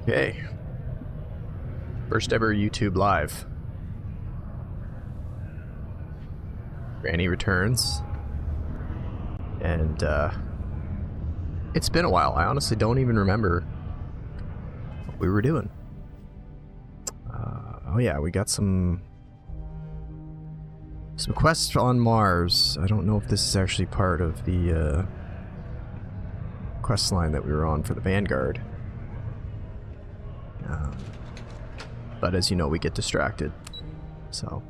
Okay. First ever YouTube live. Granny returns. And, it's been a while. I honestly don't even remember what we were doing. Oh yeah, we got some quests on Mars. I don't know if this is actually part of the, quest line that we were on for the Vanguard. But as you know, we get distracted. So.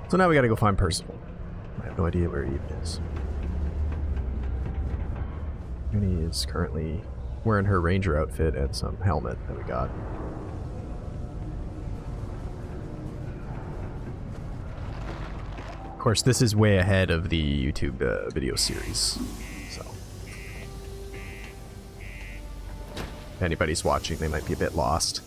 So now we gotta go find Percival. I have no idea where he even is. Granny is currently wearing her ranger outfit and some helmet that we got. Of course, this is way ahead of the YouTube video series, so if anybody's watching, they might be a bit lost.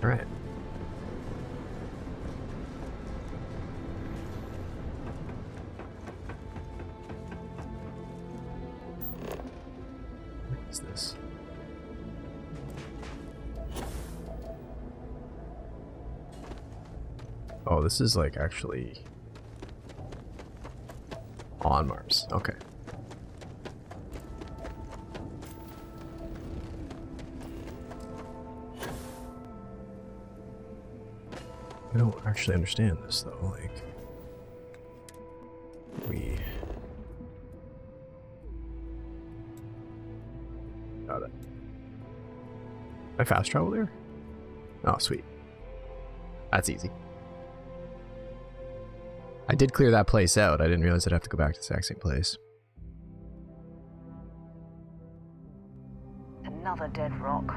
All right. What is this? Oh, this is like actually on Mars. Okay. I don't actually understand this though, like we got it. Can I fast travel there? Oh sweet. That's easy. I did clear that place out. I didn't realize I'd have to go back to the exact same place. Another dead rock.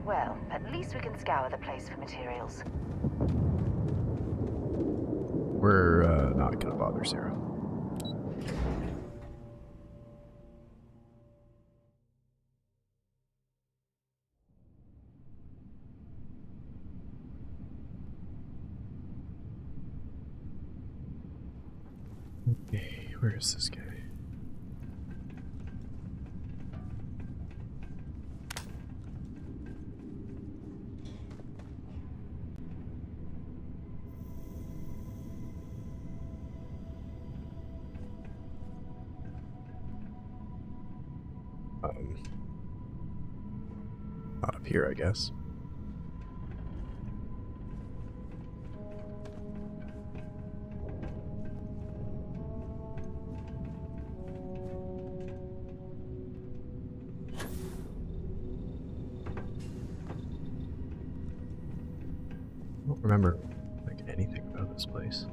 Well, at least we can scour the place for materials. We're not gonna bother Sarah. Okay, where is this guy? Not up here, I guess. I don't remember like anything about this place.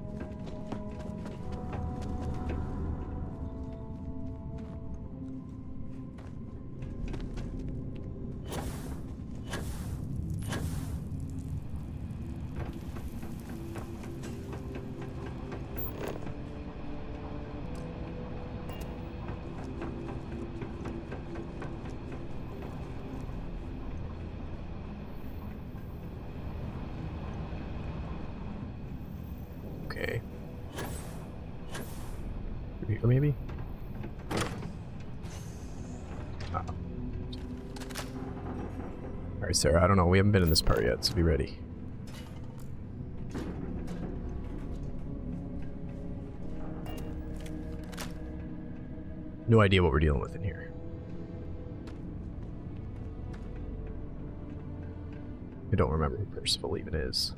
Okay. Here, maybe? Oh. Alright, Sarah, I don't know. We haven't been in this part yet, so be ready. No idea what we're dealing with in here. I don't remember who Percival even is.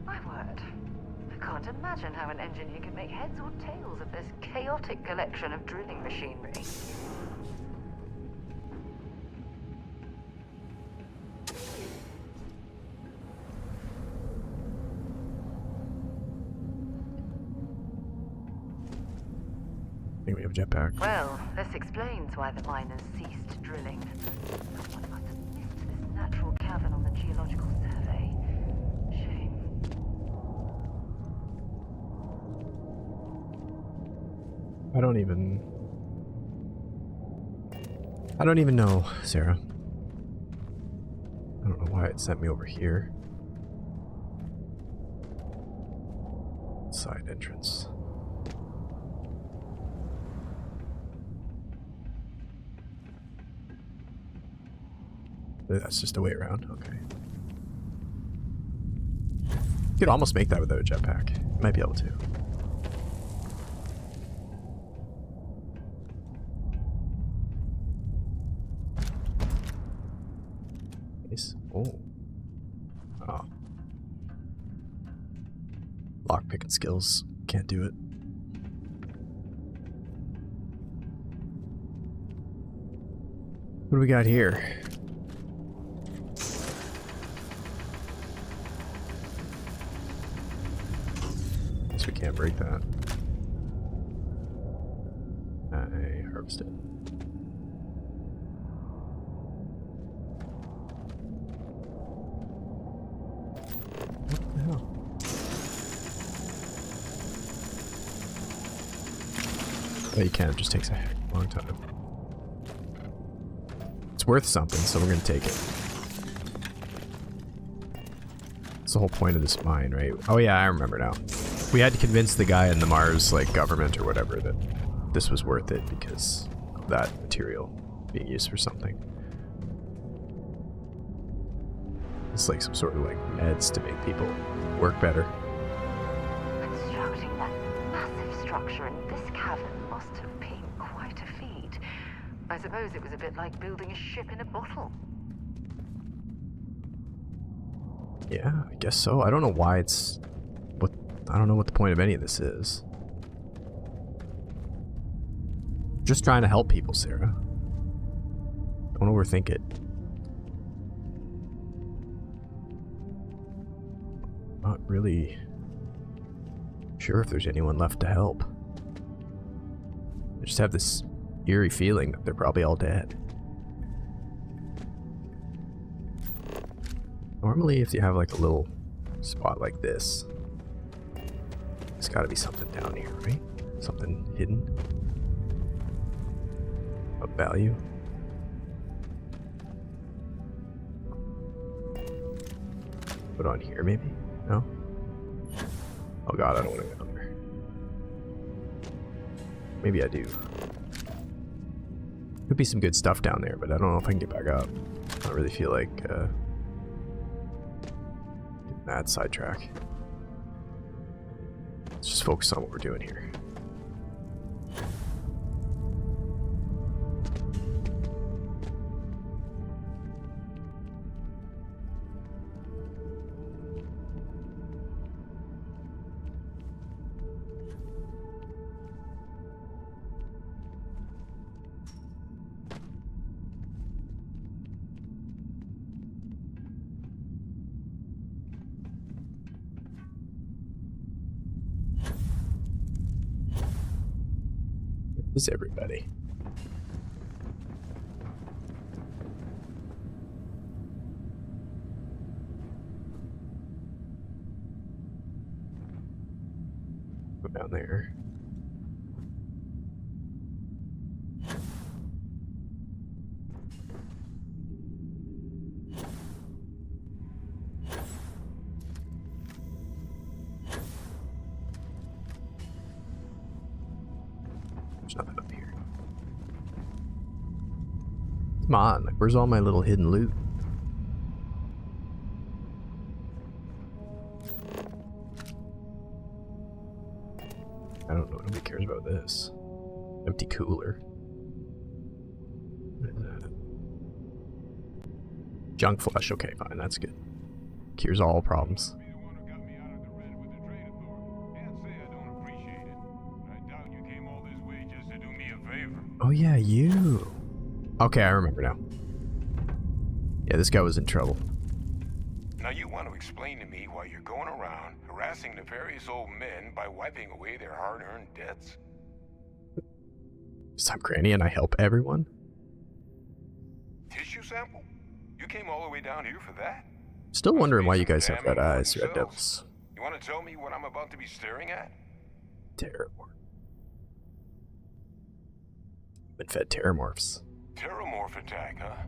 I can't imagine how an engineer can make heads or tails of this chaotic collection of drilling machinery. I think we have a jetpack. Well, This explains why the miners ceased drilling. Someone must have missed this natural cavern on the geological survey. Shame. I don't even know, Sarah. I don't know why it sent me over here. Side entrance. That's just a way around. Okay. You could almost make that without a jetpack. You might be able to. Nice. Oh. Oh. Lockpicking skills. Can't do it. What do we got here? Guess we can't break that. I harvested. What the hell? Oh, you can. It just takes a long time. It's worth something, so we're gonna take it. That's the whole point of this mine, right? Oh yeah, I remember now. We had to convince the guy in the Mars, like, government or whatever that this was worth it because of that material being used for something. It's like some sort of, like, meds to make people work better. Constructing that massive structure in this cavern must have been quite a feat. I suppose it was a bit like building a ship in a bottle. Yeah, I guess so. I don't know why it's... I don't know what the point of any of this is. Just trying to help people, Sarah. Don't overthink it. Not really sure if there's anyone left to help. I just have this eerie feeling that they're probably all dead. Normally, if you have like a little spot like this, there's gotta be something down here, right? Something hidden of value. Put on here, maybe? No? Oh god, I don't want to go there. Maybe I do. Could be some good stuff down there, but I don't know if I can get back up. I don't really feel like getting that sidetrack. Let's just focus on what we're doing here. Is everybody? Go down there. There's nothing up here. Come on, like, where's all my little hidden loot? I don't know, nobody cares about this. Empty cooler. What is that? Junk flesh, okay, fine, that's good. Cures all problems. Oh yeah, you. Okay, I remember now. Yeah, this guy was in trouble. Now you want to explain to me why you're going around harassing nefarious old men by wiping away their hard-earned debts? 'Cause I'm Granny and I help everyone? Tissue sample? You came all the way down here for that? Still wondering why you guys Some have red damn eyes, Red cells. Devils. You want to tell me what I'm about to be staring at? Terramorph. Been fed Terramorphs. Terramorph attack, huh?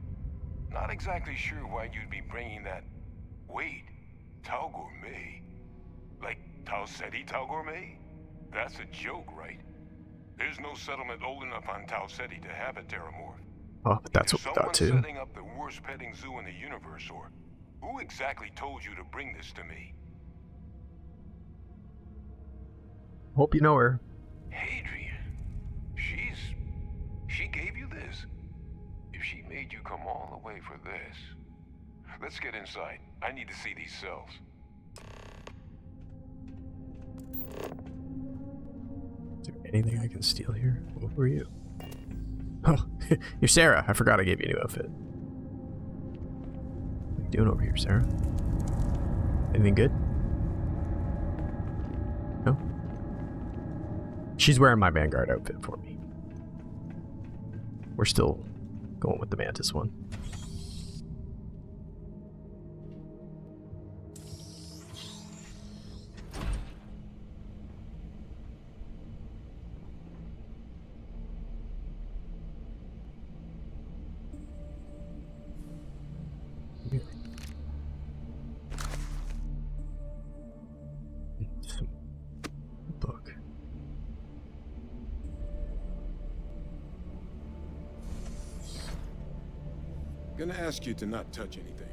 Not exactly sure why you'd be bringing that... Wait, Tau Gourmet? Like Tau Ceti Tau Gourmet? That's a joke, right? There's no settlement old enough on Tau Ceti to have a Terramorph. Oh, but that's what we thought too. Someone's setting up the worst petting zoo in the universe, or who exactly told you to bring this to me? Hope you know her. Hadrian. She gave you this? If she made you come all the way for this... Let's get inside. I need to see these cells. Is there anything I can steal here? What were you? Oh, you're Sarah. I forgot I gave you a new outfit. What are you doing over here, Sarah? Anything good? No? She's wearing my Vanguard outfit for me. We're still going with the Mantis one. Book. Gonna ask you to not touch anything.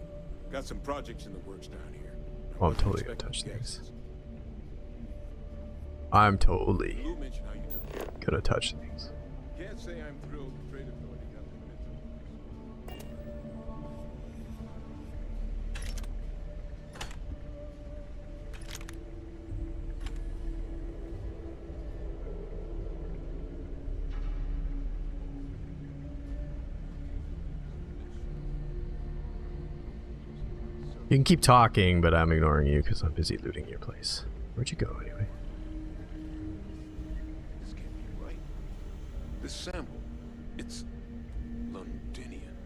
Got some projects in the works down here. Oh, I'm totally gonna touch things. I'm totally Lou mentioned how you took care of it. gonna touch things. Can't say I'm thrilled the trade authority got the minutes of You can keep talking, but I'm ignoring you because I'm busy looting your place. Where'd you go anyway? This can't be right. This sample, it's Londinian.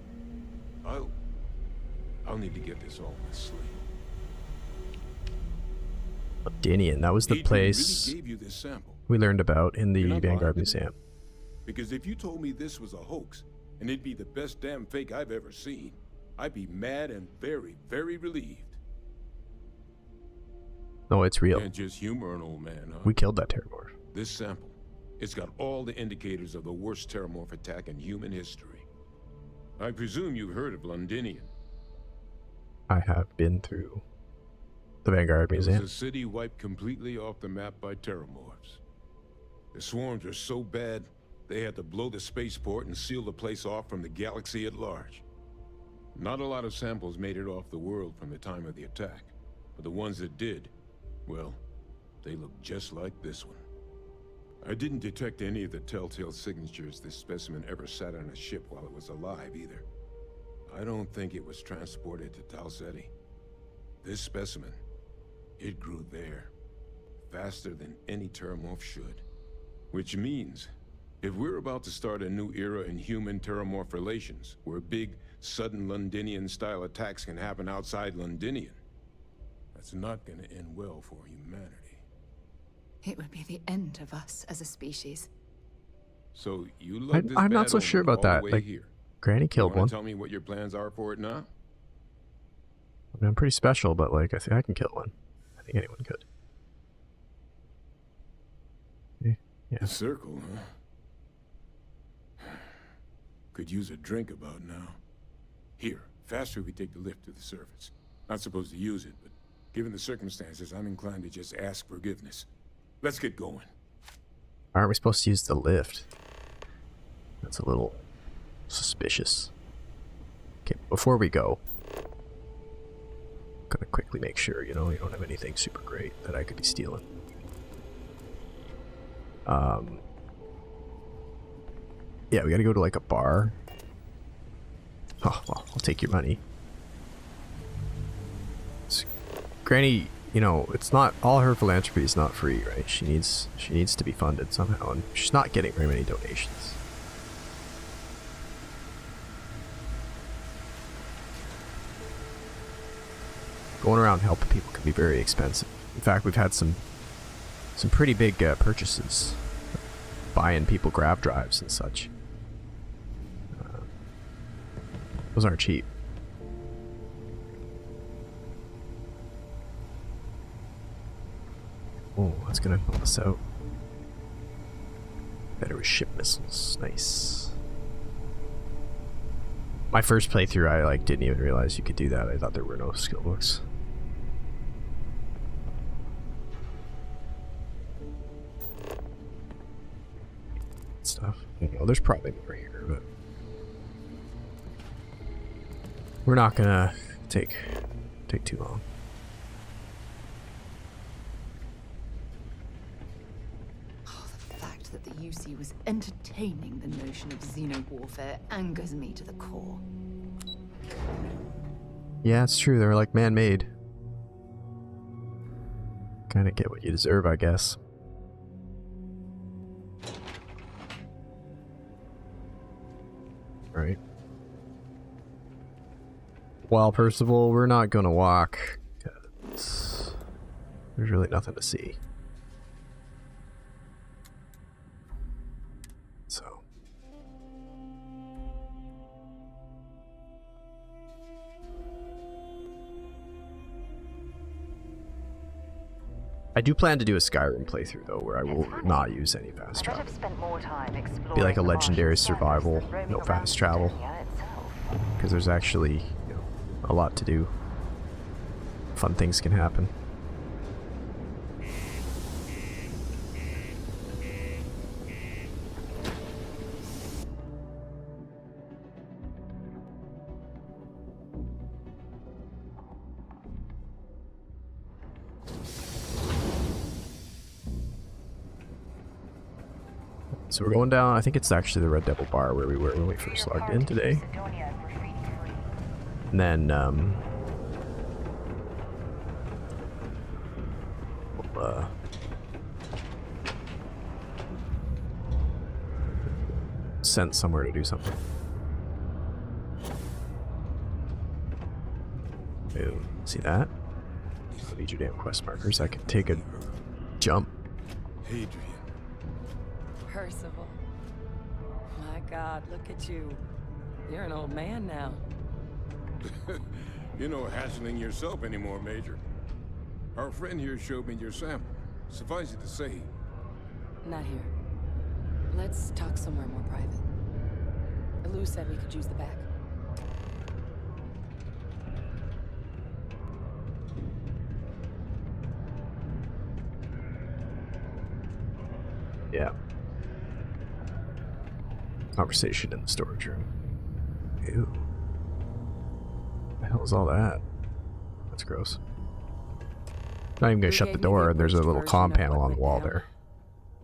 I'll need to get this all in sleep. Dinian, that was the Adrian place really gave you this sample. we learned about in the You're not Vanguard lying to me? Museum. Because if you told me this was a hoax, and it'd be the best damn fake I've ever seen, I'd be mad and very, very relieved. No, it's real. Can't just humor an old man, huh? We killed that Terramorph. This sample, it's got all the indicators of the worst Terramorph attack in human history. I presume you've heard of Londinian. I have been through the Vanguard It was Museum. a city wiped completely off the map by Terramorphs. The swarms are so bad, they had to blow the spaceport and seal the place off from the galaxy at large. Not a lot of samples made it off the world from the time of the attack, but the ones that did, well, they look just like this one. I didn't detect any of the telltale signatures this specimen ever sat on a ship while it was alive either. I don't think it was transported to Tau Ceti. This specimen, it grew there, faster than any Terramorph should. Which means, if we're about to start a new era in human-Terramorph relations, where big, sudden Londinian-style attacks can happen outside Londinian, that's not gonna end well for humanity. It would be the end of us as a species. So you love this I'm not bad so omen sure about all the that. way Like, here. Granny killed You wanna one. tell me what your plans are for it now? I mean, I'm pretty special, but like, I think I can kill one. I think anyone could. Yeah. The circle, huh? Could use a drink about now. Here, faster we take the lift to the surface. Not supposed to use it, but given the circumstances, I'm inclined to just ask forgiveness. Let's get going. Aren't we supposed to use the lift? That's a little suspicious. Okay, before we go, gotta quickly make sure, you know, you don't have anything super great that I could be stealing. Yeah, we gotta go to like a bar. Oh, well, I'll take your money. Granny, you know, it's not, all her philanthropy is not free, right? She needs to be funded somehow, and she's not getting very many donations. going around helping people can be very expensive. In fact, we've had some pretty big purchases, buying people grab drives and such. Those aren't cheap. Oh, that's gonna help us out. Better with ship missiles. Nice. My first playthrough, I like didn't even realize you could do that. I thought there were no skill books. Stuff. I don't know, there's probably more here, but we're not gonna take too long. The fact that the UC was entertaining the notion of xeno-warfare angers me to the core. Yeah, it's true. They're like man-made. Kinda get what you deserve, I guess. Right. Well, Percival, we're not gonna walk, 'cause there's really nothing to see. So. I do plan to do a Skyrim playthrough, though, where I will not use any fast travel. Be like a legendary survival, no fast travel. Because there's actually, you know, a lot to do. Fun things can happen. So we're going down, I think it's actually the Red Devil Bar where we were when we first logged in today. And then, we'll, sent somewhere to do something. Ew, see that? I need your damn quest markers. I can take a jump. Hadrian. Percival. My God, look at you. You're an old man now. You're no hassling yourself anymore, Major. Our friend here showed me your sample. Suffice it to say... Not here. Let's talk somewhere more private. Lou said we could use the back. Yeah. Conversation in the storage room. Ew. The hell is all that? That's gross. Not even gonna shut the door, and there's a little comm panel on the wall there.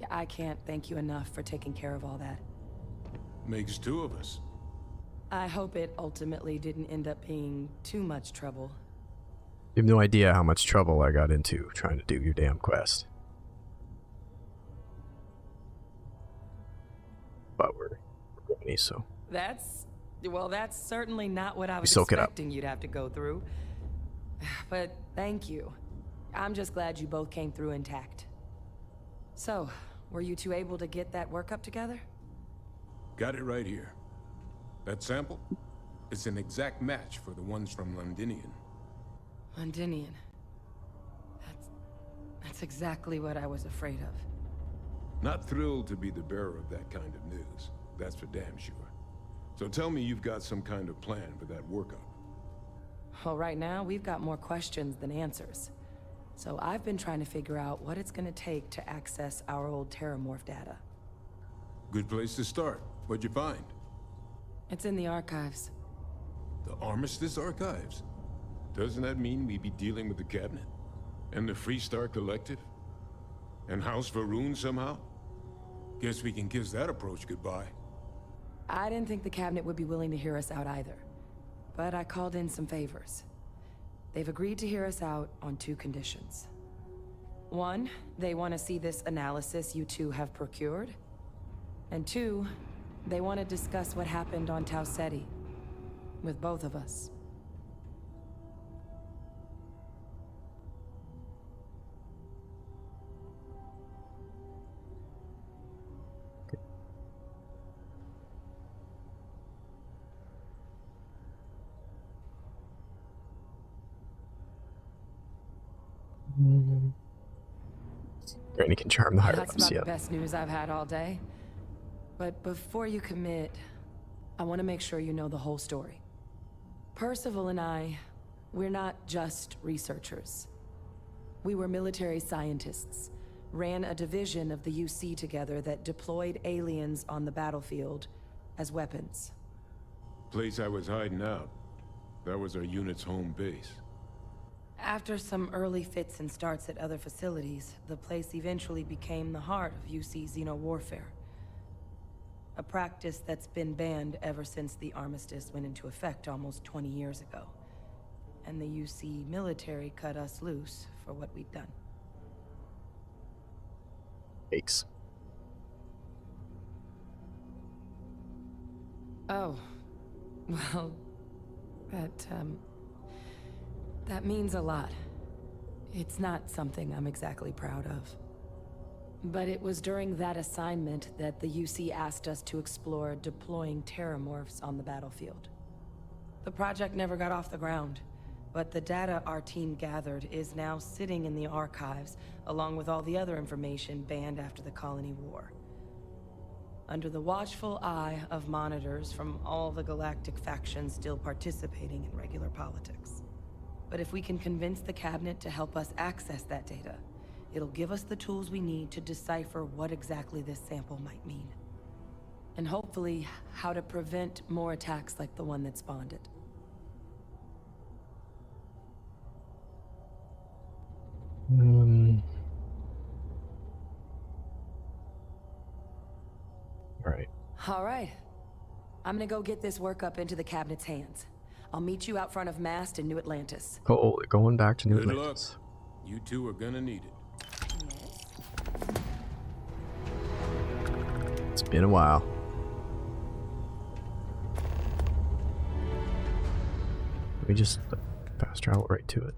Yeah, I can't thank you enough for taking care of all that. Makes two of us. I hope it ultimately didn't end up being too much trouble. You have no idea how much trouble I got into trying to do your damn quest. But we're going, so... That's certainly not what I was Soak it up. expecting you'd have to go through. But thank you. I'm just glad you both came through intact. So, were you two able to get that workup together? Got it right here. That sample? It's an exact match for the ones from Londinian. Londinian. That's exactly what I was afraid of. Not thrilled to be the bearer of that kind of news. That's for damn sure. So tell me you've got some kind of plan for that workup. Well, right now, we've got more questions than answers. So I've been trying to figure out what it's gonna take to access our old Terramorph data. Good place to start. What'd you find? It's in the archives. The Armistice Archives? Doesn't that mean we'd be dealing with the Cabinet? And the Freestar Collective? And House Va'ruun somehow? Guess we can kiss that approach goodbye. I didn't think the Cabinet would be willing to hear us out either. But I called in some favors. They've agreed to hear us out on 2 conditions. 1, they want to see this analysis you two have procured. And 2, they want to discuss what happened on Tau Ceti. With both of us. Granny can charm the higher That's ups, about yeah. the best news I've had all day. But before you commit, I want to make sure you know the whole story. Percival and I, we're not just researchers. We were military scientists, ran a division of the UC together that deployed aliens on the battlefield as weapons. Place I was hiding out. That was our unit's home base. After some early fits and starts at other facilities, the place eventually became the heart of UC xeno-warfare. A practice that's been banned ever since the armistice went into effect almost 20 years ago. And the UC military cut us loose for what we'd done. Aches. Oh. Well, that means a lot. It's not something I'm exactly proud of. But it was during that assignment that the UC asked us to explore deploying terramorphs on the battlefield. The project never got off the ground, but the data our team gathered is now sitting in the archives, along with all the other information banned after the Colony War. Under the watchful eye of monitors from all the galactic factions still participating in regular politics. But if we can convince the Cabinet to help us access that data, it'll give us the tools we need to decipher what exactly this sample might mean. And hopefully, how to prevent more attacks like the one that spawned it. Alright. All right. I'm gonna go get this work up into the Cabinet's hands. I'll meet you out front of Mast in New Atlantis. Oh, they're going back to New Good luck. Atlantis. You two are gonna need it. It's been a while. Let me just fast travel right to it.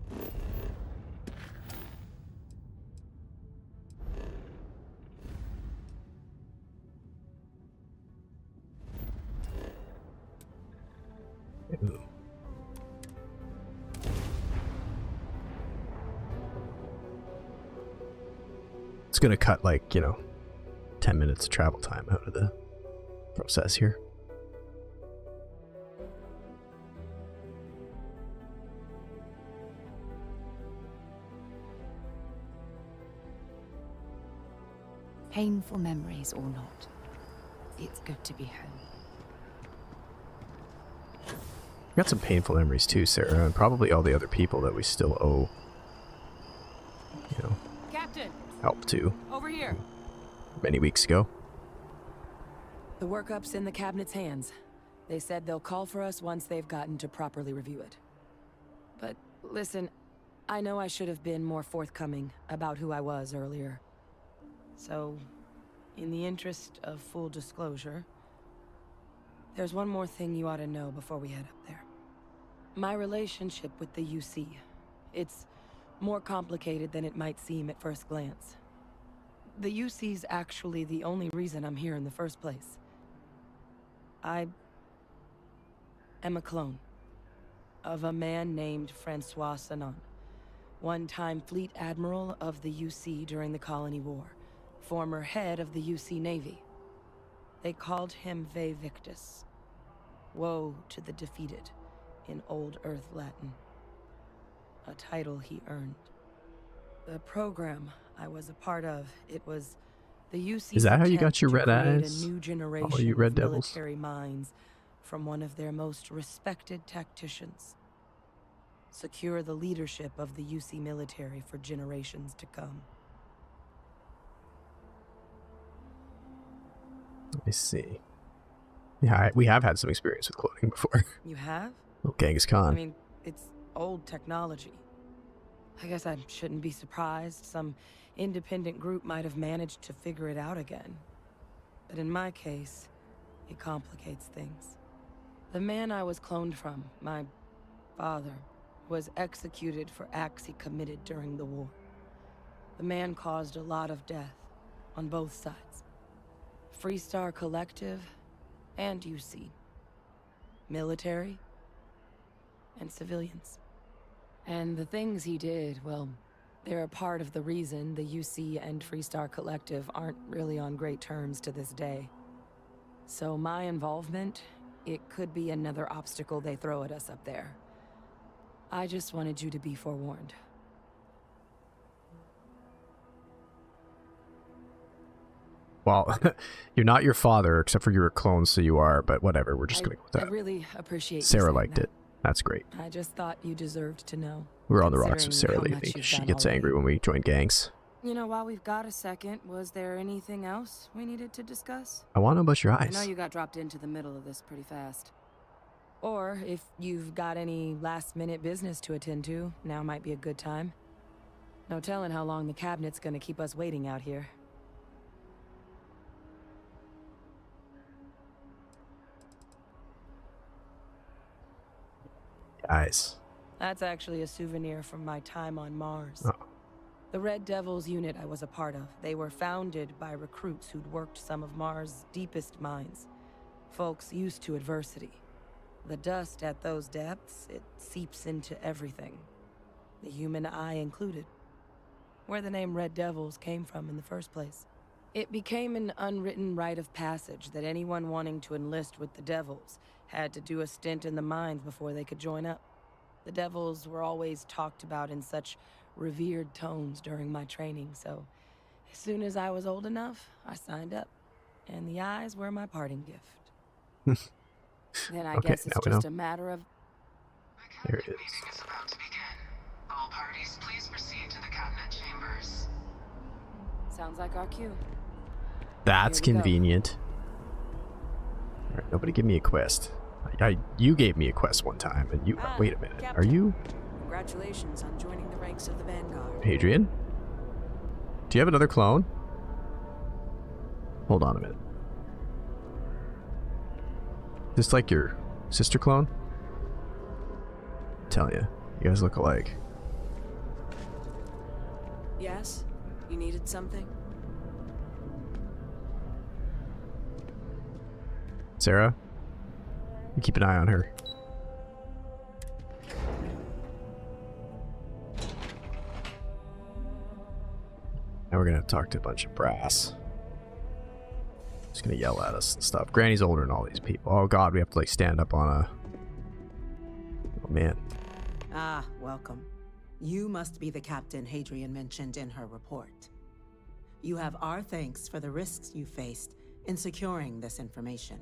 Ooh. It's gonna cut like, 10 minutes of travel time out of the process here. Painful memories or not, it's good to be home. Got some painful memories too, Sarah, and probably all the other people that we still owe, Captain, help to over here. many weeks ago. The workup's in the Cabinet's hands. They said they'll call for us once they've gotten to properly review it. But listen, I know I should have been more forthcoming about who I was earlier. So, in the interest of full disclosure, there's one more thing you ought to know before we head up there. My relationship with the UC. It's more complicated than it might seem at first glance. The UC's actually the only reason I'm here in the first place. I am a clone of a man named Francois Sanon, one-time fleet admiral of the UC during the Colony War, former head of the UC Navy. They called him Ve Victus, woe to the defeated, in Old Earth Latin, a title he earned. The program I was a part of, it was the UC's Is that how you got attempt your to red create eyes? a new generation Oh, you red of devils. military minds from one of their most respected tacticians. Secure the leadership of the UC military for generations to come. Let me see. Yeah, we have had some experience with cloning before. You have? Little Genghis I Khan. mean, it's old technology. I guess I shouldn't be surprised. Some independent group might have managed to figure it out again. But in my case, it complicates things. The man I was cloned from, my father, was executed for acts he committed during the war. The man caused a lot of death on both sides. Freestar Collective and UC. Military and civilians. And the things he did, well, They're a part of the reason the UC and Freestar Collective aren't really on great terms to this day. So my involvement, it could be another obstacle they throw at us up there. I just wanted you to be forewarned. Well, you're not your father, except for you're a clone, so you are, but whatever, we're just gonna go with I that. really appreciate you Sarah saying liked that. it. That's great. I just thought you deserved to know. We were on the rocks with Sarah considering how lately much because you've she done gets already. angry when we join gangs. You know, while we've got a second, was there anything else we needed to discuss? I want to know about your I eyes. know you got dropped into the middle of this pretty fast. Or if you've got any last-minute business to attend to, now might be a good time. No telling how long the cabinet's gonna keep us waiting out here. Eyes. That's actually a souvenir from my time on Mars. Oh. The Red Devils unit I was a part of, they were founded by recruits who'd worked some of Mars' deepest mines. Folks used to adversity. The dust at those depths, it seeps into everything. The human eye included. Where the name Red Devils came from in the first place. It became an unwritten rite of passage that anyone wanting to enlist with the Devils had to do a stint in the mines before they could join up. The Devils were always talked about in such revered tones during my training, so as soon as I was old enough, I signed up. And the eyes were my parting gift. Then I Okay, guess now it's we just know. a matter of... There it is. Meeting is about to begin. All parties, please proceed to the cabinet chambers. Sounds like our cue. That's Here we go. convenient. Alright, nobody give me a quest. You gave me a quest one time, and you... Ah, wait a minute. Are Captain. you Congratulations on joining the ranks of the Vanguard. Hadrian? Do you have another clone? Hold on a minute. Just like your sister clone? I'm telling you, you guys look alike. Yes? You needed something? Sarah? You keep an eye on her. Now we're gonna talk to a bunch of brass. Just gonna yell at us and stuff. Granny's older than all these people. Oh god, we have to like stand up on a... Oh man. Ah, welcome. You must be the captain Hadrian mentioned in her report. You have our thanks for the risks you faced in securing this information.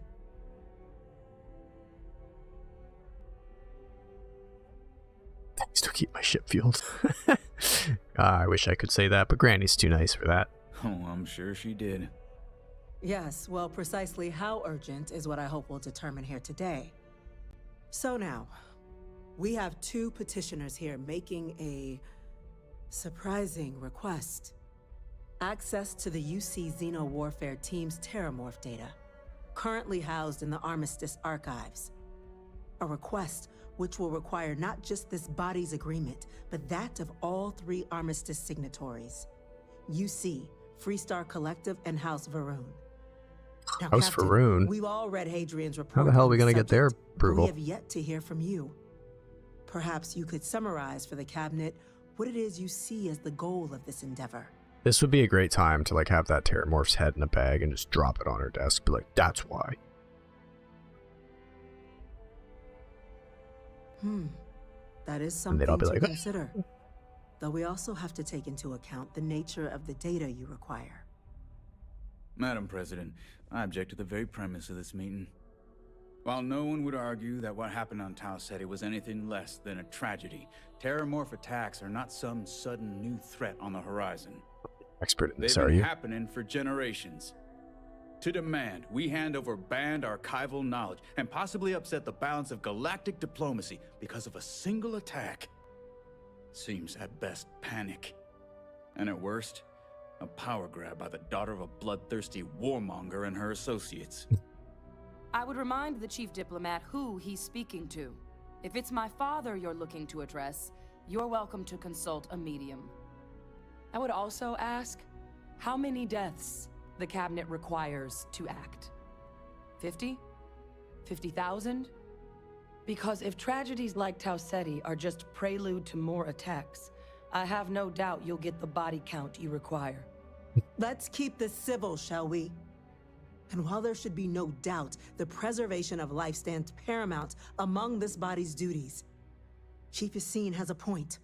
Thanks to keep my ship fueled. I wish I could say that, but Granny's too nice for that. Oh, I'm sure she did. Yes, well, precisely how urgent is what I hope we'll determine here today. So now, we have two petitioners here making a surprising request. Access to the UC Xeno Warfare Team's Terramorph data, currently housed in the Armistice archives. A request which will require not just this body's agreement, but that of all three Armistice signatories. UC, Freestar Collective, and House Varun. Now, House Captain, Varun? We've all read Hadrian's report. How the hell are we on gonna get their subject, but approval? We have yet to hear from you. Perhaps you could summarize for the cabinet what it is you see as the goal of this endeavor. This would be a great time to like have that Terramorph's head in a bag and just drop it on her desk. Be like, that's why. That is And something they'd all be to like, consider. Though we also have to take into account the nature of the data you require. Madam President, I object to the very premise of this meeting. While no one would argue that what happened on Tau Ceti was anything less than a tragedy, Terramorph attacks are not some sudden new threat on the horizon. Expert in They've this, are been you? happening for generations. To demand we hand over banned archival knowledge and possibly upset the balance of galactic diplomacy because of a single attack seems at best panic. And at worst, a power grab by the daughter of a bloodthirsty warmonger and her associates. I would remind the chief diplomat who he's speaking to. If it's my father you're looking to address, you're welcome to consult a medium. I would also ask how many deaths the cabinet requires to act. 50? 50,000? Because if tragedies like Tau Ceti are just prelude to more attacks, I have no doubt you'll get the body count you require. Let's keep this civil, shall we? And while there should be no doubt, the preservation of life stands paramount among this body's duties. Chief Yassine has a point.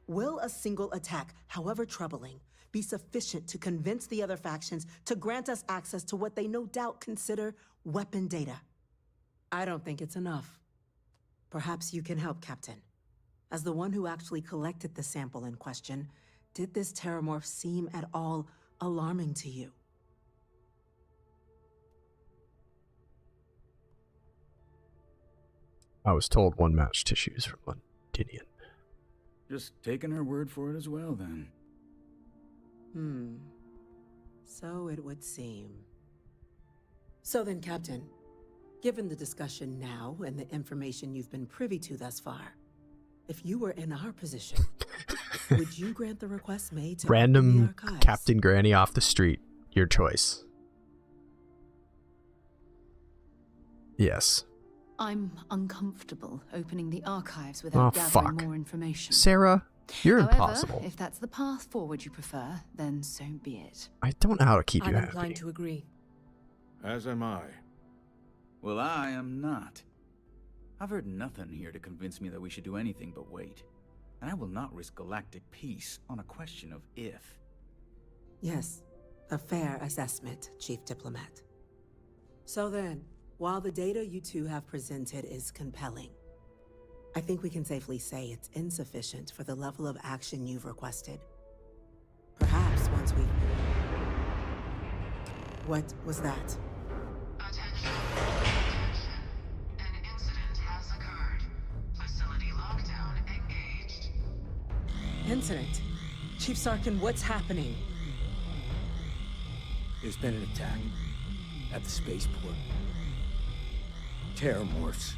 Will a single attack, however troubling, be sufficient to convince the other factions to grant us access to what they no doubt consider weapon data? I don't think it's enough. Perhaps you can help, Captain. As the one who actually collected the sample in question, did this terramorph seem at all alarming to you? I was told one matched tissues from Londinian. Just taking her word for it as well, then. So it would seem. So then, Captain, given the discussion now and the information you've been privy to thus far, if you were in our position, would you grant the request made to open the Random archives? Captain Granny off the street. Your choice. Yes. I'm uncomfortable opening the archives without gathering fuck. more information. Sarah, you're However, impossible. if that's the path forward you prefer, then so be it. I don't know how to keep you I'm happy. inclined to agree. As am I. Well, I am not. I've heard nothing here to convince me that we should do anything but wait. And I will not risk galactic peace on a question of if. Yes, a fair assessment, Chief Diplomat. So then, while the data you two have presented is compelling, I think we can safely say it's insufficient for the level of action you've requested. Perhaps once we... What was that? Attention. Attention. An incident has occurred. Facility lockdown engaged. Incident? Chief Sarkin, what's happening? There's been an attack at the spaceport. Terramorphs.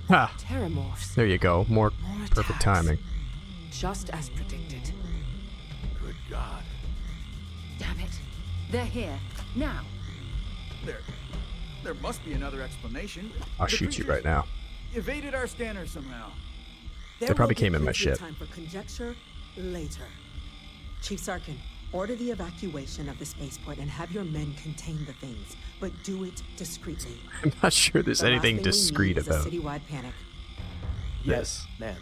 Ha! Terramorphs. There you go. More perfect attacks. timing. Just as predicted. Good God. Damn it. They're here. Now. There must be another explanation. I'll The shoot you creatures right now. Evaded our scanner somehow. There probably will be came in my plenty of ship. Time for conjecture later. Chief Sarkin, order the evacuation of the spaceport and have your men contain the things, but do it discreetly. I'm not sure there's The last anything thing we discreet need is about a citywide panic. Yes, ma'am.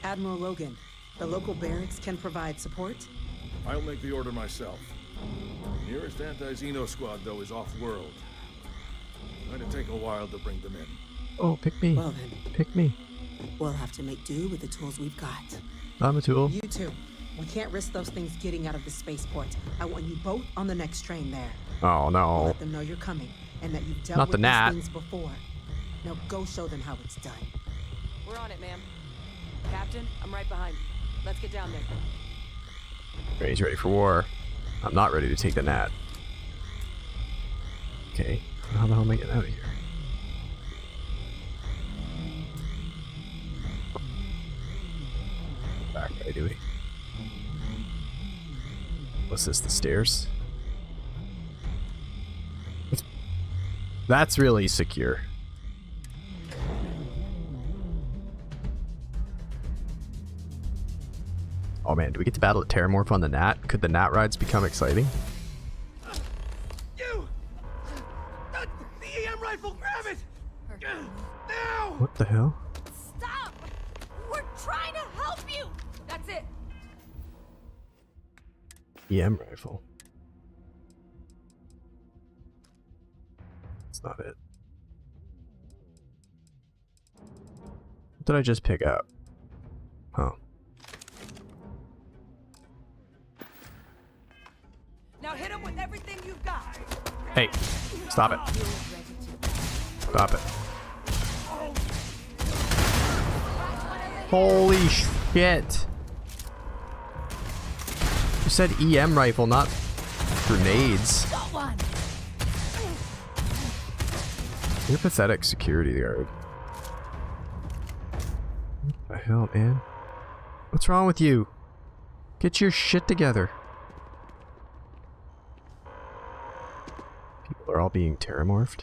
Admiral Logan, the local barracks can provide support. I'll make the order myself. Nearest anti-Xeno squad, though, is off-world. Might take a while to bring them in. Oh, pick me. Well then, Pick me. we'll have to make do with the tools we've got. I'm a tool. You two, we can't risk those things getting out of the spaceport. I want you both on the next train there. Oh no. Let them know you're coming and that you've dealt Not the with gnat. these things before. Now go show them how it's done. We're on it, ma'am. Captain, I'm right behind you. Let's get down there. He's ready for war. I'm not ready to take the gnat. Okay. How the hell am I getting out of here? Back way, do we? What's this, the stairs? That's really secure. Oh man, do we get to battle a Terramorph on the Gnat? Could the Gnat rides become exciting? You! The EM rifle, grab it! Now! What the hell? Stop! We're trying to help you! That's it. EM rifle. That's not it. What did I just pick up? Huh. Now hit him with everything you've got. Hey, stop it. Stop it. Holy shit. You said EM rifle, not grenades. Got one. You're pathetic, security guard. What the hell, man? What's wrong with you? Get your shit together. People are all being terramorphed.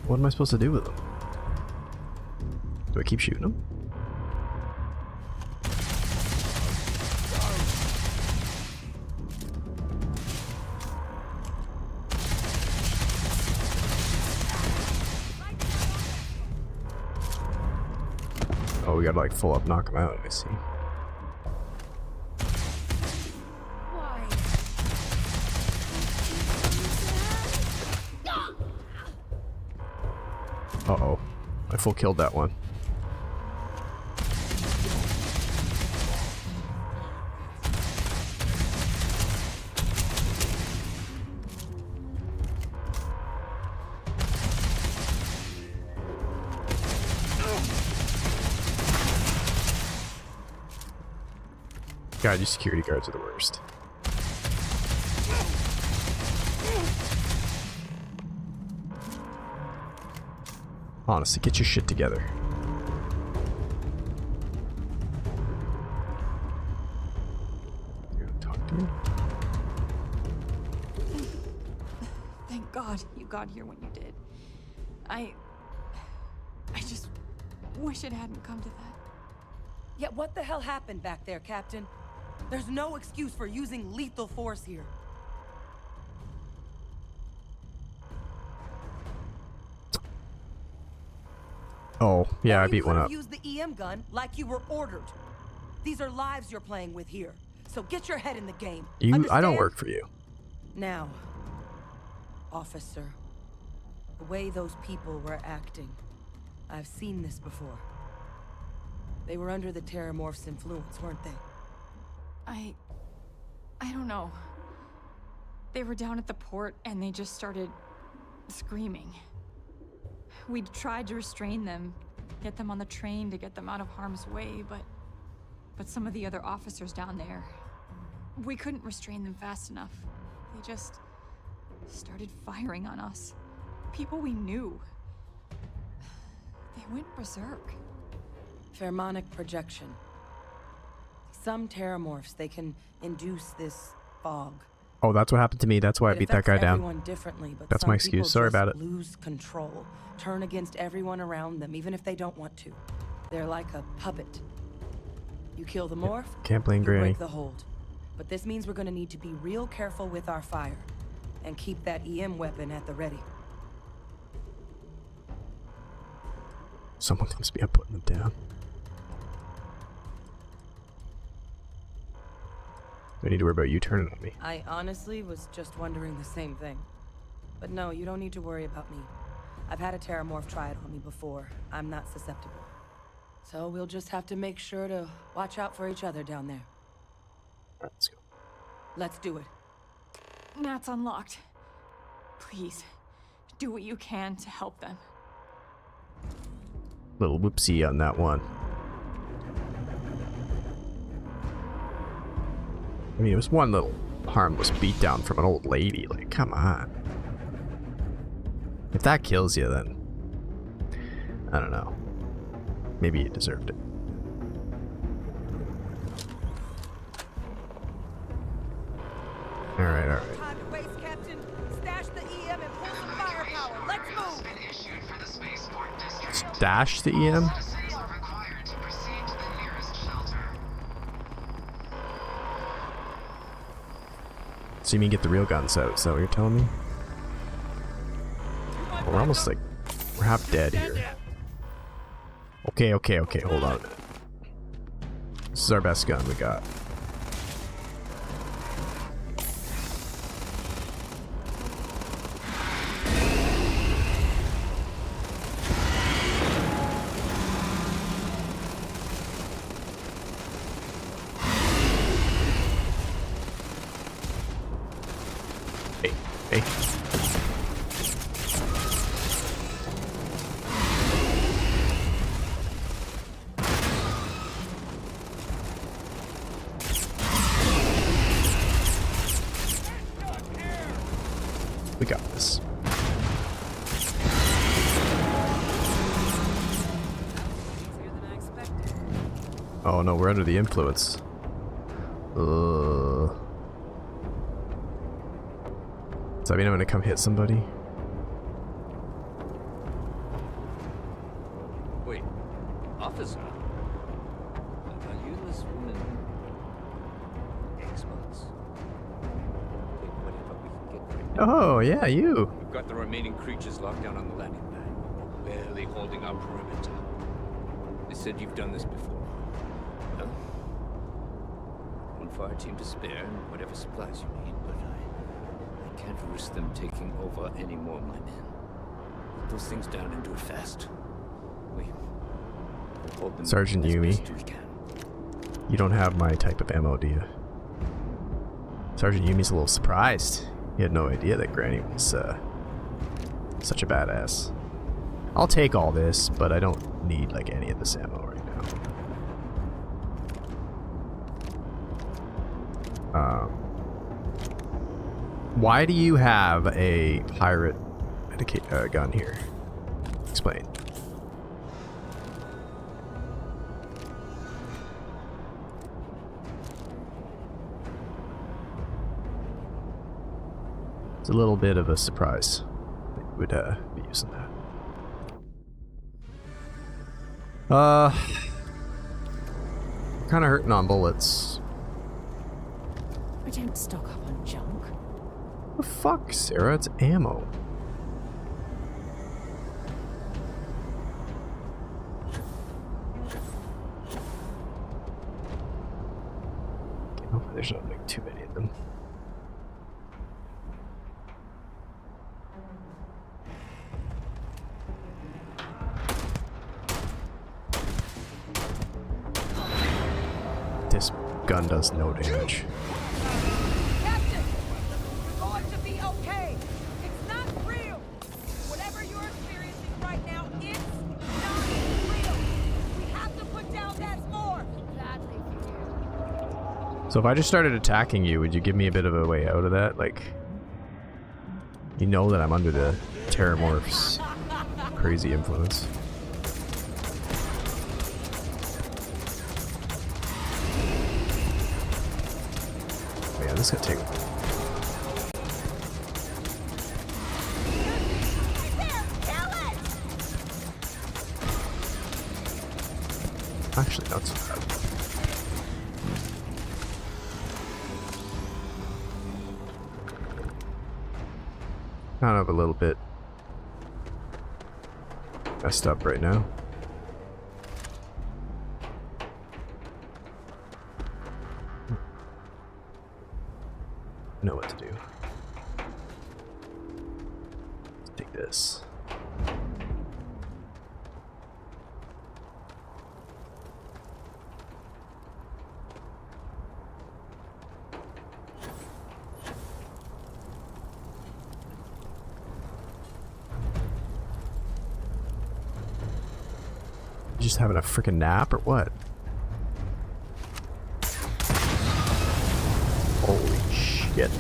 What am I supposed to do with them? Do I keep shooting him? Oh, we gotta like full up knock him out, I see. Uh-oh. I full killed that one. God, you security guards are the worst. Honestly, get your shit together. You talk to me? Thank God you got here when you did. I just wish it hadn't come to that. Yeah, what the hell happened back there, Captain? There's no excuse for using lethal force here. Oh, yeah, I beat one up. Use the EM gun like you were ordered. These are lives you're playing with here. So get your head in the game. I don't work for you. Now, officer, the way those people were acting, I've seen this before. They were under the Terramorph's influence, weren't they? I don't know. They were down at the port and they just started screaming. We'd tried to restrain them, get them on the train to get them out of harm's way, but some of the other officers down there, we couldn't restrain them fast enough. They just started firing on us. People we knew. They went berserk. Pheromonic projection. Some Terramorphs, they can induce this fog. Oh, that's what happened to me. That's why I beat that guy down. Differently, but that's my excuse. Sorry about it. Lose control, turn against everyone around them, even if they don't want to. They're like a puppet. You kill the morph, can't blame Granny. Break the hold. But this means we're going to need to be real careful with our fire, and keep that EM weapon at the ready. Someone seems to be putting them down. I need to worry about you turning on me. I honestly was just wondering the same thing. But no, you don't need to worry about me. I've had a Terramorph try it on me before. I'm not susceptible. So we'll just have to make sure to watch out for each other down there. Alright, let's go. Let's do it. Nat's unlocked. Please, do what you can to help them. Little whoopsie on that one. I mean, it was one little harmless beatdown from an old lady. Like, come on. If that kills you, then I don't know. Maybe you deserved it. Alright, alright. Time to waste, Captain. Stash the EM and pull some firepower. Let's move! Stash the EM? So you mean get the real guns out? Is that what you're telling me? Well, we're almost like, we're half dead here. Okay, hold on a minute. This is our best gun we got. Hey. We got this. Oh no, we're under the influence. Does that mean I'm gonna come hit somebody? Wait, 6 months. Take whatever we can get right now. Oh, yeah, you. We've got the remaining creatures locked down on the landing pad, barely holding our perimeter. They said you've done this before. Well, one fire team to spare and whatever supplies you need, but I can't risk them taking over any more of my men. Put those things down and do it fast. We'll hold them Sergeant as Yumi. best we can. You don't have my type of ammo, do you? Sergeant Yumi's a little surprised. He had no idea that Granny was such a badass. I'll take all this, but I don't need like any of this ammo right now. Why do you have a pirate gun here? Explain. It's a little bit of a surprise that you would be using that. Kind of hurting on bullets. I don't stock up on junk. The fuck, Sarah? It's ammo. Hopefully there's not like too many of them. This gun does no damage. Captain, you're going to be okay. It's not real. Whatever you're experiencing right now, it's not real. We have to put down that spore. Badly for you. So if I just started attacking you, would you give me a bit of a way out of that? Like, you know that I'm under the Terramorph's crazy influence. Yeah, this is gonna take. Actually, not so bad. Kind of a little bit messed up right now. Know what to do. Let's take this. You just having a freaking nap or what? Holy shit.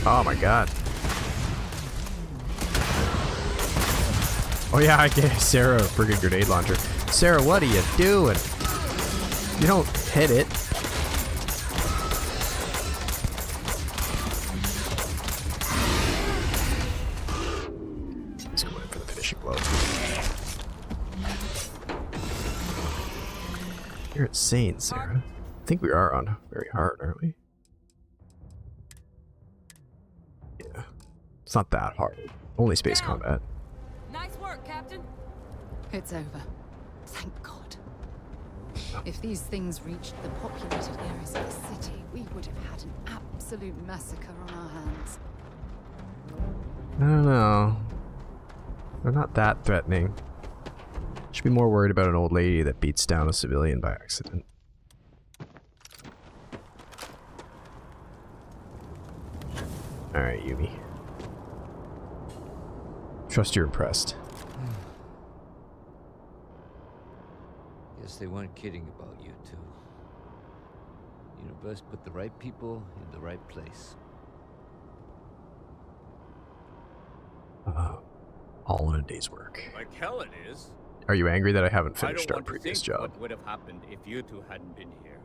Oh my god. Oh yeah, I gave Sarah a friggin' grenade launcher. Sarah, what are you doing? You don't hit it. Let's go in for the finishing blow. You're insane, Sarah. I think we are on very hard, aren't we? Yeah. It's not that hard. Only space combat. Nice work, Captain. It's over. Thank God. If these things reached the populated areas of the city, we would have had an absolute massacre on our hands. I don't know. They're not that threatening. Should be more worried about an old lady that beats down a civilian by accident. Alright, Yumi. Trust you're impressed. Guess they weren't kidding about you two. Universe put the right people in the right place. All in a day's work. Like hell it is. Are you angry that I haven't finished our previous job? What would have happened if you two hadn't been here?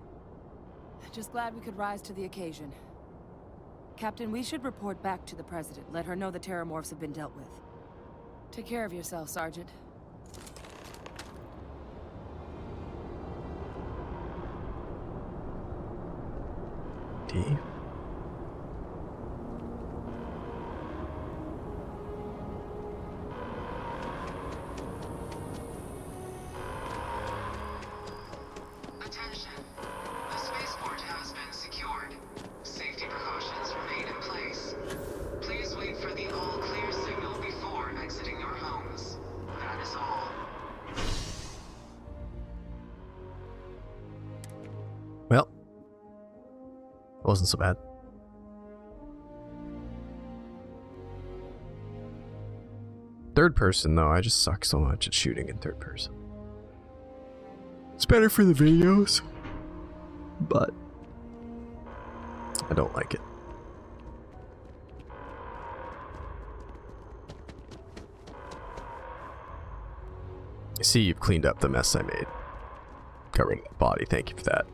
Just glad we could rise to the occasion. Captain, we should report back to the President. Let her know the Terramorphs have been dealt with. Take care of yourself, Sergeant. D. Attention. The spaceport has been secured. Safety precautions remain in place. Please wait for the all-clear signal before exiting your homes. That is all. Well, wasn't so bad. Third person, though, I just suck so much at shooting in third person. It's better for the videos, but I don't like it. I see you've cleaned up the mess I made. Got rid of the body, thank you for that.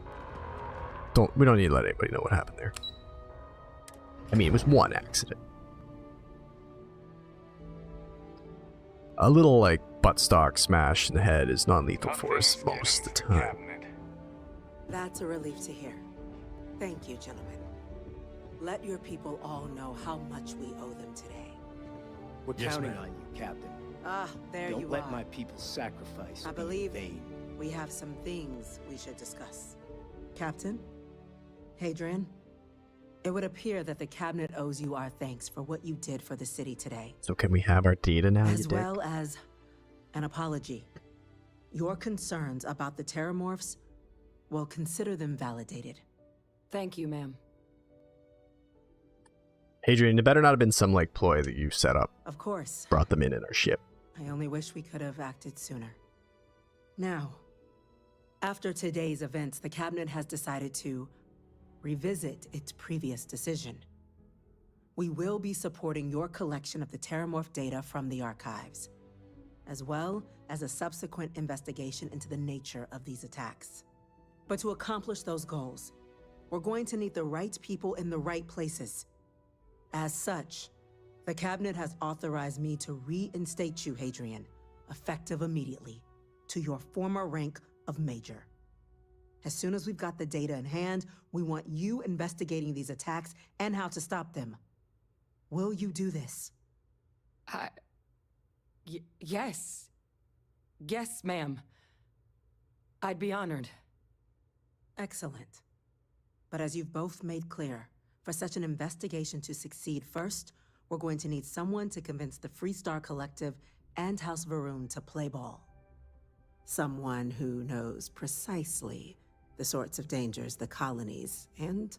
We don't need to let anybody know what happened there. I mean, it was one accident. A little, like, buttstock smash in the head is non-lethal force most of the time. That's a relief to hear. Thank you, gentlemen. Let your people all know how much we owe them today. We're Yes, counting ma'am. on you, Captain. Ah, there Don't you let are. my people's sacrifice I be in believe vain. we have some things we should discuss. Captain? Hadrian? It would appear that the Cabinet owes you our thanks for what you did for the city today. So can we have our data now, you As dick? well as an apology. Your concerns about the Terramorphs, well, consider them validated. Thank you, ma'am. Hadrian, it better not have been some, like, ploy that you set up. Of course. Brought them in our ship. I only wish we could have acted sooner. Now, after today's events, the Cabinet has decided to revisit its previous decision. We will be supporting your collection of the Terramorph data from the archives, as well as a subsequent investigation into the nature of these attacks. But to accomplish those goals, we're going to need the right people in the right places. As such, the Cabinet has authorized me to reinstate you, Hadrian, effective immediately, to your former rank of Major. As soon as we've got the data in hand, we want you investigating these attacks and how to stop them. Will you do this? Yes. Yes, ma'am. I'd be honored. Excellent. But as you've both made clear, for such an investigation to succeed first, we're going to need someone to convince the Freestar Collective and House Varun to play ball. Someone who knows precisely the sorts of dangers the colonies and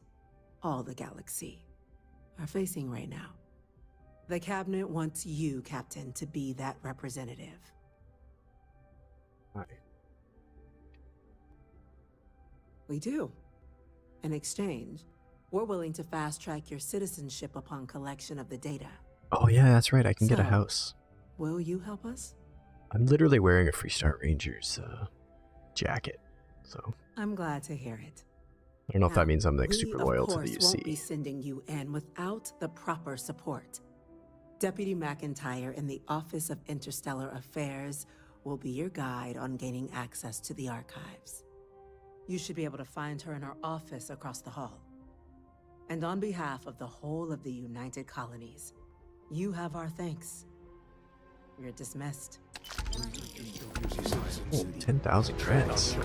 all the galaxy are facing right now. The Cabinet wants you, Captain, to be that representative. Hi. We do. In exchange, we're willing to fast-track your citizenship upon collection of the data. Oh yeah, that's right, I can get a So, house. Will you help us? I'm literally wearing a Freestar Rangers jacket, so I'm glad to hear it. I don't know if that means I'm like We, super of loyal to course, the won't be UC. sending you in without the proper support. Deputy McIntyre in the Office of Interstellar Affairs will be your guide on gaining access to the archives. You should be able to find her in her office across the hall. And on behalf of the whole of the United Colonies, you have our thanks. You're dismissed. Oh, 10,000 credits.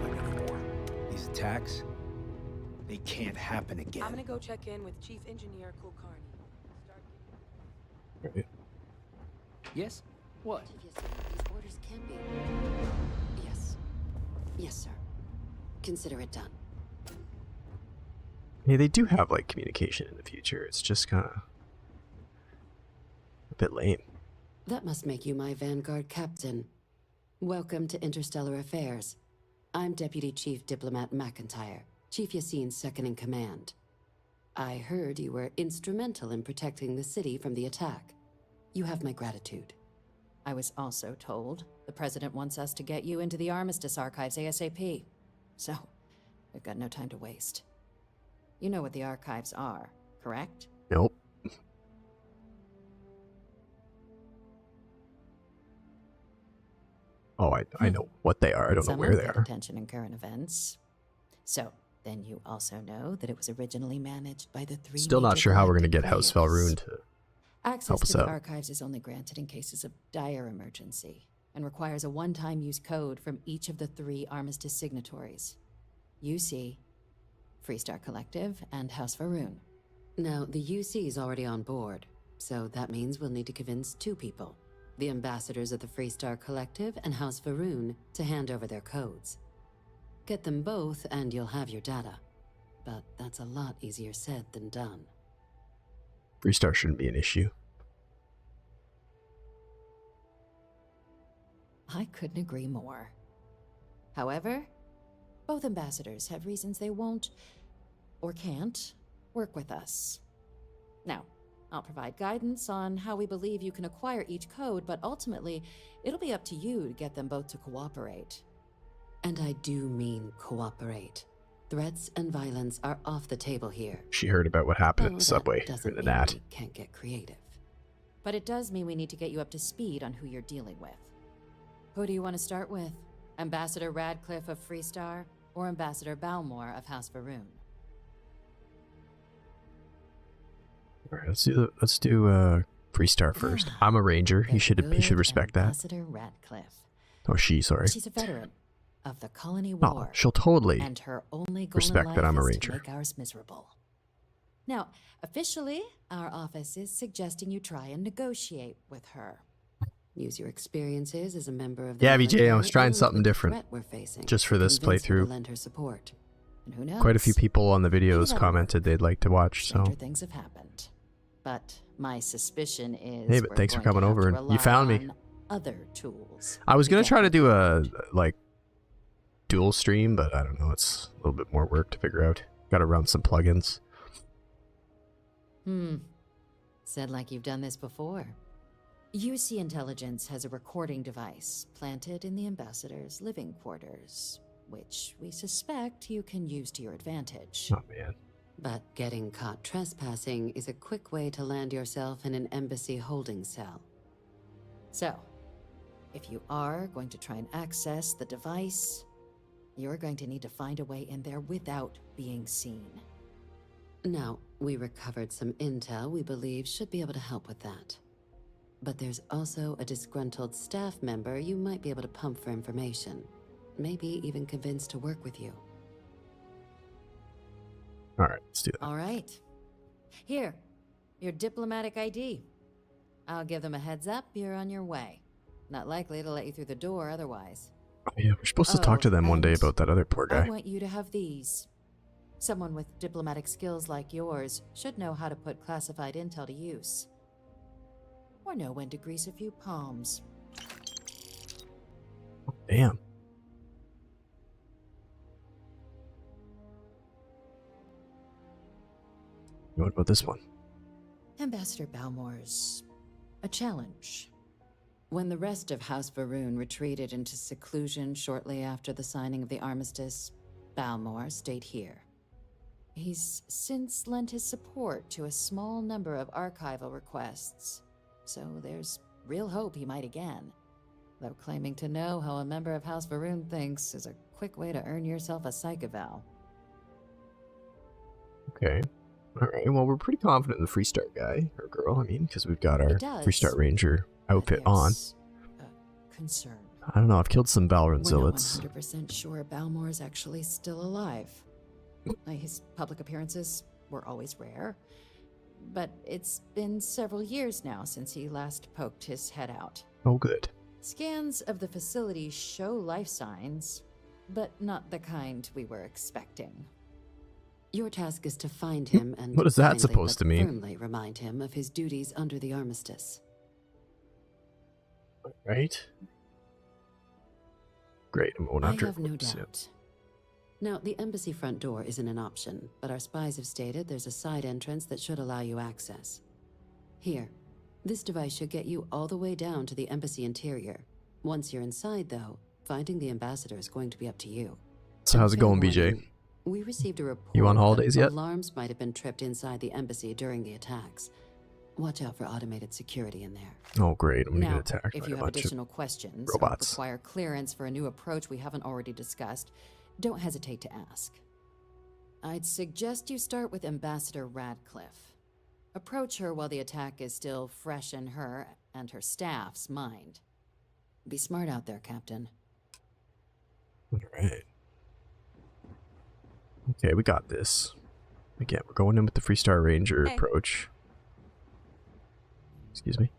These attacks, they can't happen again. I'm gonna go check in with Chief Engineer Kulkarni. Right. Yes? What? These orders can be. Yes. Yes, sir. Consider it done. Yeah, they do have like communication in the future. It's just kind of a bit lame. That must make you my Vanguard captain. Welcome to Interstellar Affairs. I'm Deputy Chief Diplomat McIntyre, Chief Yassine's second in command. I heard you were instrumental in protecting the city from the attack. You have my gratitude. I was also told the President wants us to get you into the Armistice archives ASAP. So, we've got no time to waste. You know what the archives are, correct? Nope. Oh, I know what they are. I don't know where they are. Attention in current events. So, then you also know that it was originally managed by the three. Still not sure how we're going to get galactic House Valrune to Access help us to the out. archives is only granted in cases of dire emergency and requires a one-time use code from each of the 3 Armistice signatories. UC, Freestar Collective, and House Valrune. Now, the UC is already on board, so that means we'll need to convince 2 people. The ambassadors of the Freestar Collective and House Valrune to hand over their codes. Get them both and you'll have your data. But that's a lot easier said than done. Freestar shouldn't be an issue. I couldn't agree more. However, both ambassadors have reasons they won't, or can't, work with us. Now, I'll provide guidance on how we believe you can acquire each code, but ultimately, it'll be up to you to get them both to cooperate. And I do mean cooperate. Threats and violence are off the table here. She heard about what happened in the that subway doesn't in the mean NAT. we can't get creative. But it does mean we need to get you up to speed on who you're dealing with. Who do you want to start with? Ambassador Radcliffe of Freestar, or Ambassador Balmore of House Valrune? All right, let's do Freestar first. I'm a ranger. He should respect that. Ambassador Radcliffe. Oh, sorry. She's a veteran of the Colony Oh, War. she'll totally and her only goal respect in that life I'm a is to ranger. make ours miserable. Now, officially, our office is suggesting you try and negotiate with her. Use your experiences as a member of the Yeah, VJ, I was military trying and something with the different. threat we're facing Just for to this convince her to playthrough. lend her support. And who knows? Quite a few people on the videos that'll commented they'd like to watch, so. Stranger things have happened. But my suspicion is Hey, but we're thanks for going to coming have over to and you rely found me. on other tools. I was gonna get try to do a dual stream, but I don't know. It's a little bit more work to figure out. Got to run some plugins. Said like you've done this before. UC Intelligence has a recording device planted in the ambassador's living quarters, which we suspect you can use to your advantage. Oh man. But getting caught trespassing is a quick way to land yourself in an embassy holding cell. So, if you are going to try and access the device, you're going to need to find a way in there without being seen. Now, we recovered some intel we believe should be able to help with that. But there's also a disgruntled staff member you might be able to pump for information. Maybe even convince to work with you. All right, let's do that. All right. Here, your diplomatic ID. I'll give them a heads up you're on your way. Not likely to let you through the door otherwise. Oh, yeah, we're supposed to talk to them one day about that other poor I guy. want you to have these. Someone with diplomatic skills like yours should know how to put classified intel to use. Or know when to grease a few palms. Damn. What about this one? Ambassador Balmore's a challenge. When the rest of House Valrune retreated into seclusion shortly after the signing of the armistice, Balmore stayed here. He's since lent his support to a small number of archival requests, so there's real hope he might again. Though claiming to know how a member of House Valrune thinks is a quick way to earn yourself a psych eval. Okay. All right. Well, we're pretty confident in the Freestar guy or girl. I mean, because we've got our It does. Freestar Ranger outfit on. Concern. I don't know. I've killed some Valrune We're not Zillits. 100% sure Balmore's actually still alive. His public appearances were always rare, but it's been several years now since he last poked his head out. Oh, good. Scans of the facility show life signs, but not the kind we were expecting. Your task is to find him and What is that kindly supposed but to mean? firmly remind him of his duties under the armistice. Right? Great. I'm going I after have no whoops, yeah. doubt. Now, the embassy front door isn't an option, but our spies have stated there's a side entrance that should allow you access. Here, this device should get you all the way down to the embassy interior. Once you're inside, though, finding the ambassador is going to be up to you. So how's it Fair going, BJ? warning, We received a report You on holidays that yet? alarms might have been tripped inside the embassy during the attacks. Watch out for automated security in there. Oh, great. I'm gonna Now, get attacked if by you a have bunch additional of questions or robots. require clearance for a new approach we haven't already discussed, don't hesitate to ask. I'd suggest you start with Ambassador Radcliffe. Approach her while the attack is still fresh in her and her staff's mind. Be smart out there, Captain. Alright. Okay, we got this. Again, we're going in with the Freestar Ranger approach. Excuse me.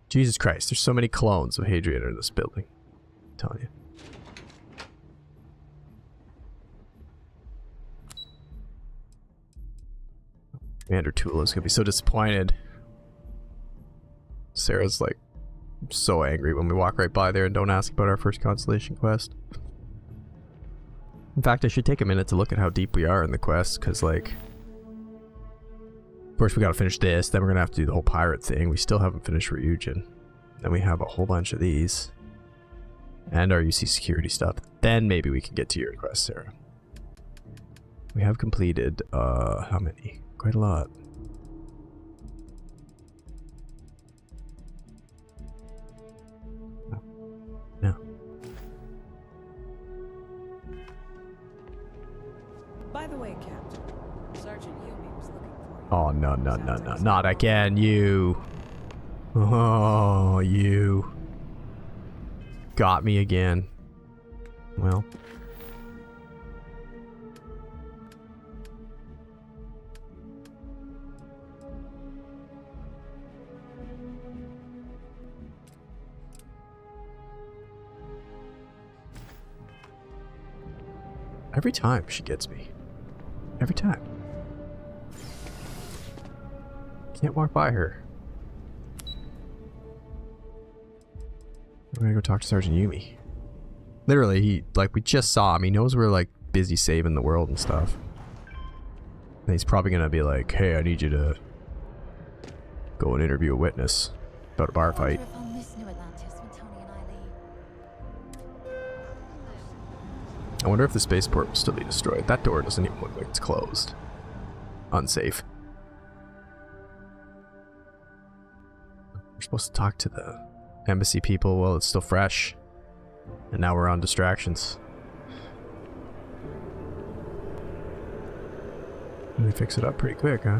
Jesus Christ, there's so many clones of Hadrian in this building. I'm telling you. Commander Tula's gonna be so disappointed. Sarah's like so angry when we walk right by there and don't ask about our first Constellation quest. In fact, I should take a minute to look at how deep we are in the quest, because like, of course we gotta finish this, then we're gonna have to do the whole pirate thing. We still haven't finished Ryujin. Then we have a whole bunch of these. And our UC security stuff. Then maybe we can get to your quest, Sarah. We have completed, how many? Quite a lot. No. By the way, Captain, Sergeant Yumi was looking for you. Oh, no, no, no, no. Not again, you. Oh, you. Got me again. Well. Every time she gets me. Every time. Can't walk by her. I'm gonna go talk to Sergeant Yumi. Literally, he, like, we just saw him. He knows we're, like, busy saving the world and stuff. And he's probably gonna be like, hey, I need you to go and interview a witness about a bar fight. I wonder if the spaceport will still be destroyed. That door doesn't even look like it's closed. Unsafe. We're supposed to talk to the embassy people while it's still fresh. And now we're on distractions. They fix it up pretty quick, huh?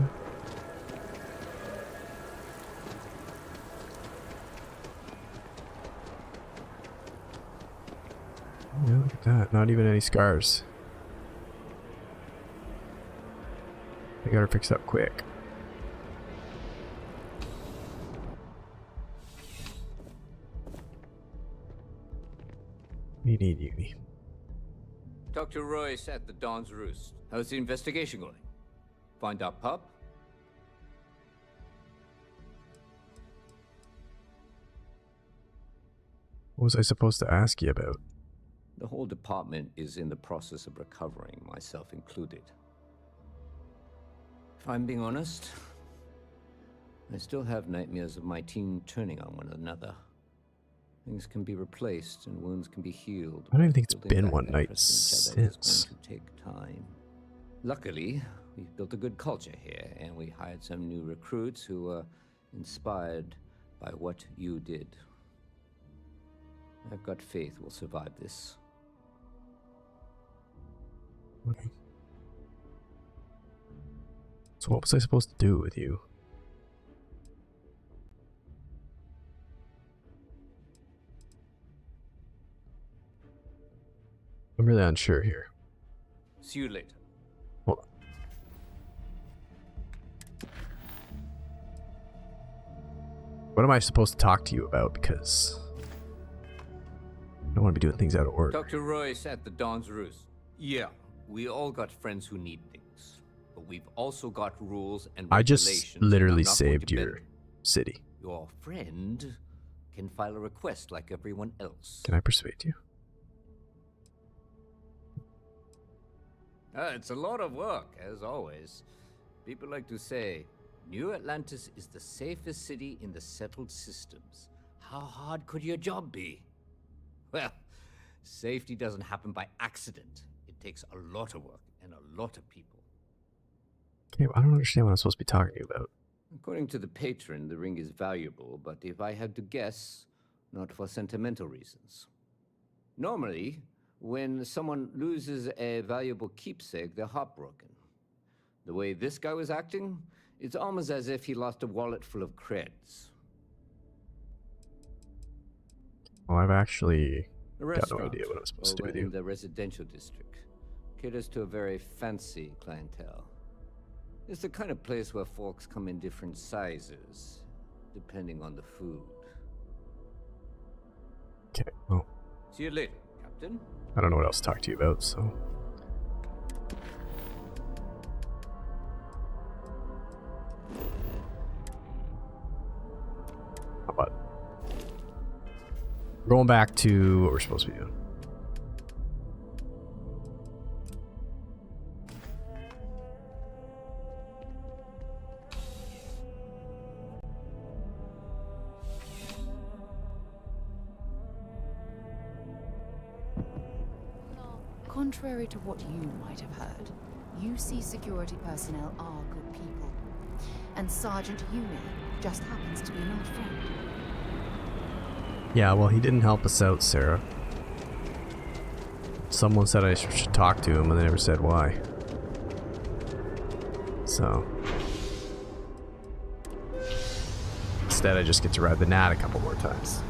Yeah, look at that. Not even any scars. They got her fixed up quick. We need Yumi. Dr. Royce at the Dawn's Roost. How's the investigation going? Find our pup? What was I supposed to ask you about? The whole department is in the process of recovering, myself included. If I'm being honest, I still have nightmares of my team turning on one another. Things can be replaced and wounds can be healed. I don't even think it's Building been back one that night trust in each other since. is going to take time. Luckily, we've built a good culture here, and we hired some new recruits who were inspired by what you did. I've got faith we'll survive this. Okay. So what was I supposed to do with you? I'm really unsure here. See you later. Hold on. What am I supposed to talk to you about? Because I don't want to be doing things out of order. Dr. Royce at the Dawn's Roost. Yeah, we all got friends who need things. But we've also got rules and I regulations. just and literally I'm not going saved to your bend them. city. Your friend can file a request like everyone else. Can I persuade you? It's a lot of work, as always. People like to say, New Atlantis is the safest city in the settled systems. How hard could your job be? Well, Safety doesn't happen by accident. It takes a lot of work and a lot of people. Okay, well, I don't understand what I'm supposed to be talking about. According to the patron, the ring is valuable, but if I had to guess, not for sentimental reasons. Normally, when someone loses a valuable keepsake, they're heartbroken. The way this guy was acting, it's almost as if he lost a wallet full of creds. Well, I've actually The got no restaurant, idea what I'm supposed to do over with in you. the residential district, caters to a very fancy clientele. It's the kind of place where folks come in different sizes, depending on the food. Okay, well, See you later, Captain. I don't know what else to talk to you about, so... How about... We're going back to what we're supposed to be doing. Contrary to what you might have heard, UC security personnel are good people. And Sergeant Yumi just happens to be an old friend. Yeah, well, he didn't help us out, Sarah. Someone said I should talk to him, and they never said why. So... Instead, I just get to ride the Gnat a couple more times.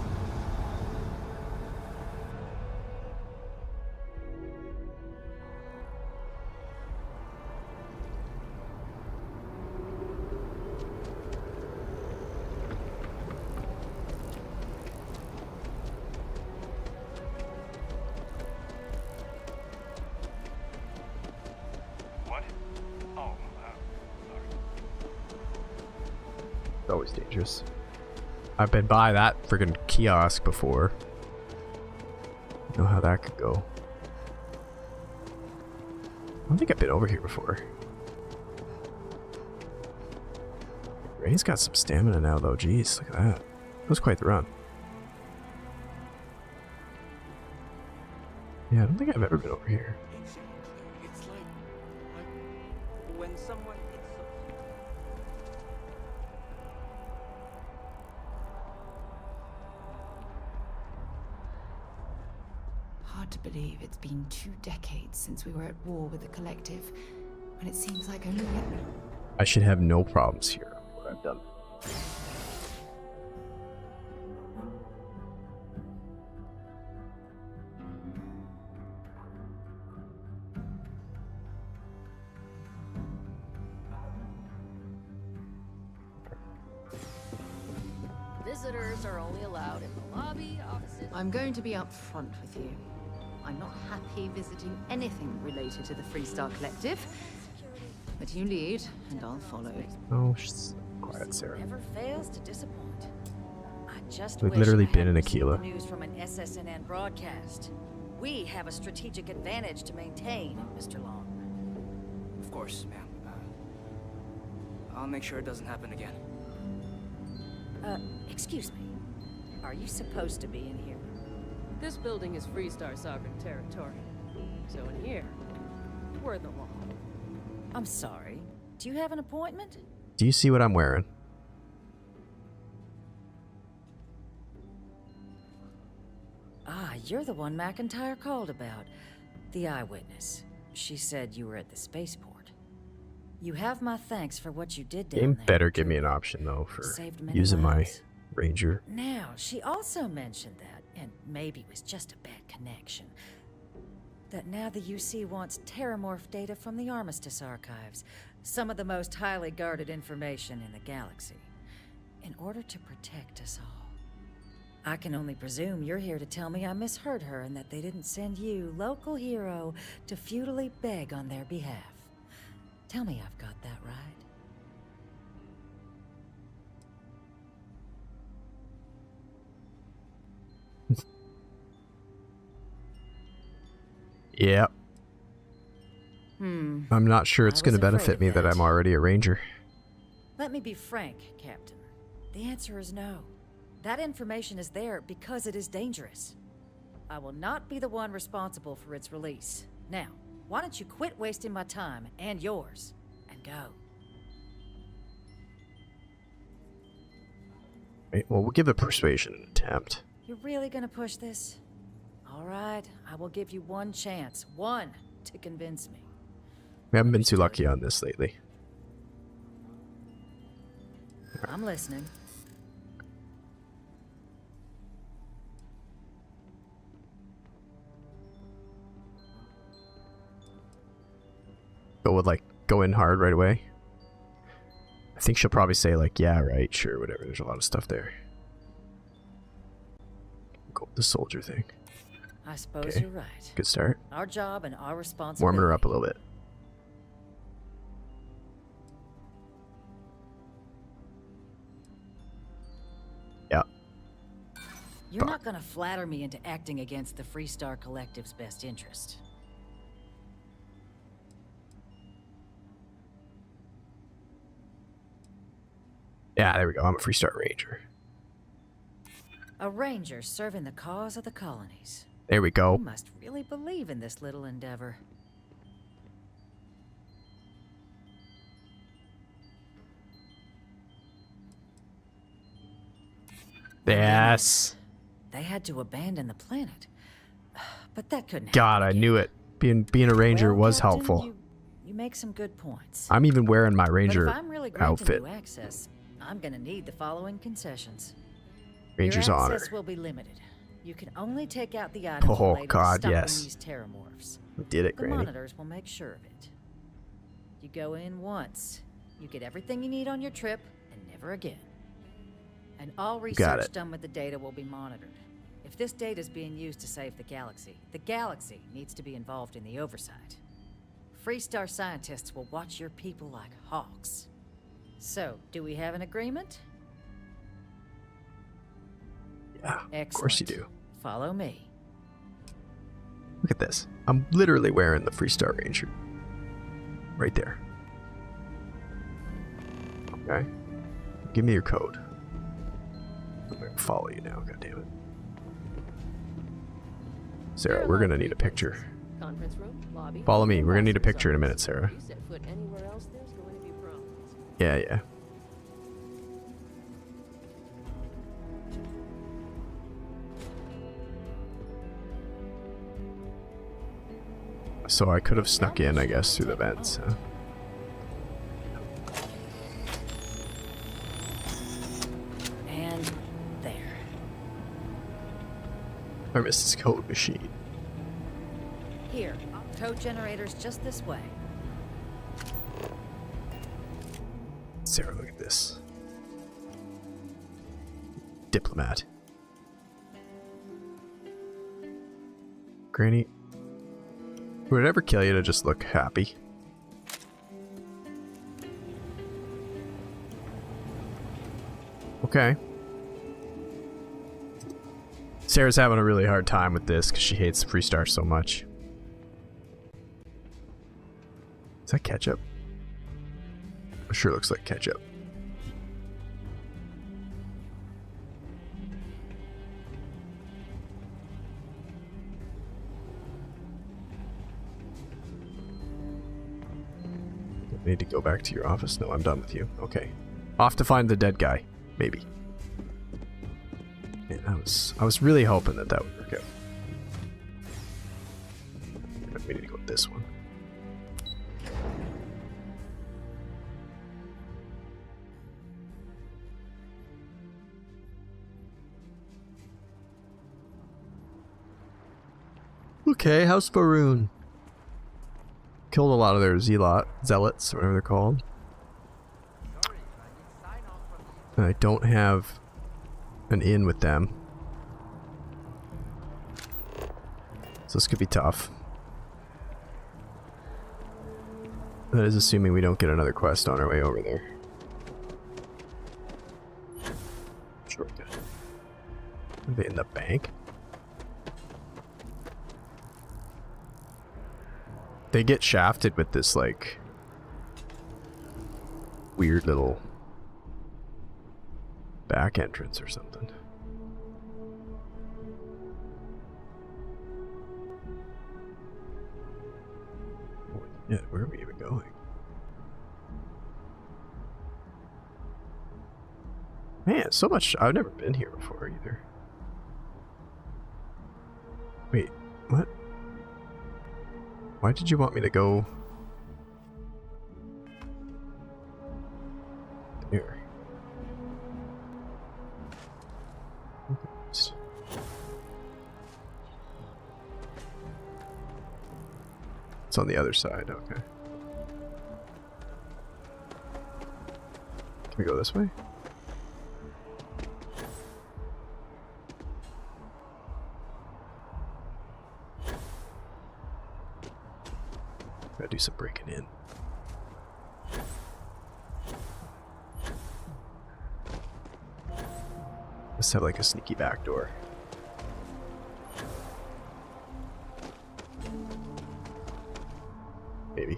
It's always dangerous. I've been by that friggin' kiosk before. Know how that could go. I don't think I've been over here before. Ray's got some stamina now, though. Jeez, look at that. That was quite the run. Yeah, I don't think I've ever been over here. It's like when someone hits Hard to believe it's been 2 decades since we were at war with the Collective, when it seems like only I should have no problems here. What I've done. Visitors are only allowed in the lobby, offices. I'm going to be upfront with you. I'm not happy visiting anything related to the Freestar Collective. But you lead, and I'll follow. Oh, quiet, Sarah. Never fails to disappoint. I just We've wish literally I been in hadn't seen Aquila. the news from an SSNN broadcast. We have a strategic advantage to maintain, Mr. Long. Of course, ma'am. I'll make sure it doesn't happen again. Excuse me. Are you supposed to be in here? This building is Freestar sovereign territory. So in here, we're the law. I'm sorry. Do you have an appointment? Do you see what I'm wearing? Ah, you're the one McIntyre called about. The eyewitness. She said you were at the spaceport. You have my thanks for what you did down Game there. better give me an option, though, for Saved many using my lives. Ranger. Now, she also mentioned that, and maybe it was just a bad connection, that now the UC wants Terramorph data from the Armistice archives, some of the most highly guarded information in the galaxy, in order to protect us all. I can only presume you're here to tell me I misheard her and that they didn't send you, local hero, to futilely beg on their behalf. Tell me I've got that right. Yep. I'm not sure it's I going to was afraid benefit of me that that. I'm already a Ranger. Let me be frank, Captain. The answer is no. That information is there because it is dangerous. I will not be the one responsible for its release. Now, why don't you quit wasting my time and yours, and go? Right, well, we'll give a persuasion an attempt. You're really gonna push this? All right, I will give you one chance. One to convince me. We haven't been too lucky on this lately. I'm listening. Go in hard right away. I think she'll probably say like, yeah, right, sure, whatever. There's a lot of stuff there. Go with the soldier thing. I suppose Okay. you're right. Good start. Our job and our responsibility. Warming her up a little bit. Yeah. You're not gonna flatter me into acting against the Freestar Collective's best interest. Yeah, there we go. I'm a Freestar Ranger. A ranger serving the cause of the colonies. There we go. You must really believe in this little endeavor. Yes. They had to abandon the planet. But that couldn't God, I knew it. Being a ranger was Captain, helpful. You make some good points. I'm even wearing my ranger But if I'm really granting outfit. you access, I'm gonna need the following concessions. Ranger's Your honor. access will be limited. You can only take out the items Oh, related God, to stopping yes. these terramorphs. We did it, The Granny. monitors will make sure of it. You go in once, you get everything you need on your trip, and never again. And all Got research it. done with the data will be monitored. If this data is being used to save the galaxy needs to be involved in the oversight. Freestar scientists will watch your people like hawks. So, do we have an agreement? Yeah, Excellent. of course you do. Follow me. Look at this. I'm literally wearing the Freestar Ranger. Right there. Okay. Give me your code. I'm gonna follow you now, goddammit. Sarah, we're gonna need a picture. Conference room, lobby. Follow me. We're gonna need a picture in a minute, Sarah. You set foot anywhere else, there's going to be problems. Yeah, yeah. So I could have snuck in, I guess, through the vents, huh? And there. I missed his code machine. Here, code generator's just this way. Sarah, look at this. Diplomat. Granny, would it ever kill you to just look happy? Okay. Sarah's having a really hard time with this because she hates Freestar so much. Is that ketchup? It sure looks like ketchup. Need to go back to your office? No, I'm done with you. Okay. Off to find the dead guy. Maybe. Man, I was really hoping that that would work out. We need to go with this one. Okay, House Faroon. Killed a lot of their zealots, or whatever they're called. And I don't have an in with them. So this could be tough. That is assuming we don't get another quest on our way over there. Shortcut. Are they in the bank? They get shafted with this, like, weird little back entrance or something. Yeah, where are we even going? Man, so much. I've never been here before either. Wait, what? Why did you want me to go there? Oops. It's on the other side, okay. Can we go this way? Gotta do some breaking in. Let's have like a sneaky back door. Maybe.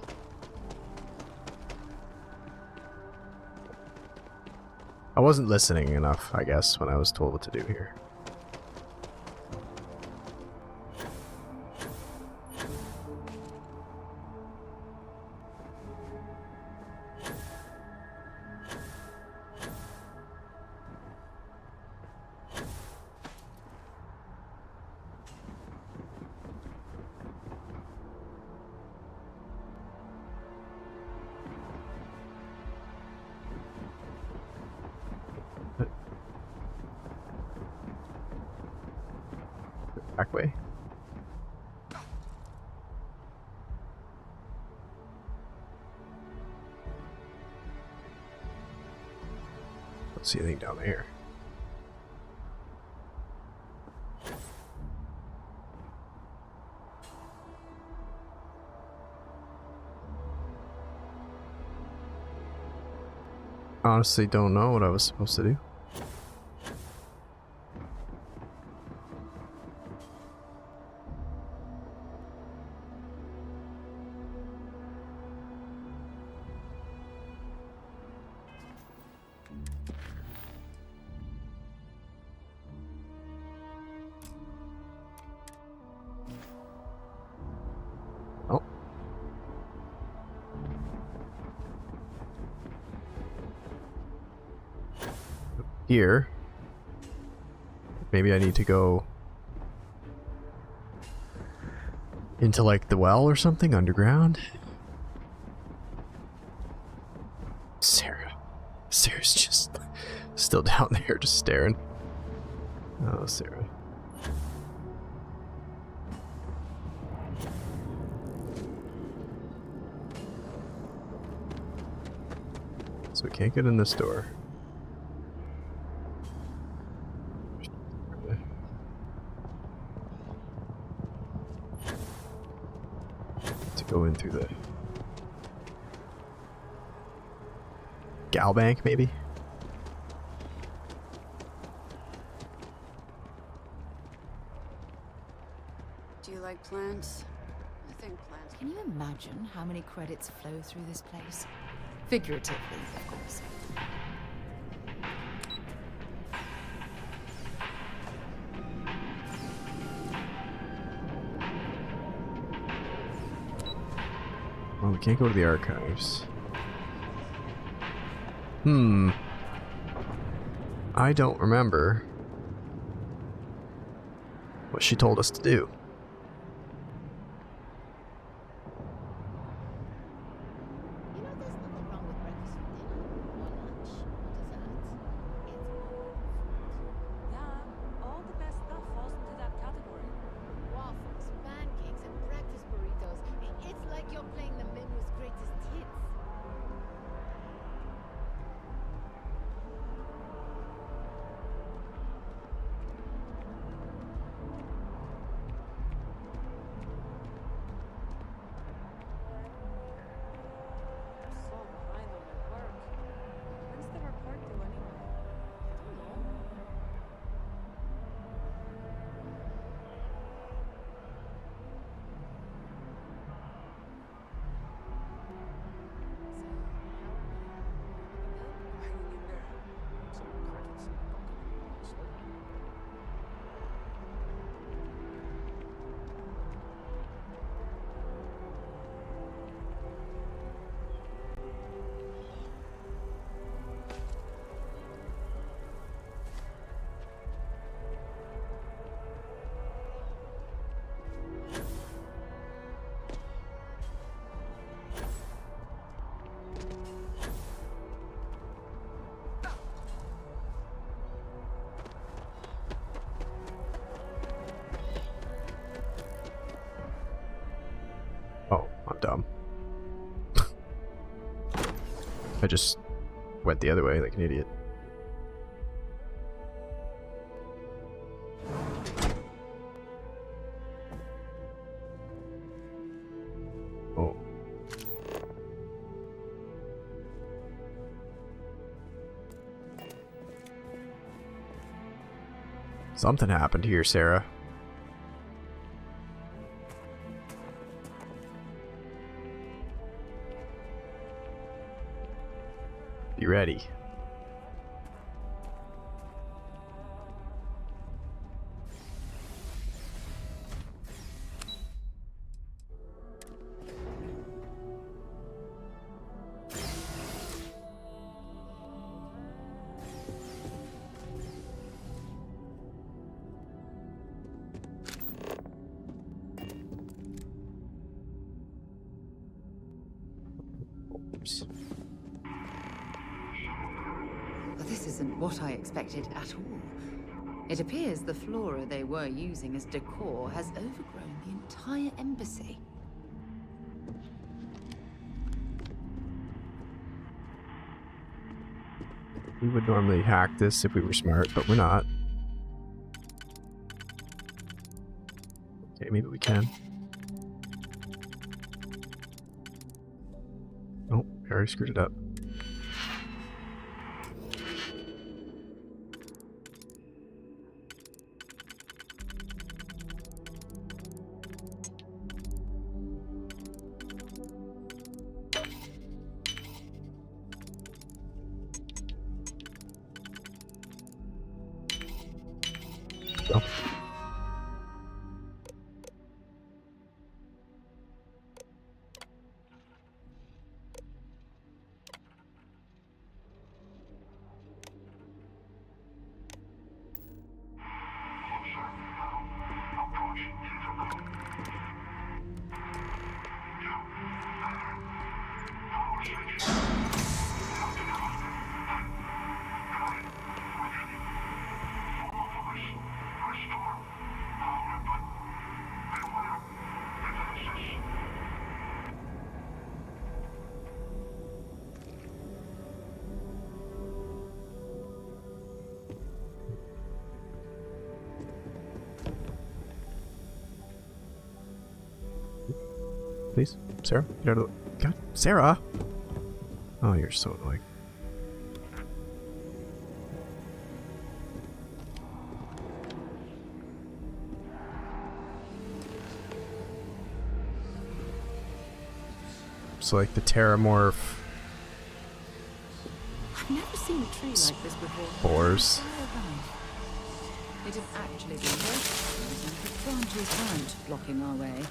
I wasn't listening enough, I guess, when I was told what to do here. Back way. Don't see anything down there. Honestly, don't know what I was supposed to do. Oh. Here. Maybe I need to go into like the well or something underground. Sarah's just still down there just staring. Oh, Sarah. So we can't get in this door. To go in through the gal bank, maybe? Do you like plants? I think plants. Can you imagine how many credits flow through this place? Figuratively, of course. Well, we can't go to the archives. I don't remember what she told us to do. dumb. I just went the other way like an idiot. Oh. Something happened here, Sarah. Be ready. Oops. This isn't what I expected at all. It appears the flora they were using as decor has overgrown the entire embassy. We would normally hack this if we were smart, but we're not. Okay, maybe we can. Oh, I already screwed it up. Oh. Please, Sarah, get out of the... God, Sarah! Oh, you're so annoying. So like the Terramorph... I've never seen a tree like this before. Spores. It has actually been working. The branches aren't blocking our way.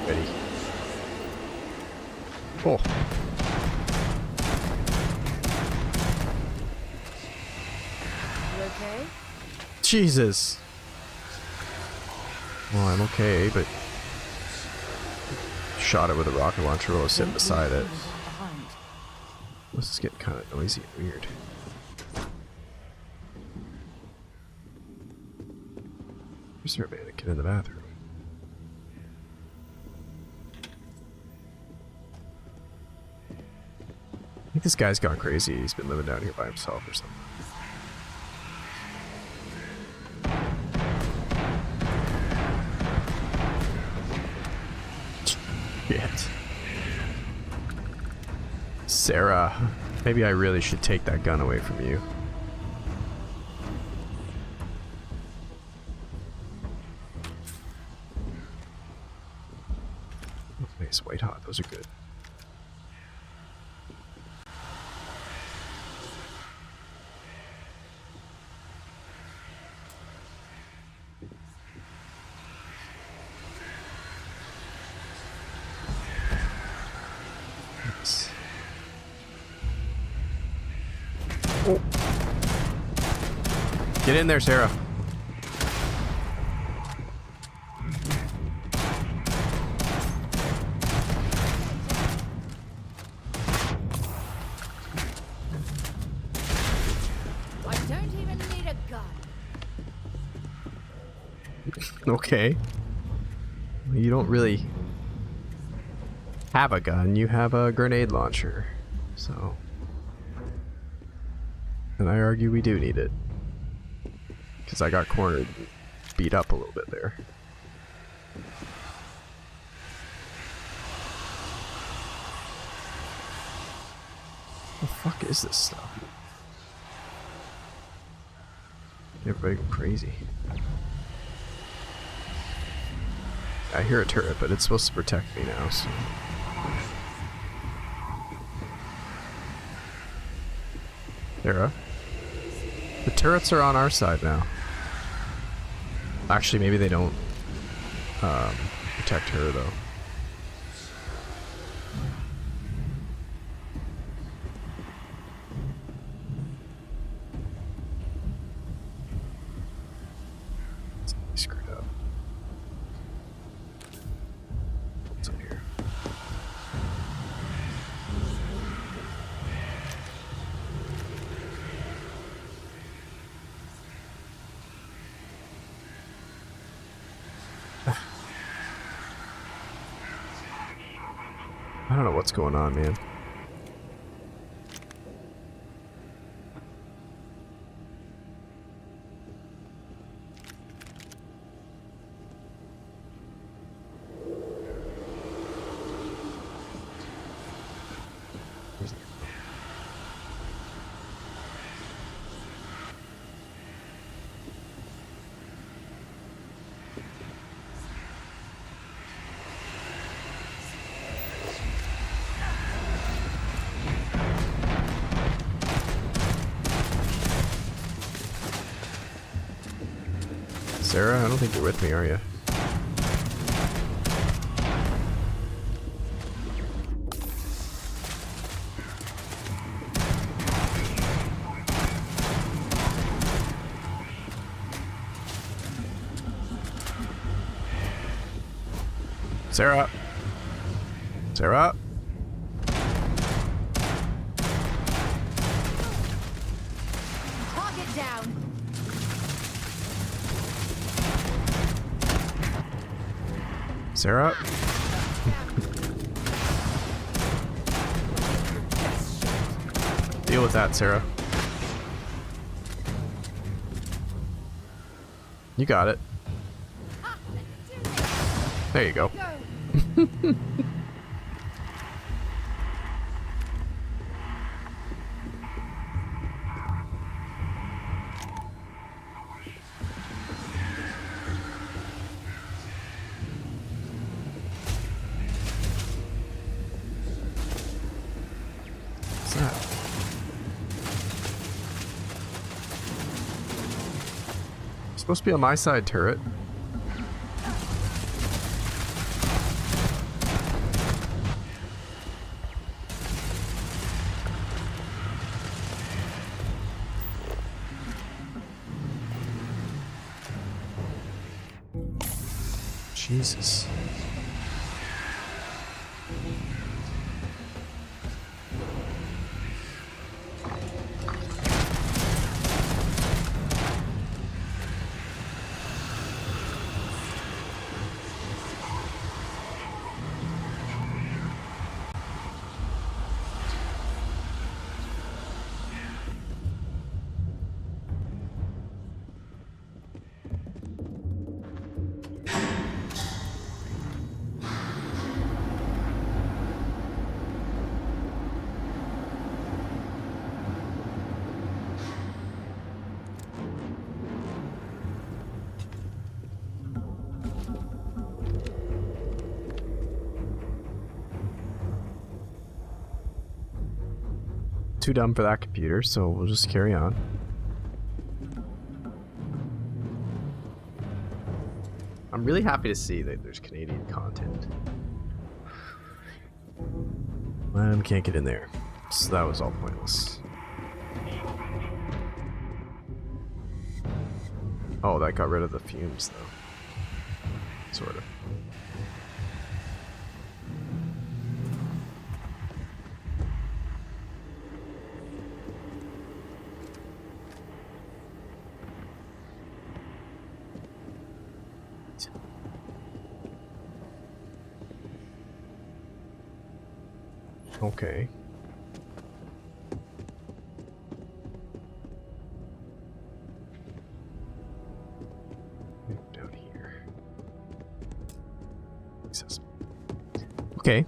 Ready. Oh. You okay? Jesus. Well, I'm okay, but shot it with a rocket launcher while I was sitting beside it. This is getting kind of noisy and weird. There's a mannequin in the bathroom. I think this guy's gone crazy. He's been living down here by himself or something. Shit. Sarah, maybe I really should take that gun away from you. Oh, nice white hot, those are good. Oh. Get in there, Sarah. I don't even need a gun. Okay. You don't really have a gun, you have a grenade launcher. So. And I argue we do need it. Because I got cornered, beat up a little bit there. What the fuck is this stuff? Everybody go crazy. I hear a turret, but it's supposed to protect me now, so... Sarah? The turrets are on our side now. Actually, maybe they don't protect her, though. Screwed up. What's in here? I don't know what's going on, man. Sarah, I don't think you're with me, are you? Sarah! Sarah! Target down. Sarah? Deal with that, Sarah. You got it. There you go. What's that? It's supposed to be on my side turret. Jesus. Too dumb for that computer, so we'll just carry on. I'm really happy to see that there's Canadian content. Can't get in there, so that was all pointless. Oh, that got rid of the fumes, though. Sort of. Sweet. Okay. Down here. Accessible. Okay.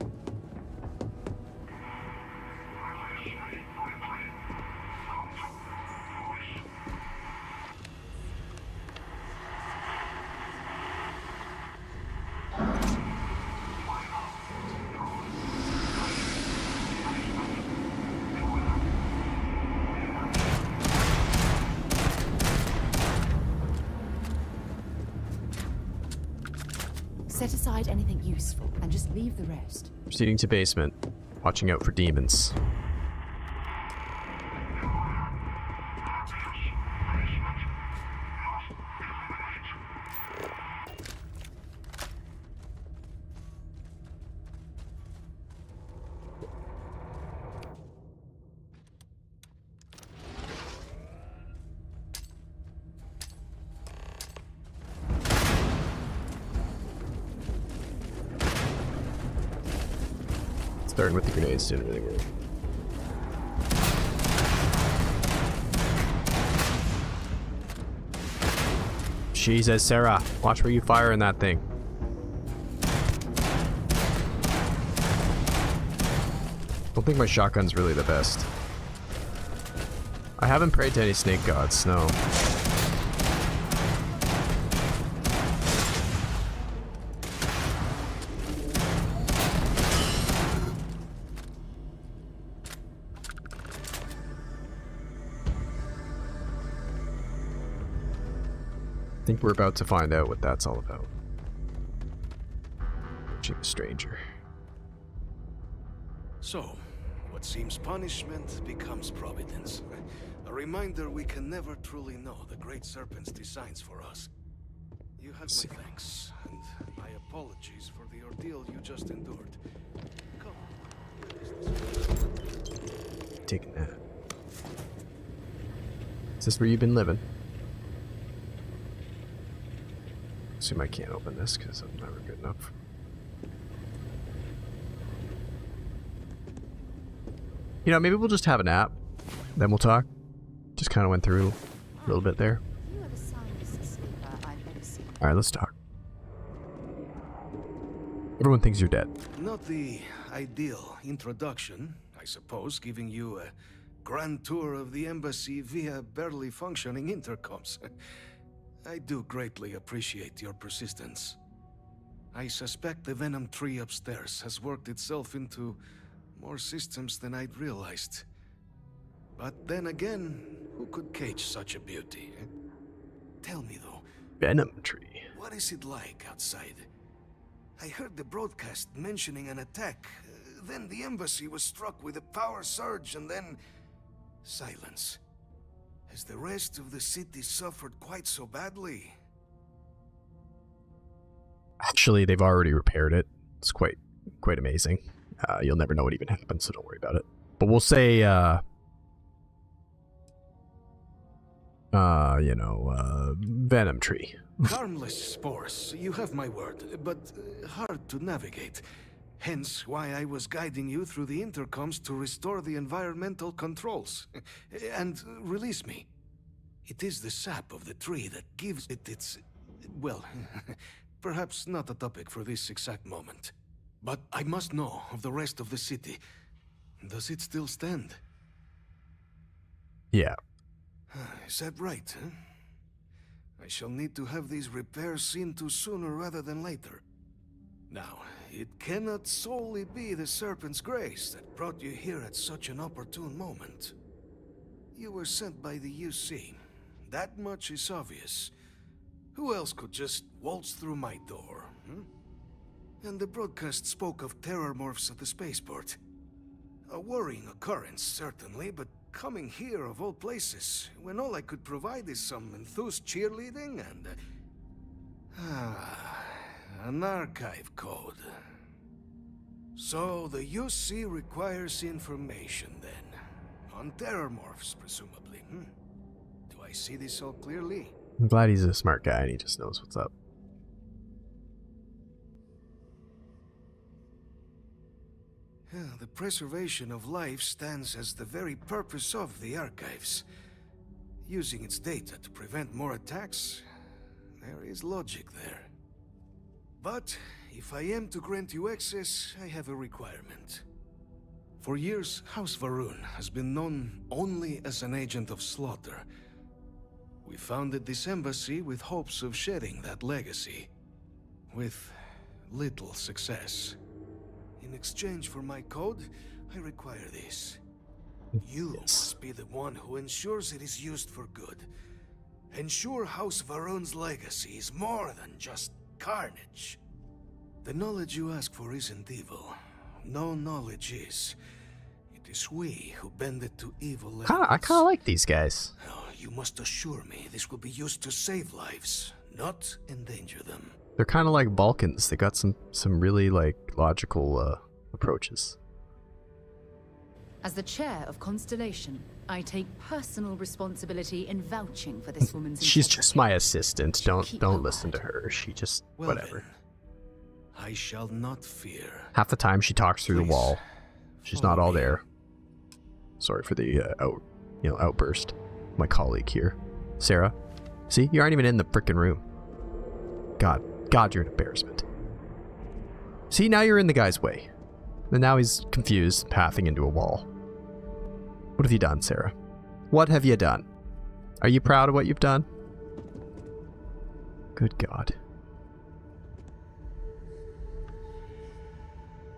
Set aside anything useful and just leave the rest. Proceeding to basement. Watching out for demons. Starting with the grenades didn't really work. Jesus, Sarah, watch where you fire in that thing. Don't think my shotgun's really the best. I haven't prayed to any snake gods, no. I think we're about to find out what that's all about. Watching a stranger. So, what seems punishment becomes providence. A reminder we can never truly know the Great Serpent's designs for us. You have my thanks, and my apologies for the ordeal you just endured. Come. Taking that. Is this where you've been living? Assume I can't open this because I'm never good enough. You know, maybe we'll just have a nap, then we'll talk. Just kind of went through a little bit there. Alright, let's talk. Everyone thinks you're dead. Not the ideal introduction, I suppose, giving you a grand tour of the embassy via barely functioning intercoms. I do greatly appreciate your persistence. I suspect the Venom tree upstairs has worked itself into more systems than I'd realized. But then again, who could cage such a beauty? Tell me though, Venom tree. what is it like outside? I heard the broadcast mentioning an attack. Then the embassy was struck with a power surge and then silence. Has the rest of the city suffered quite so badly? Actually, they've already repaired it. It's quite amazing. You'll never know what even happened, so don't worry about it. But we'll say, Venom tree. Harmless spores, you have my word, but hard to navigate. Hence why I was guiding you through the intercoms to restore the environmental controls. And release me. It is the sap of the tree that gives it its... well, perhaps not a topic for this exact moment. But I must know of the rest of the city. Does it still stand? Yeah. Is that right, huh? I shall need to have these repairs seen to sooner rather than later. Now, it cannot solely be the Serpent's grace that brought you here at such an opportune moment. You were sent by the UC. That much is obvious. Who else could just waltz through my door, And the broadcast spoke of terrormorphs at the spaceport. A worrying occurrence, certainly, but coming here of all places, when all I could provide is some enthused cheerleading and... an archive code. So the UC requires information, then. On terrormorphs, presumably, Do I see this all clearly? I'm glad he's a smart guy and he just knows what's up. The preservation of life stands as the very purpose of the archives. Using its data to prevent more attacks, there is logic there. But if I am to grant you access, I have a requirement. For years, House Va'ruun has been known only as an agent of slaughter. We founded this embassy with hopes of shedding that legacy, with little success. In exchange for my code, I require this. You must be the one who ensures it is used for good. Ensure House Va'ruun's legacy is more than just carnage. The knowledge you ask for isn't evil. No knowledge is. It is we who bend it to evil. I kind of like these guys. You must assure me this will be used to save lives, not endanger them. They're kind of like Balkans. They got some really like logical approaches. As the chair of Constellation, I take personal responsibility in vouching for this woman's She's integrity. just my assistant. Keep Don't listen to her. She just whatever. Then, I shall not fear. Half the time she talks through the wall. She's not all there. Sorry for the outburst. My colleague here, Sarah. See, you aren't even in the frickin' room. God, you're an embarrassment. See, now you're in the guy's way. And now he's confused, pathing into a wall. What have you done, Sarah? What have you done? Are you proud of what you've done? Good God.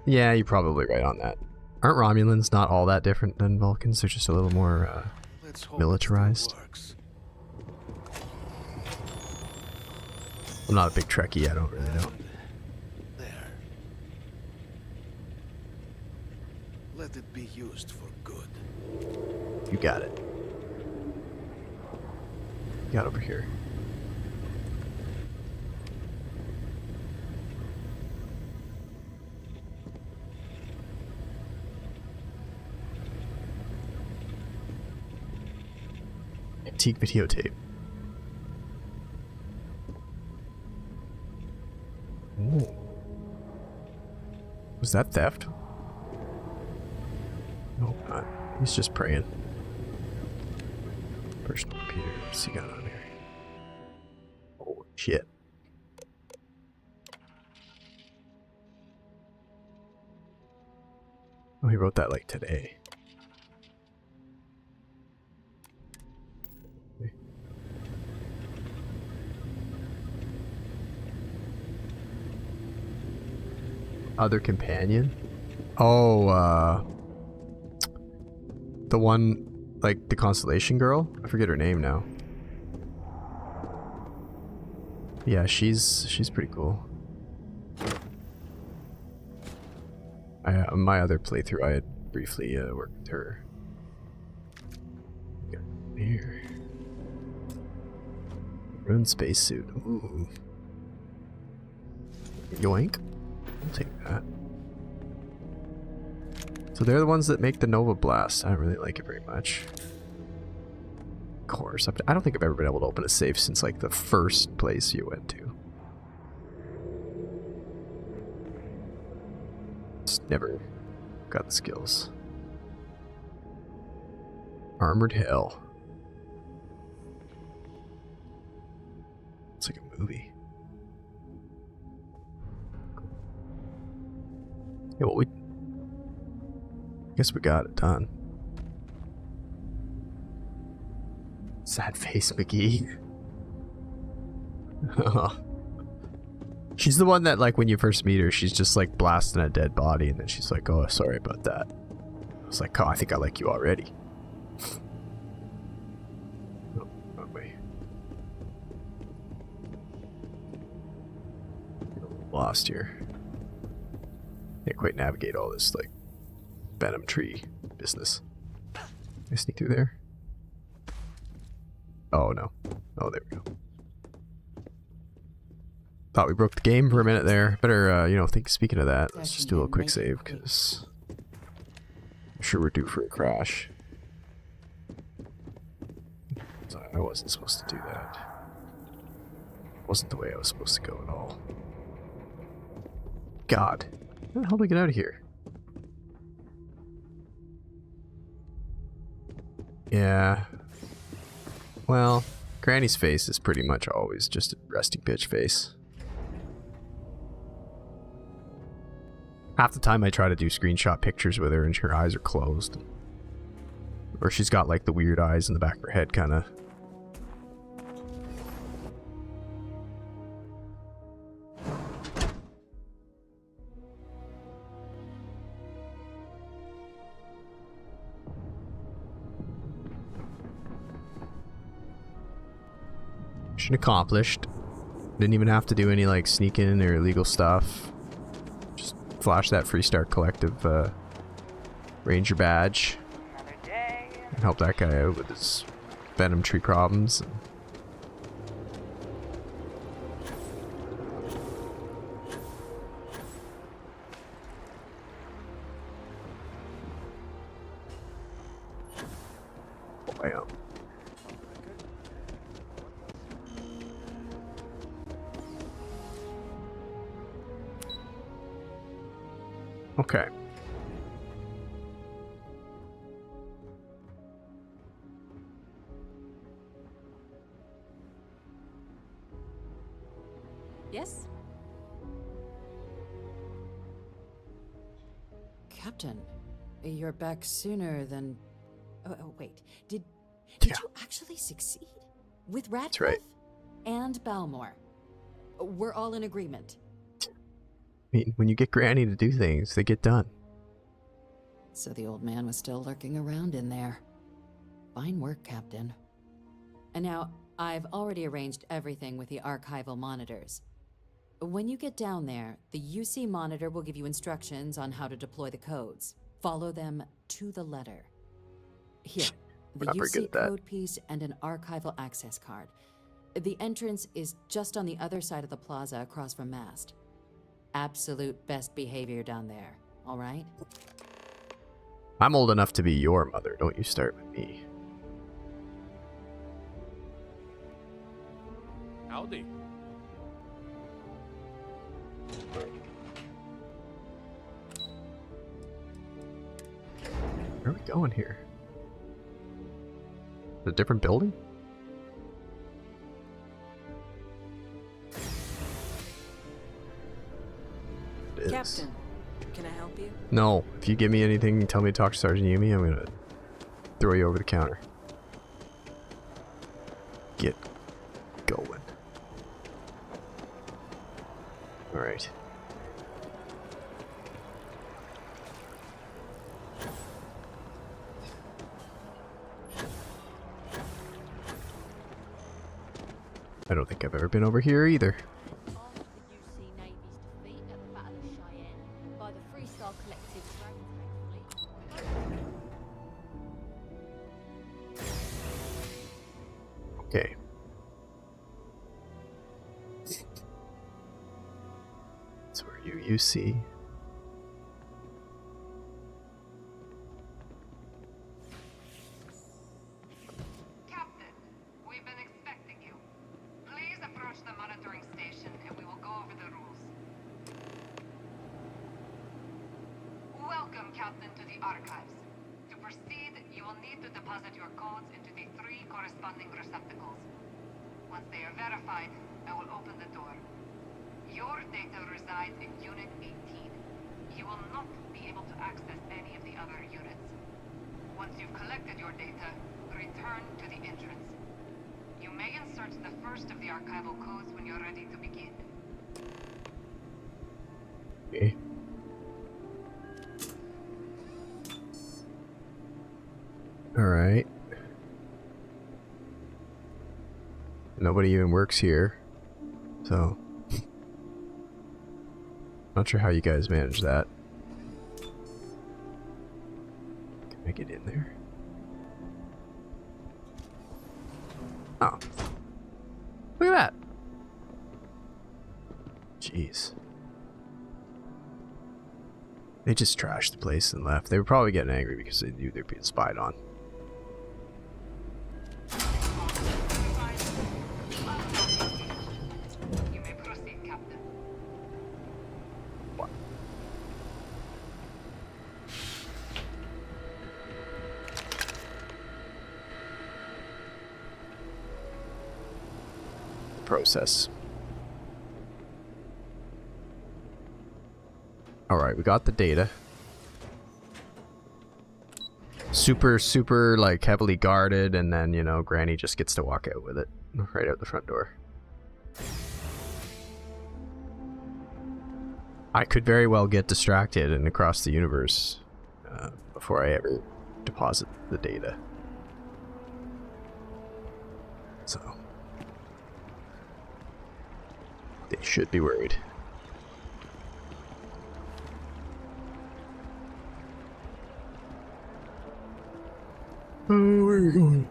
Yeah, you're probably right on that. Aren't Romulans not all that different than Vulcans? They're just a little more militarized. I'm not a big Trekkie, I don't really know. There. Let it be used for good. You got it. You got over here. Antique videotape. Ooh. Was that theft? No, not. He's just praying. Personal computer. What's he got on here? Oh, shit. Oh, he wrote that like today. Other companion? Oh, the one, like, the Constellation girl? I forget her name now. Yeah, she's pretty cool. My other playthrough, I had briefly worked with her. Got here. Rune spacesuit. Ooh. Yoink. I'll take that. So they're the ones that make the Nova Blast. I don't really like it very much. Of course. I don't think I've ever been able to open a safe since like the first place you went to. Just never got the skills. Armored Hell. It's like a movie. Yeah, well, I guess we got it done. Sad face McGee. She's the one that, like, when you first meet her, she's just like blasting a dead body, and then she's like, "Oh, sorry about that." I was like, "Oh, I think I like you already." Oh, wrong way. Lost here. Can't quite navigate all this, like, Venom tree business. Can I sneak through there? Oh, no. Oh, there we go. Thought we broke the game for a minute there. Better, speaking of that, let's just do a little quick save, because I'm sure we're due for a crash. I wasn't supposed to do that. Wasn't the way I was supposed to go at all. God. How the hell do we get out of here? Yeah. Well, Granny's face is pretty much always just a resting bitch face. Half the time I try to do screenshot pictures with her and her eyes are closed. Or she's got like the weird eyes in the back of her head kinda. Mission accomplished. Didn't even have to do any like sneaking or illegal stuff. Just flash that Freestar Collective Ranger badge. And help that guy out with his Venom Tree problems. Bam. Okay. Yes? Captain, you're back sooner than... Oh, wait. Did you actually succeed? With Ratcliffe? That's right. And Balmore? We're all in agreement. I mean, when you get Granny to do things, they get done. So the old man was still lurking around in there. Fine work, Captain. And now, I've already arranged everything with the archival monitors. When you get down there, the UC monitor will give you instructions on how to deploy the codes. Follow them to the letter. Here, the UC code piece and an archival access card. The entrance is just on the other side of the plaza across from Mast. Absolute best behavior down there, all right? I'm old enough to be your mother. Don't you start with me. Howdy. Where are we going here? A different building? It is. Captain, can I help you? No. If you give me anything and tell me to talk to Sergeant Yumi, I'm gonna throw you over the counter. Get going. Alright. I don't think I've ever been over here either. Okay. That's where you see. Captain, we've been expecting you. Please approach the monitoring station and we will go over the rules. Welcome, Captain, to the archives. To proceed, you will need to deposit your codes into the 3 corresponding receptacles. Once they are verified, I will open the door. Your data resides in Unit 18. You will not be able to access any of the other units. Once you've collected your data, return to the entrance. You may insert the first of the archival codes when you're ready to begin. Okay. Alright. Nobody even works here. So. Not sure how you guys manage that. Can I get in there? Oh. Look at that. Jeez. They just trashed the place and left. They were probably getting angry because they knew they were being spied on. You may proceed, Captain. What? process. Alright, we got the data. Super, like, heavily guarded, and then, you know, Granny just gets to walk out with it. Right out the front door. I could very well get distracted and across the universe before I ever deposit the data. So they should be worried. Oh, where are you going?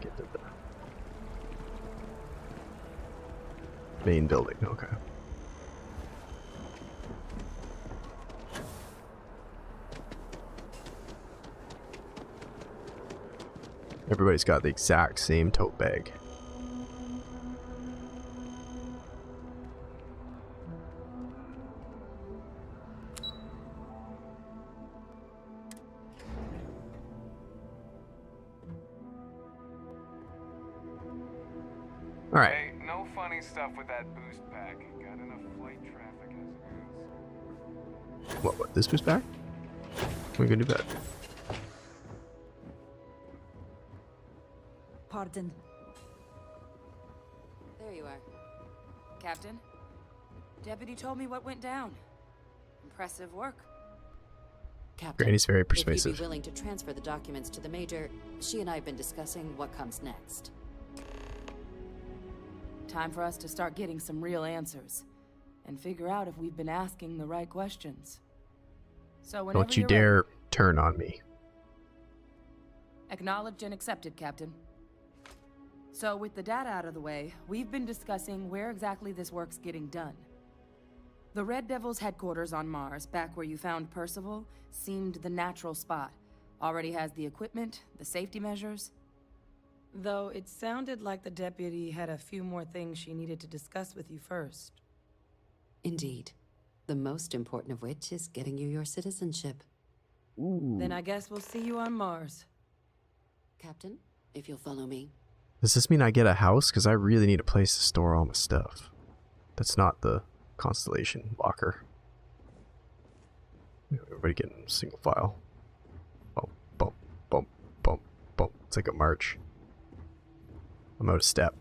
Get to the main building, okay. Everybody's got the exact same tote bag. All right. Hey, no funny stuff with that boost pack. Got enough flight traffic as it is. What, this boost back? We're gonna do that. Pardon. There you are. Captain, Deputy told me what went down. Impressive work. Captain, Granny's very if persuasive. you'd be willing to transfer the documents to the Major, she and I have been discussing what comes next. Time for us to start getting some real answers. And figure out if we've been asking the right questions. So whenever Don't you you're dare ready, turn on me. acknowledged and accepted, Captain. So with the data out of the way, we've been discussing where exactly this work's getting done. The Red Devil's headquarters on Mars, back where you found Percival, seemed the natural spot. Already has the equipment, the safety measures. Though it sounded like the deputy had a few more things she needed to discuss with you first. Indeed. The most important of which is getting you your citizenship. Ooh. Then I guess we'll see you on Mars. Captain, if you'll follow me. Does this mean I get a house? Because I really need a place to store all my stuff. That's not the Constellation locker. Everybody getting single file. Bump, bump, bump, bump, bump. It's like a march. I'm out of step.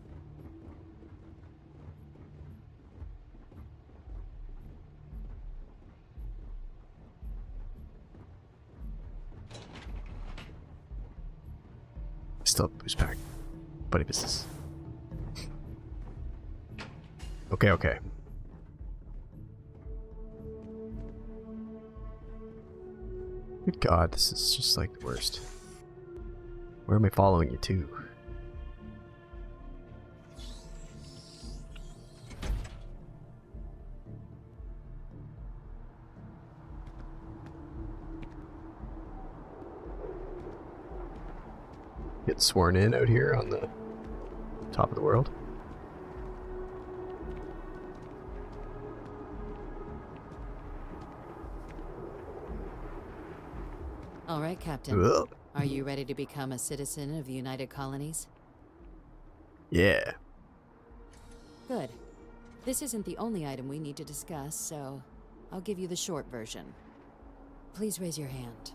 Still have boost pack. Buddy business. Okay, okay. Good God, this is just like the worst. Where am I following you to? Get sworn in out here on the top of the world. All right, Captain. Ugh. Are you ready to become a citizen of the United Colonies? Yeah. Good. This isn't the only item we need to discuss, so I'll give you the short version. Please raise your hand.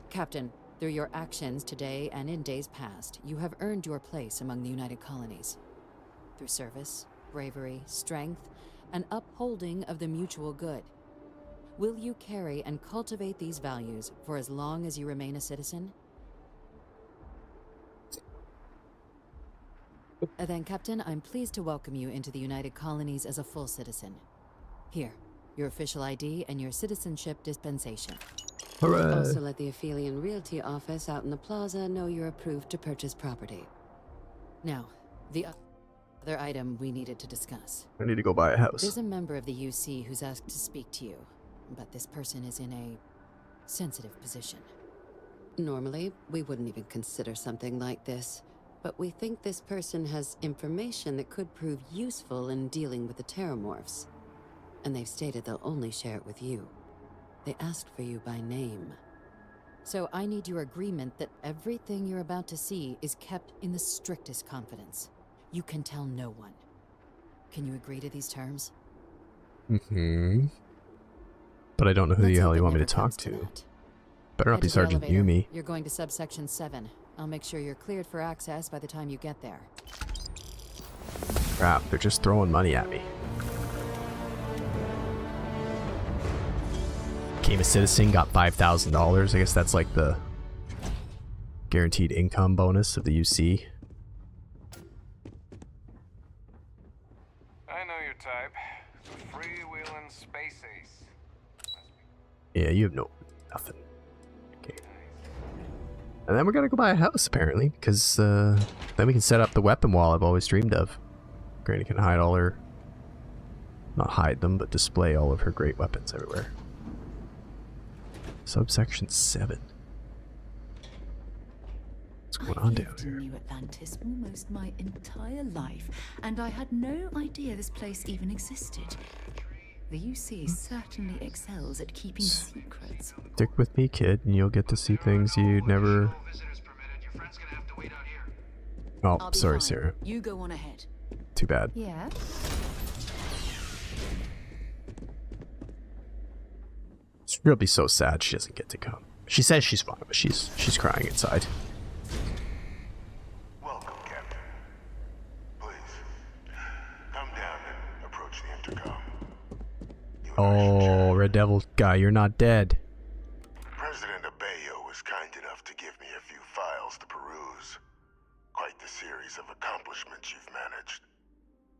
Captain, through your actions today and in days past, you have earned your place among the United Colonies. Through service, bravery, strength, and upholding of the mutual good. Will you carry and cultivate these values for as long as you remain a citizen? Then, Captain, I'm pleased to welcome you into the United Colonies as a full citizen. Here, your official ID and your citizenship dispensation. Hooray. Also let the Aphelion Realty office out in the plaza know you're approved to purchase property. Now, the other item we needed to discuss. I need to go buy a house. There's a member of the UC who's asked to speak to you, but this person is in a sensitive position. Normally, we wouldn't even consider something like this, but we think this person has information that could prove useful in dealing with the Terramorphs. And they've stated they'll only share it with you. They asked for you by name. So I need your agreement that everything you're about to see is kept in the strictest confidence. You can tell no one. Can you agree to these terms? Mm-hmm. But I don't know who the hell you want me to talk to. Better not Head be to the Sergeant elevator. Yumi. You're going to subsection 7. I'll make sure you're cleared for access by the time you get there. Crap, they're just throwing money at me. Became a citizen, got $5,000. I guess that's like the guaranteed income bonus of the UC. I know your type. The freewheeling space ace. Yeah, you have nothing. Okay. And then we're gonna go buy a house apparently, because then we can set up the weapon wall I've always dreamed of. Granny can hide all her, not hide them, but display all of her great weapons everywhere. Subsection 7. What's going on down I've lived in here? New Atlantis almost my entire life, and I had no idea this place even existed. The UC certainly excels at keeping secrets. Stick with me, kid, and you'll get to see things you'd never... Oh, I'll be sorry, fine. Sarah. You go on ahead. Too bad. Yeah? She'll be so sad she doesn't get to come. She says she's fine, but she's crying inside. Welcome, Captain. Please, come down and approach the intercom. Oh, Red Devil guy, you're not dead. President Abeyo was kind enough to give me a few files to peruse. Quite the series of accomplishments you've managed.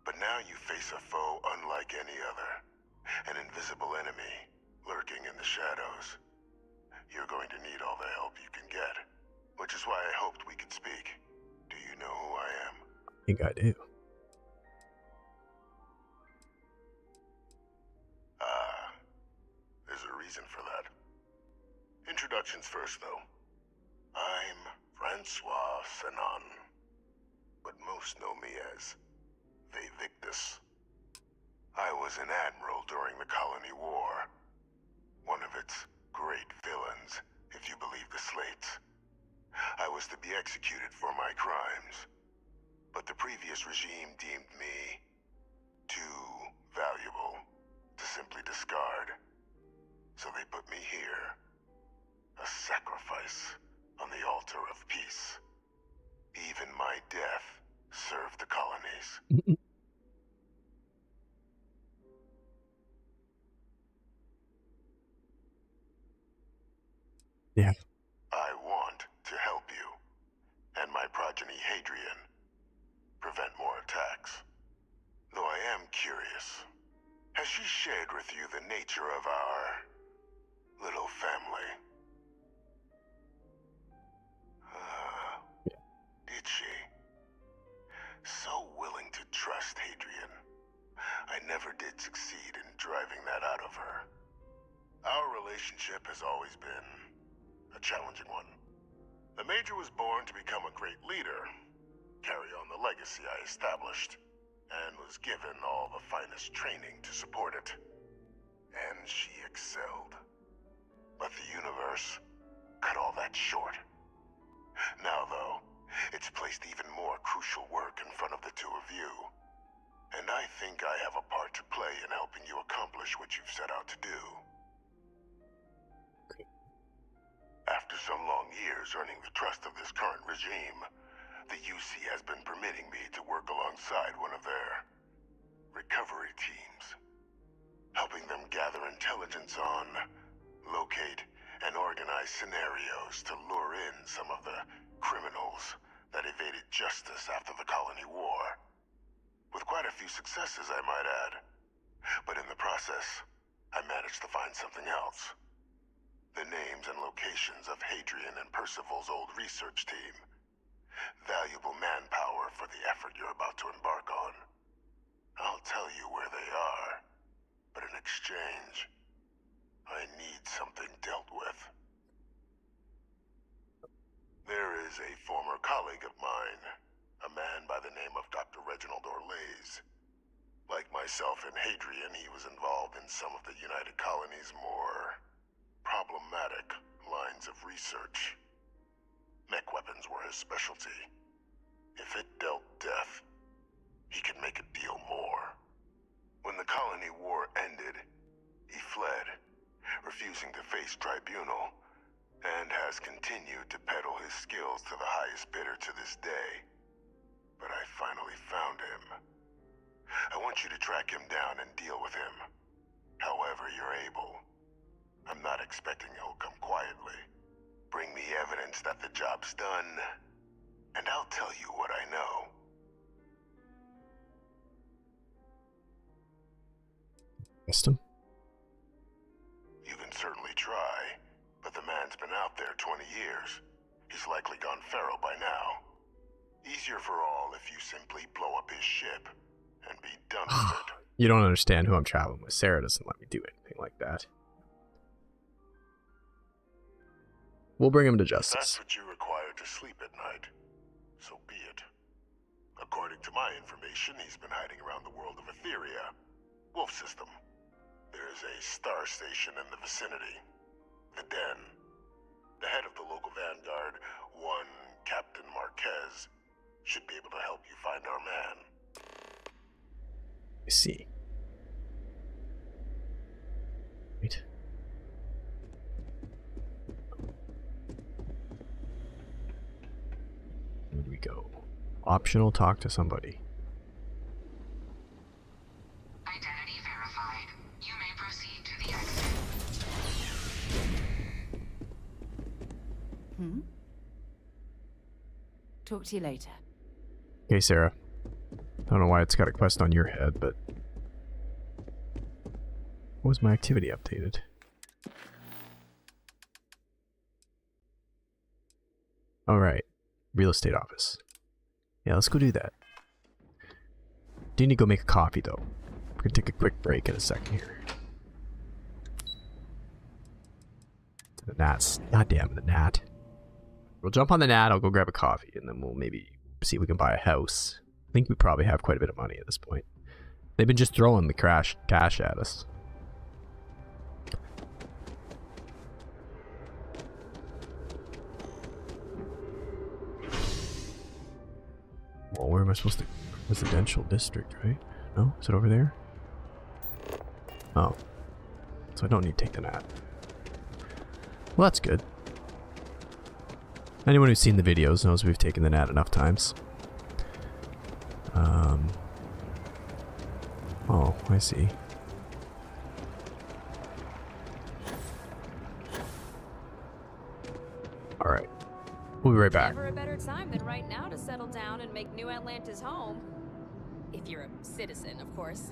But now you face a foe unlike any other. An invisible enemy, lurking in the shadows. You're going to need all the help you can get. Which is why I hoped we could speak. Do you know who I am? I think I do. There's a reason for that. Introductions first, though. I'm Francois Sanon, but most know me as Vivictus. I was an admiral during the Colony War. One of its great villains, if you believe the slates. I was to be executed for my crimes, but the previous regime deemed me too valuable to simply discard. So they put me here, a sacrifice on the altar of peace. Even my death served the colonies. Yeah. I want to help you, and my progeny Hadrian, prevent more attacks. Though I am curious, has she shared with you the nature of our little family? Did she? So willing to trust Hadrian. I never did succeed in driving that out of her. Our relationship has always been a challenging one. The Major was born to become a great leader, carry on the legacy I established, and was given all the finest training to support it. And she excelled. But the universe cut all that short. Now, though, it's placed even more crucial work in front of the two of you. And I think I have a part to play in helping you accomplish what you've set out to do. After some long years earning the trust of this current regime, the UC has been permitting me to work alongside one of their recovery teams, helping them gather intelligence on, locate, and organize scenarios to lure in some of the criminals that evaded justice after the Colony War. With quite a few successes, I might add. But in the process, I managed to find something else. The names and locations of Hadrian and Percival's old research team. Valuable manpower for the effort you're about to embark on. I'll tell you where they are, but in exchange, I need something dealt with. There is a former colleague of mine, a man by the name of Dr. Reginald Orlaise. Like myself and Hadrian, he was involved in some of the United Colony's more problematic line lines of research. Mech weapons were his specialty. If it dealt death, he could make a deal more. When the colony war ended, he fled, refusing to face tribunal, and has continued to peddle his skills to the highest bidder to this day. But I finally found him. I want you to track him down and deal with him. However you're able. I'm not expecting he'll come quietly. Bring me evidence that the job's done, and I'll tell you what I know. Custom? You can certainly try, but the man's been out there 20 years. He's likely gone feral by now. Easier for all if you simply blow up his ship and be done with it. You don't understand who I'm traveling with. Sarah doesn't let me do anything like that. We'll bring him to justice. That's what you require to sleep at night. So be it. According to my information, he's been hiding around the world of Etheria. Wolf system. There is a star station in the vicinity. The Den. The head of the local vanguard, one Captain Marquez, should be able to help you find our man. I see. Wait. Where do we go? Optional, talk to somebody. Identity verified. You may proceed to the exit. Talk to you later. Okay, Sarah. I don't know why it's got a quest on your head, but... What was my activity updated? Alright. Real estate office. Yeah, let's go do that. Do need to go make a coffee, though. We're gonna take a quick break in a second here. The gnats. Goddamn, the gnat. We'll jump on the gnat, I'll go grab a coffee, and then we'll maybe see if we can buy a house. I think we probably have quite a bit of money at this point. They've been just throwing the cash at us. Well, where am I supposed to... Residential district, right? No? Is it over there? Oh. So I don't need to take the gnat. Well, that's good. Anyone who's seen the videos knows we've taken the gnat enough times. Oh, I see. Alright. We'll be right back. Never a better time than right now to settle down and make New Atlantis home. If you're a citizen, of course.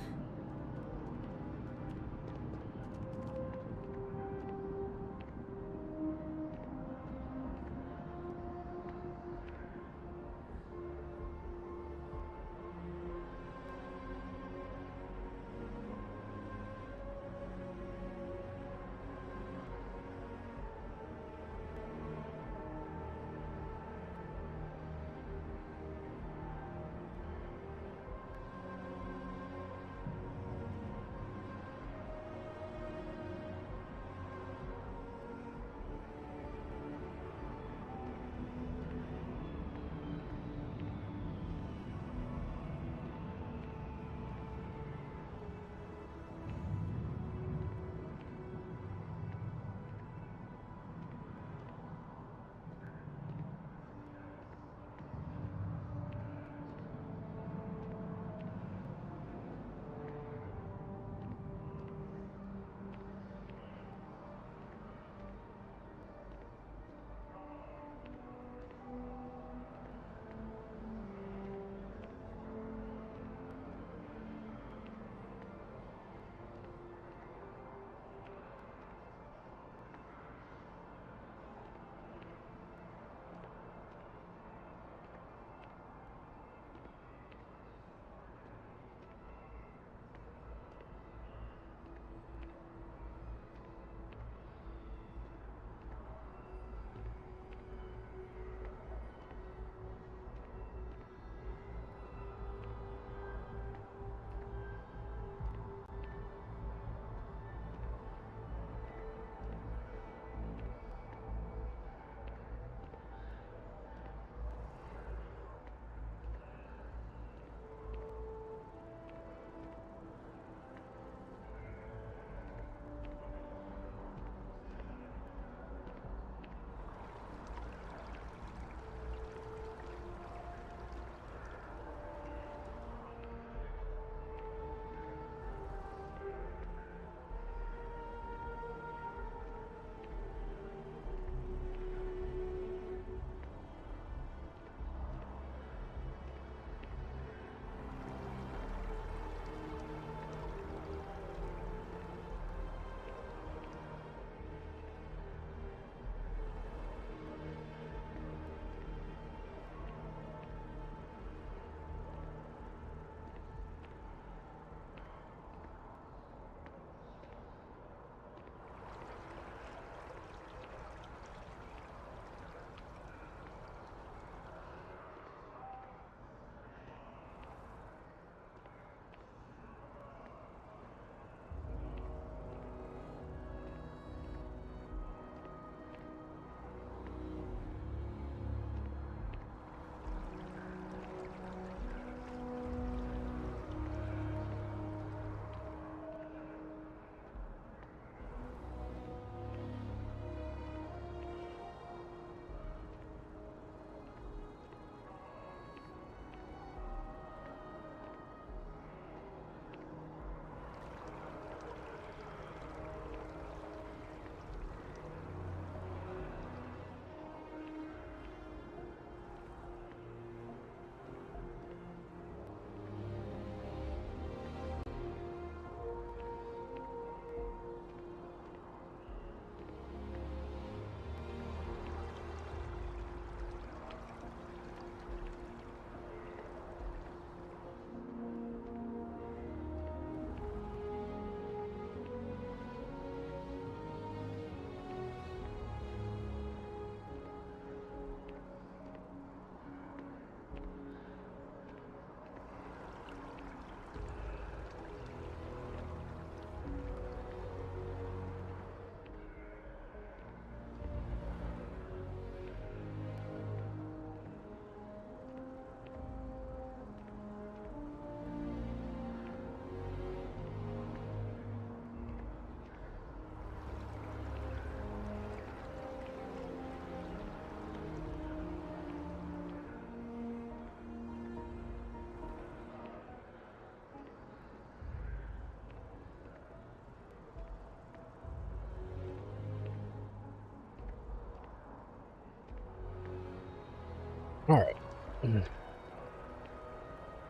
Alright.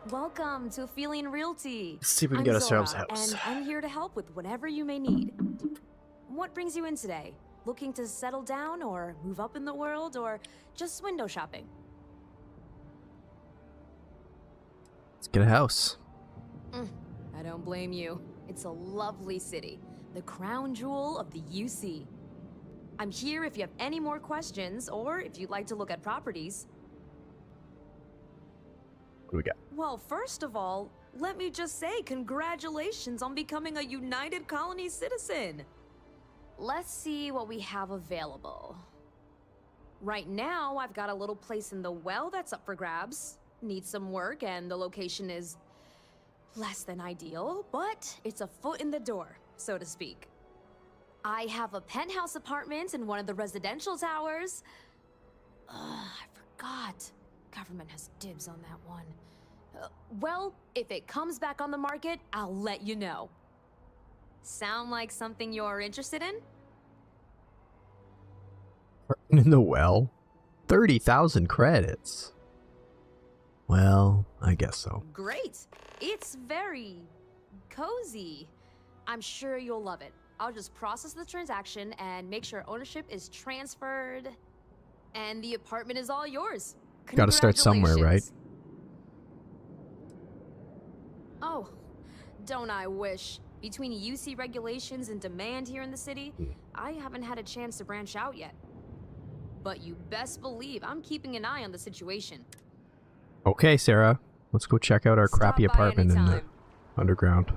Welcome to Aphelion Realty. Let's see if we can I'm get ourselves a Zora, house. And I'm here to help with whatever you may need. What brings you in today? Looking to settle down or move up in the world or just window shopping? Let's get a house. I don't blame you. It's a lovely city, the crown jewel of the UC. I'm here if you have any more questions or if you'd like to look at properties. What do we got? Well, first of all, let me just say congratulations on becoming a United Colony citizen. Let's see what we have available. Right now, I've got a little place in the well that's up for grabs. Needs some work, and the location is less than ideal, but it's a foot in the door, so to speak. I have a penthouse apartment in one of the residential towers. I forgot. Government has dibs on that one. Well, if it comes back on the market, I'll let you know. Sound like something you're interested in? In the well? 30,000 credits. Well, I guess so. Great. It's very cozy. I'm sure you'll love it. I'll just process the transaction and make sure ownership is transferred. And the apartment is all yours. Gotta start somewhere, right? Oh, don't I wish. Between UC regulations and demand here in the city, I haven't had a chance to branch out yet. But you best believe I'm keeping an eye on the situation. Okay, Sarah. Let's go check out our crappy apartment in the underground.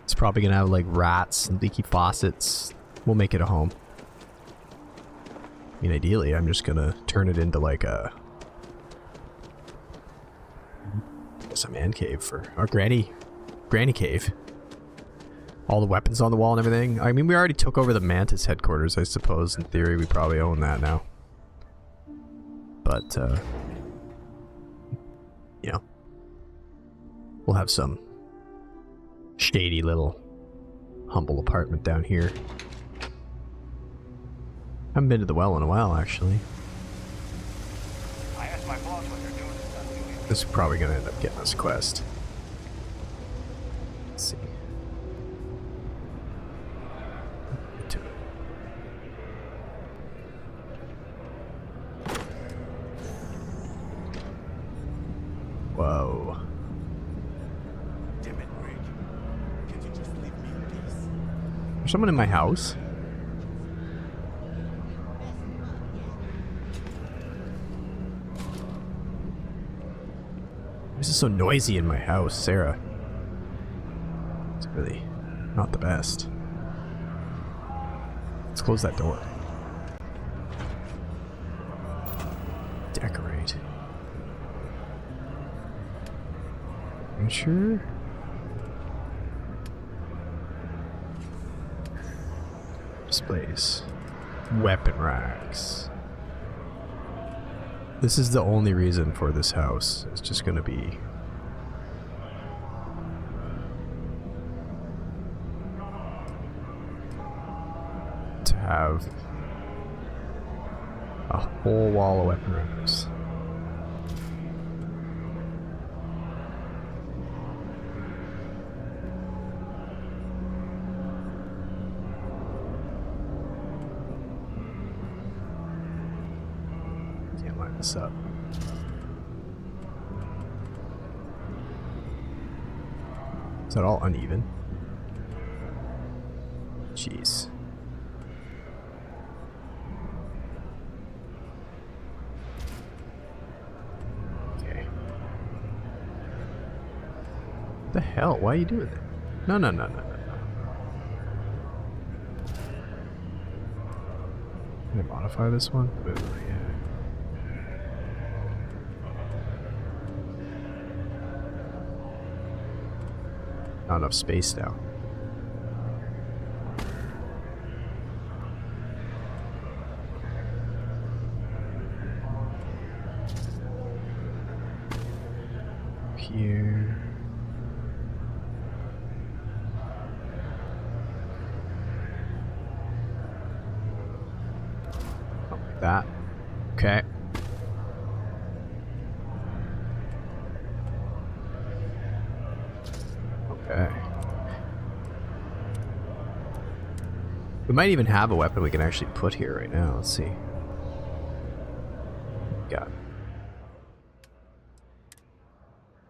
It's probably gonna have like rats and leaky faucets. We'll make it a home. I mean, ideally, I'm just gonna turn it into like a man cave for our granny cave. All the weapons on the wall and everything. I mean, we already took over the Mantis headquarters, I suppose. In theory, we probably own that now. But, you know, we'll have some shady little humble apartment down here. Haven't been to the well in a while, actually. I asked my boss what they're doing this time. This is probably going to end up getting us a quest. Let's see. Get to it. Whoa. Damn it, Rick. Can't you just leave me in peace? There's someone in my house. This is so noisy in my house, Sarah. It's really not the best. Let's close that door. Decorate. You sure? Displays. Weapon racks. This is the only reason for this house. It's just gonna be to have a whole wall of weapon racks. This up. Is that all uneven? Jeez. Okay. What the hell? Why are you doing that? No. Can I modify this one? Ooh, yeah. Not enough space now. Here. that. Okay. Okay. We might even have a weapon we can actually put here right now. Let's see. Got.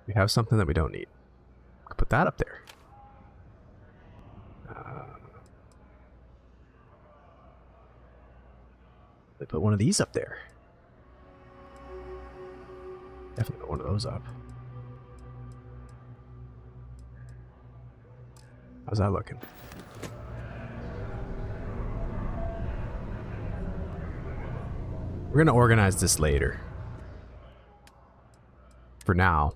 We have something that we don't need. We could put that up there. They put one of these up there. Definitely put one of those up. How's that looking? We're gonna organize this later. For now.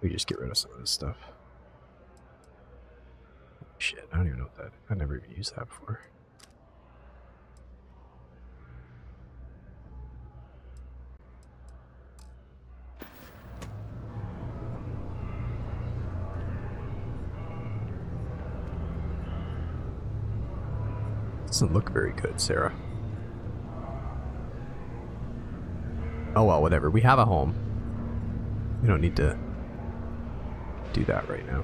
We just get rid of some of this stuff. Shit, I don't even know what that... I never even used that before. Doesn't look very good, Sarah. Oh well, whatever. We have a home. We don't need to do that right now.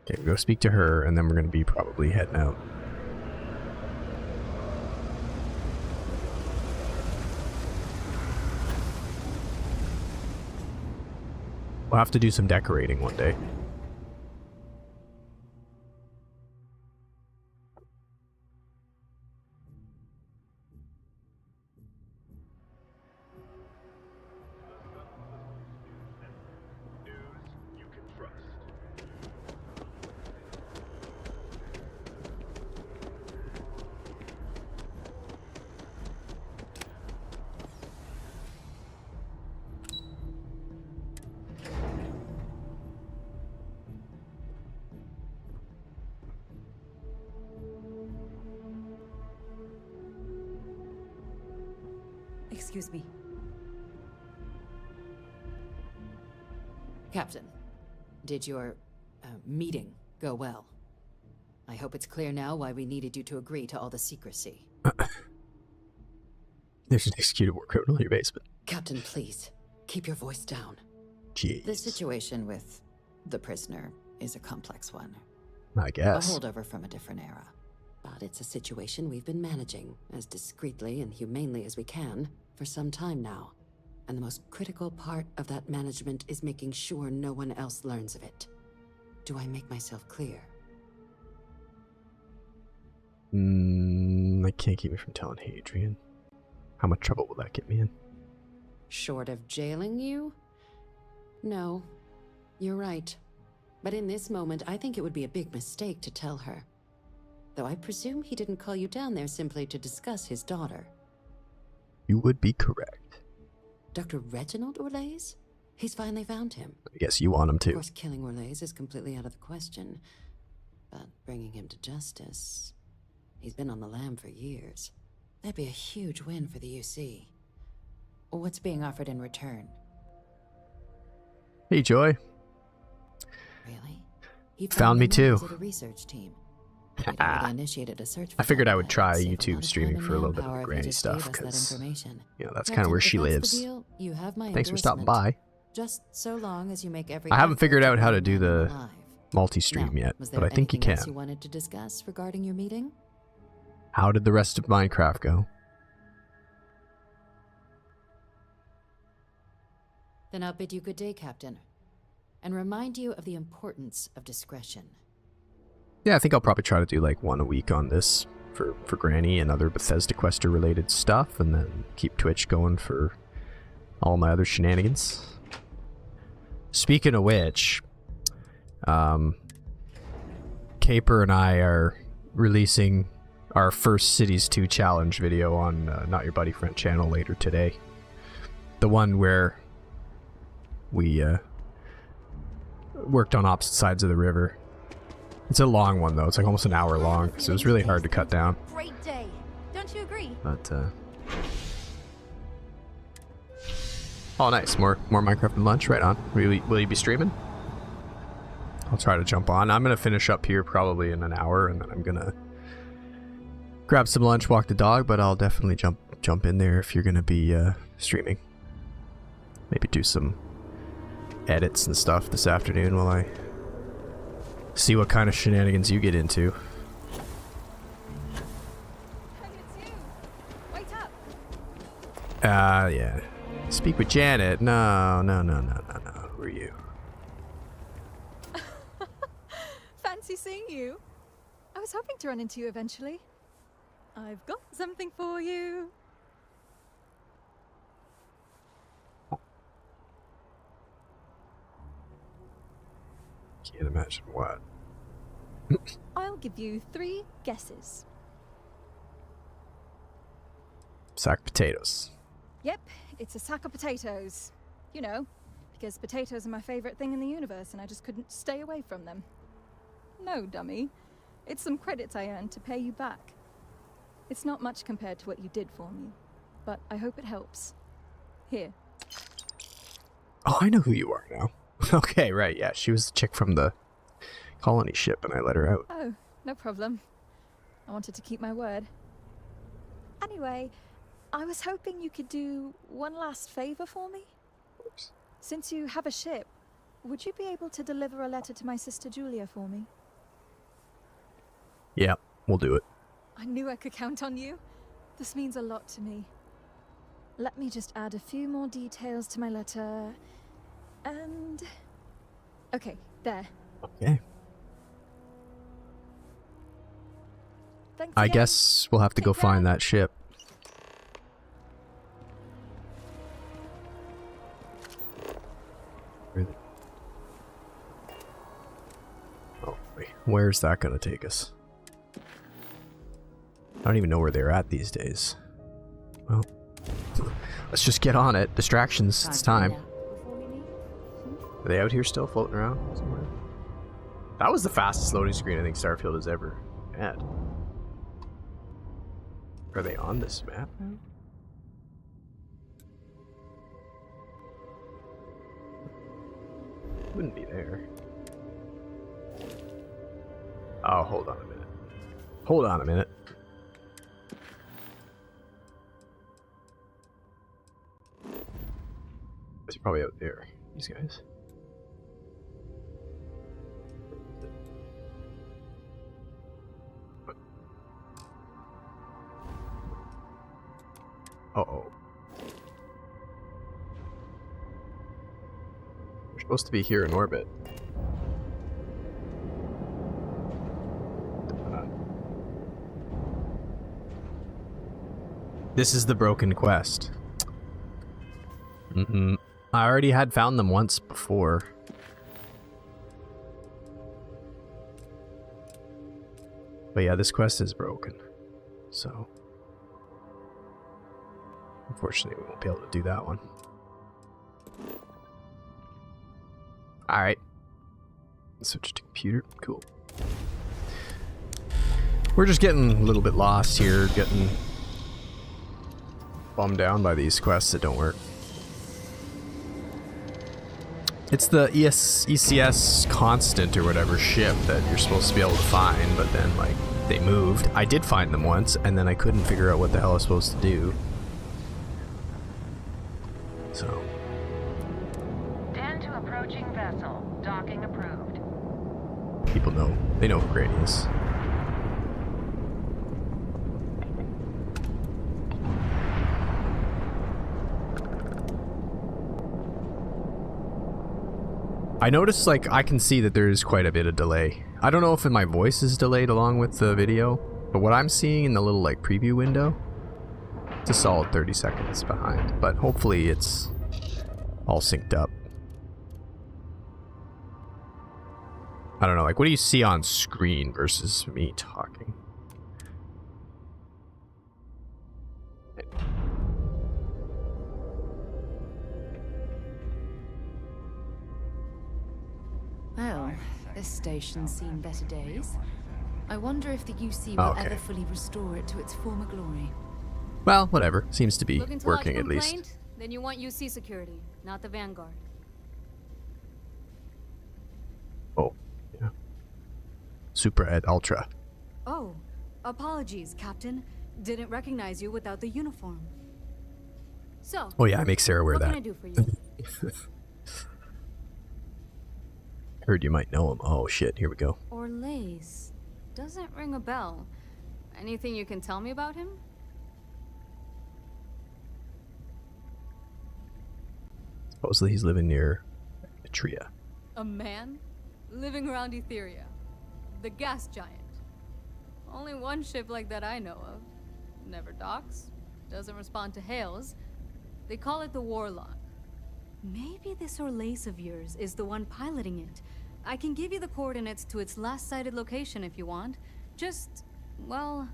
Okay, we'll go speak to her, and then we're going to be probably heading out. We'll have to do some decorating one day. Excuse me. Captain, did your meeting go well? I hope it's clear now why we needed you to agree to all the secrecy. There's an executed war criminal in your basement. Captain, please, keep your voice down. Jeez. The situation with the prisoner is a complex one. I guess. A holdover from a different era. But it's a situation we've been managing as discreetly and humanely as we can for some time now. And the most critical part of that management is making sure no one else learns of it. Do I make myself clear? That can't keep me from telling Hadrian. How much trouble will that get me in? Short of jailing you? No, you're right. But in this moment, I think it would be a big mistake to tell her. Though I presume he didn't call you down there simply to discuss his daughter. You would be correct. Dr. Reginald Orlais? He's finally found him. I guess you want him to. Of course, killing Orlais is completely out of the question. But bringing him to justice... He's been on the lam for years. That'd be a huge win for the UC. What's being offered in return? Hey, Joy. Really? He Found me too. A research team. We'd already initiated a search for I figured that I would guy. try Save a lot YouTube of streaming time for a little and bit of manpower the if you granny just stuff, gave us that because, information. you know, that's Captain, kind of where if she that's the lives. deal, you have my Thanks for stopping endorsement. by. Just so long as you make every I haven't effort figured to out how to remain do the alive. multi-stream Now, yet, was but there I think you anything can. else you wanted to discuss regarding your meeting? How did the rest of Minecraft go? Then I'll bid you good day, Captain, and remind you of the importance of discretion. Yeah, I think I'll probably try to do like one a week on this for Granny and other Bethesda Quester related stuff, and then keep Twitch going for all my other shenanigans. Speaking of which, Caper and I are releasing our first Cities 2 challenge video on Not Your Buddy Friend channel later today. The one where we worked on opposite sides of the river. It's a long one though, it's like almost an hour long, so it was really hard to cut down. Great day. Don't you agree? But Oh, nice. More Minecraft and lunch. Right on. Will you be streaming? I'll try to jump on. I'm gonna finish up here probably in an hour, and then I'm gonna grab some lunch, walk the dog. But I'll definitely jump in there if you're gonna be streaming. Maybe do some edits and stuff this afternoon while I see what kind of shenanigans you get into. Yeah. Speak with Janet. No. Who are you? Fancy seeing you. I was hoping to run into you eventually. I've got something for you. Can't imagine what. I'll give you 3 guesses. Sack of potatoes. Yep, it's a sack of potatoes. You know, because potatoes are my favorite thing in the universe and I just couldn't stay away from them. No, dummy. It's some credits I earned to pay you back. It's not much compared to what you did for me, but I hope it helps. Here. Oh, I know who you are now. Okay, right, yeah. She was the chick from the colony ship and I let her out. Oh, no problem. I wanted to keep my word. Anyway, I was hoping you could do one last favor for me. Since you have a ship, would you be able to deliver a letter to my sister Julia for me? Yeah, we'll do it. I knew I could count on you. This means a lot to me. Let me just add a few more details to my letter. And... okay, there. Okay. Thanks I again. guess we'll have to go find that ship. Really? Oh, wait. Where's that gonna take us? I don't even know where they're at these days. Well, let's just get on it. Distractions, it's time. Are they out here still floating around somewhere? That was the fastest loading screen I think Starfield has ever had. Are they on this map now? Wouldn't be there. Oh, hold on a minute. Hold on a minute. They're probably out there, these guys. Uh-oh. We're supposed to be here in orbit. This is the broken quest. I already had found them once before. But yeah, this quest is broken. So... unfortunately, we won't be able to do that one. Alright. Switch to computer. Cool. We're just getting a little bit lost here, getting bummed down by these quests that don't work. It's the ECS Constant or whatever ship that you're supposed to be able to find, but then, like, they moved. I did find them once, and then I couldn't figure out what the hell I was supposed to do. So. 10 to approaching vessel. Docking approved. People know. They know who Granny is. I noticed, like, I can see that there's quite a bit of delay. I don't know if my voice is delayed along with the video, but what I'm seeing in the little, like, preview window, it's a solid 30 seconds behind. But hopefully it's all synced up. I don't know, like, what do you see on screen versus me talking? Well, this station's seen better days. I wonder if the UC will ever fully restore it to its former glory. Well, whatever. Seems to be working at least. Then you want UC security, not the Vanguard. Oh, yeah. Super Ed Ultra. Oh, apologies, Captain. Didn't recognize you without the uniform. So, Oh yeah, I make Sarah wear what that. can I do for you? Heard you might know him. Oh shit, here we go. Orlaise. Doesn't ring a bell. Anything you can tell me about him? Supposedly he's living near Atria. A man? Living around Etheria. The gas giant. Only one ship like that I know of. Never docks. Doesn't respond to hails. They call it the Warlock. Maybe this Orlaise of yours is the one piloting it. I can give you the coordinates to its last sighted location if you want. Just, well,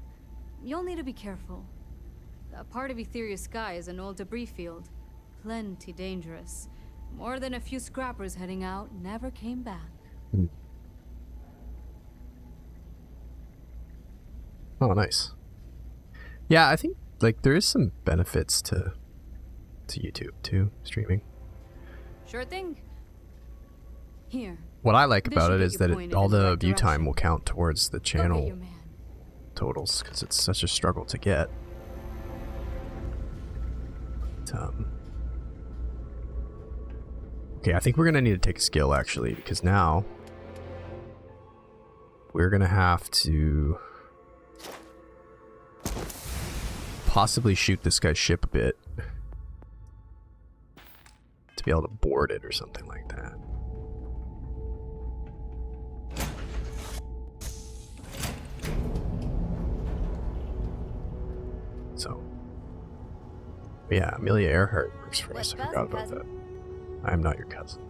you'll need to be careful. That part of Etheria's sky is an old debris field. Plenty dangerous. More than a few scrappers heading out never came back. Oh, nice. Yeah, I think like there is some benefits to YouTube too, streaming. Sure thing. Here. What I like This about should it get is you that pointed all in the the right view time direction. will count towards the Go get channel your man. totals because it's such a struggle to get. But, okay, I think we're gonna need to take a skill actually because now we're gonna have to possibly shoot this guy's ship a bit to be able to board it or something like that. So, yeah, Amelia Earhart works for us. I forgot about that. I am not your cousin.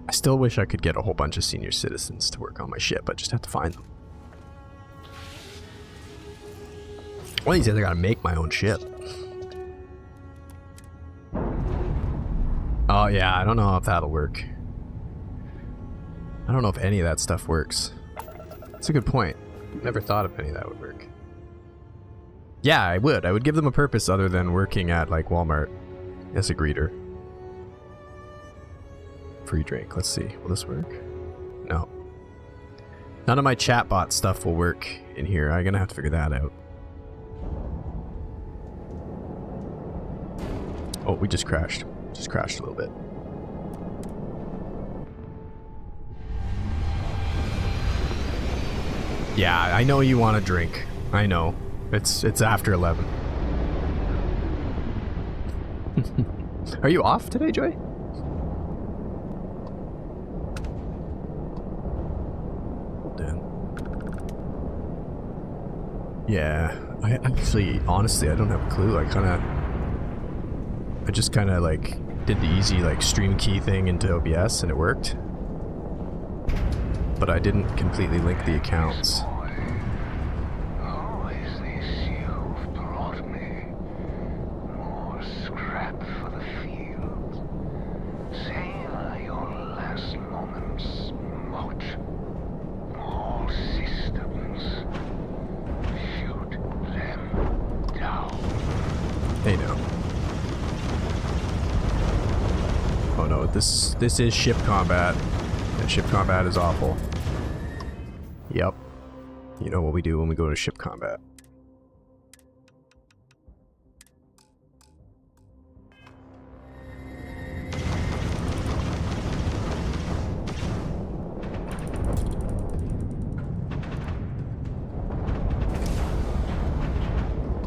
I still wish I could get a whole bunch of senior citizens to work on my ship. I just have to find them. One of these days I gotta make my own ship. Oh yeah, I don't know if that'll work. I don't know if any of that stuff works. That's a good point. Never thought if any of that would work. Yeah, I would. I would give them a purpose other than working at like Walmart as a greeter. Free drink. Let's see. Will this work? No. None of my chatbot stuff will work in here. I'm gonna have to figure that out. Oh, we just crashed. Just crashed a little bit. Yeah, I know you want a drink. I know. It's after 11. Are you off today, Joy? Yeah, I actually, honestly, I don't have a clue. I just kind of like did the easy like stream key thing into OBS and it worked. But I didn't completely link the accounts. Who is this you've brought me? More scrap for the field. Savor your last moments, Mott. All systems. Shoot them down. They know. Oh no, this is ship combat. And ship combat is awful. Yep. You know what we do when we go to ship combat.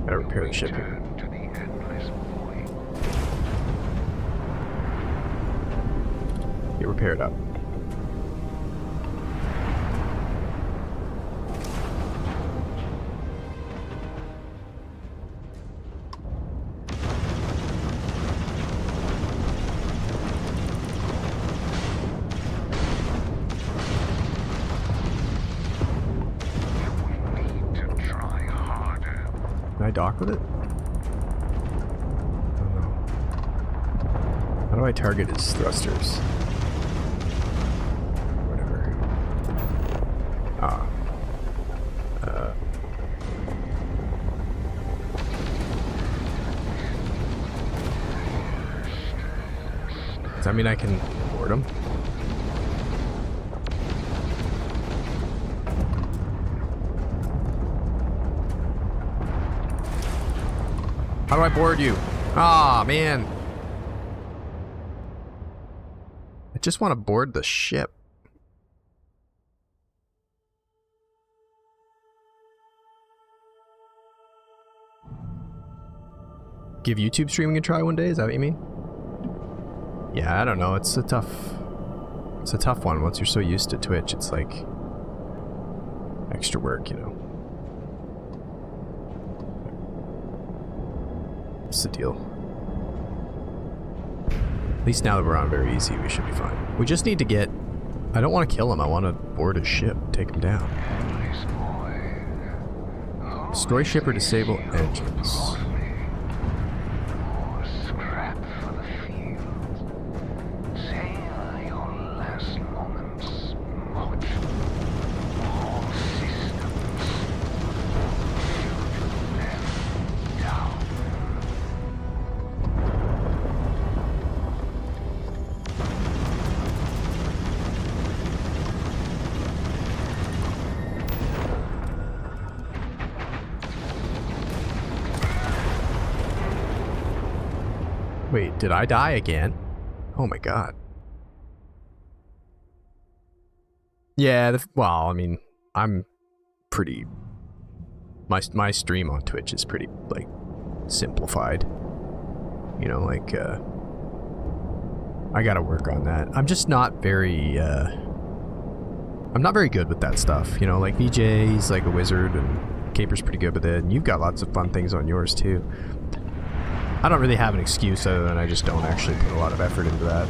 Gotta repair the ship here. Get repaired up. Can I dock with it? I don't know. How do I target his thrusters? Whatever. I mean, I can board him. How do I board you? Ah, man. I just want to board the ship. Give YouTube streaming a try one day? Is that what you mean? Yeah, I don't know. It's a tough one. Once you're so used to Twitch, it's like extra work, you know. What's the deal? At least now that we're on very easy, we should be fine. We just need to get... I don't want to kill him. I want to board his ship, take him down. Destroy ship or disable engines. Wait, did I die again? Oh my god. Yeah, well, I mean, I'm pretty... My stream on Twitch is pretty, like, simplified. You know, like, I gotta work on that. I'm just not very, I'm not very good with that stuff. You know, like, VJ, he's like a wizard, and Caper's pretty good with it, and you've got lots of fun things on yours, too. I don't really have an excuse other than I just don't actually put a lot of effort into that.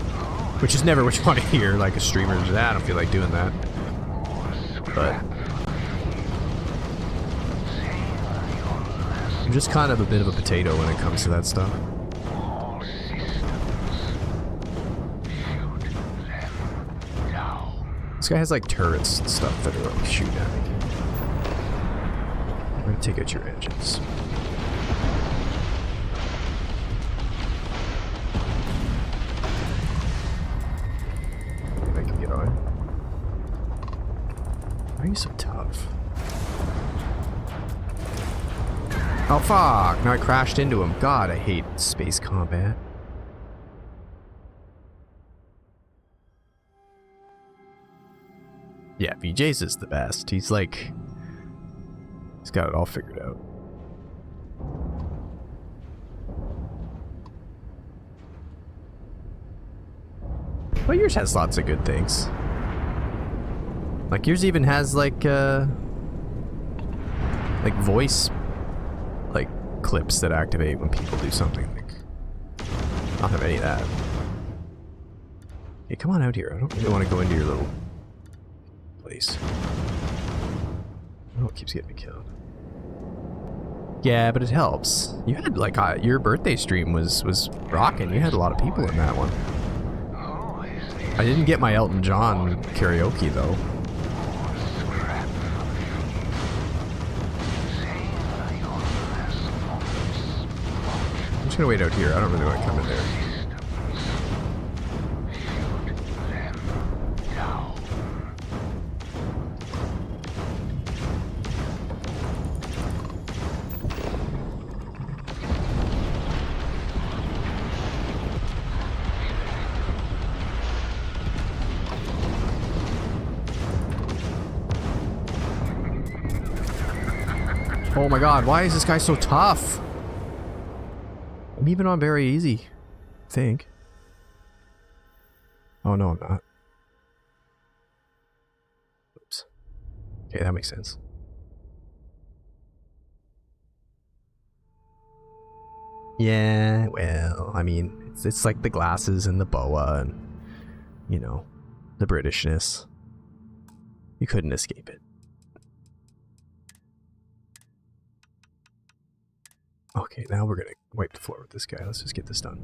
Which is never what you want to hear, like a streamer. I don't feel like doing that. But I'm just kind of a bit of a potato when it comes to that stuff. This guy has like turrets and stuff that are like shooting at me. I'm gonna take out your engines. Why are you so tough? Oh fuck! Now I crashed into him. God, I hate space combat. Yeah, VJ's is the best. He's like... He's got it all figured out. Well, yours has lots of good things. Like, yours even has, like voice, like, clips that activate when people do something. Like, I don't have any of that. Hey, come on out here. I don't really want to go into your little place. Oh, it keeps getting me killed. Yeah, but it helps. You had, like, your birthday stream was rocking. You had a lot of people in that one. I didn't get my Elton John karaoke, though. I'm just gonna wait out here. I don't really want to come in there. Oh my god, why is this guy so tough? I'm even on very easy, I think. Oh no, I'm not. Oops. Okay, that makes sense. Yeah, well, I mean, it's like the glasses and the boa and, you know, the Britishness. You couldn't escape it. Okay, now we're gonna wipe the floor with this guy. Let's just get this done.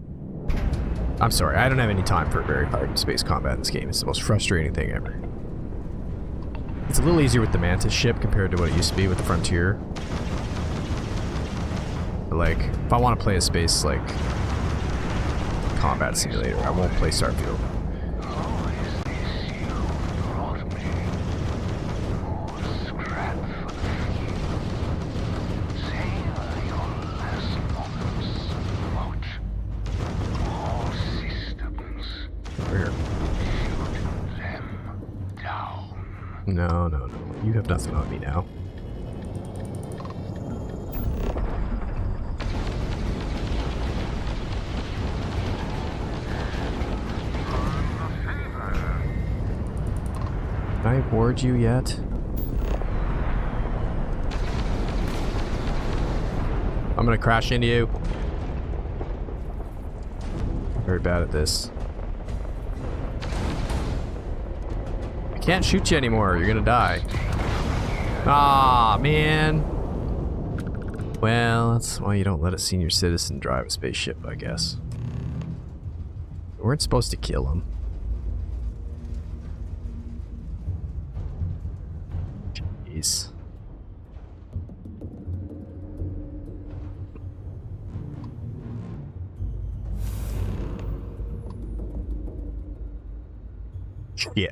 I'm sorry, I don't have any time for very hard space combat in this game. It's the most frustrating thing ever. It's a little easier with the Mantis ship compared to what it used to be with the Frontier. But like, if I want to play a space like combat simulator. I won't play Starfield. No, no, no. You have nothing on me now. Did I board you yet? I'm gonna crash into you. I'm very bad at this. Can't shoot you anymore. You're gonna die. Ah, man. Well, that's why you don't let a senior citizen drive a spaceship, I guess. We weren't supposed to kill him. Jeez. Yeah.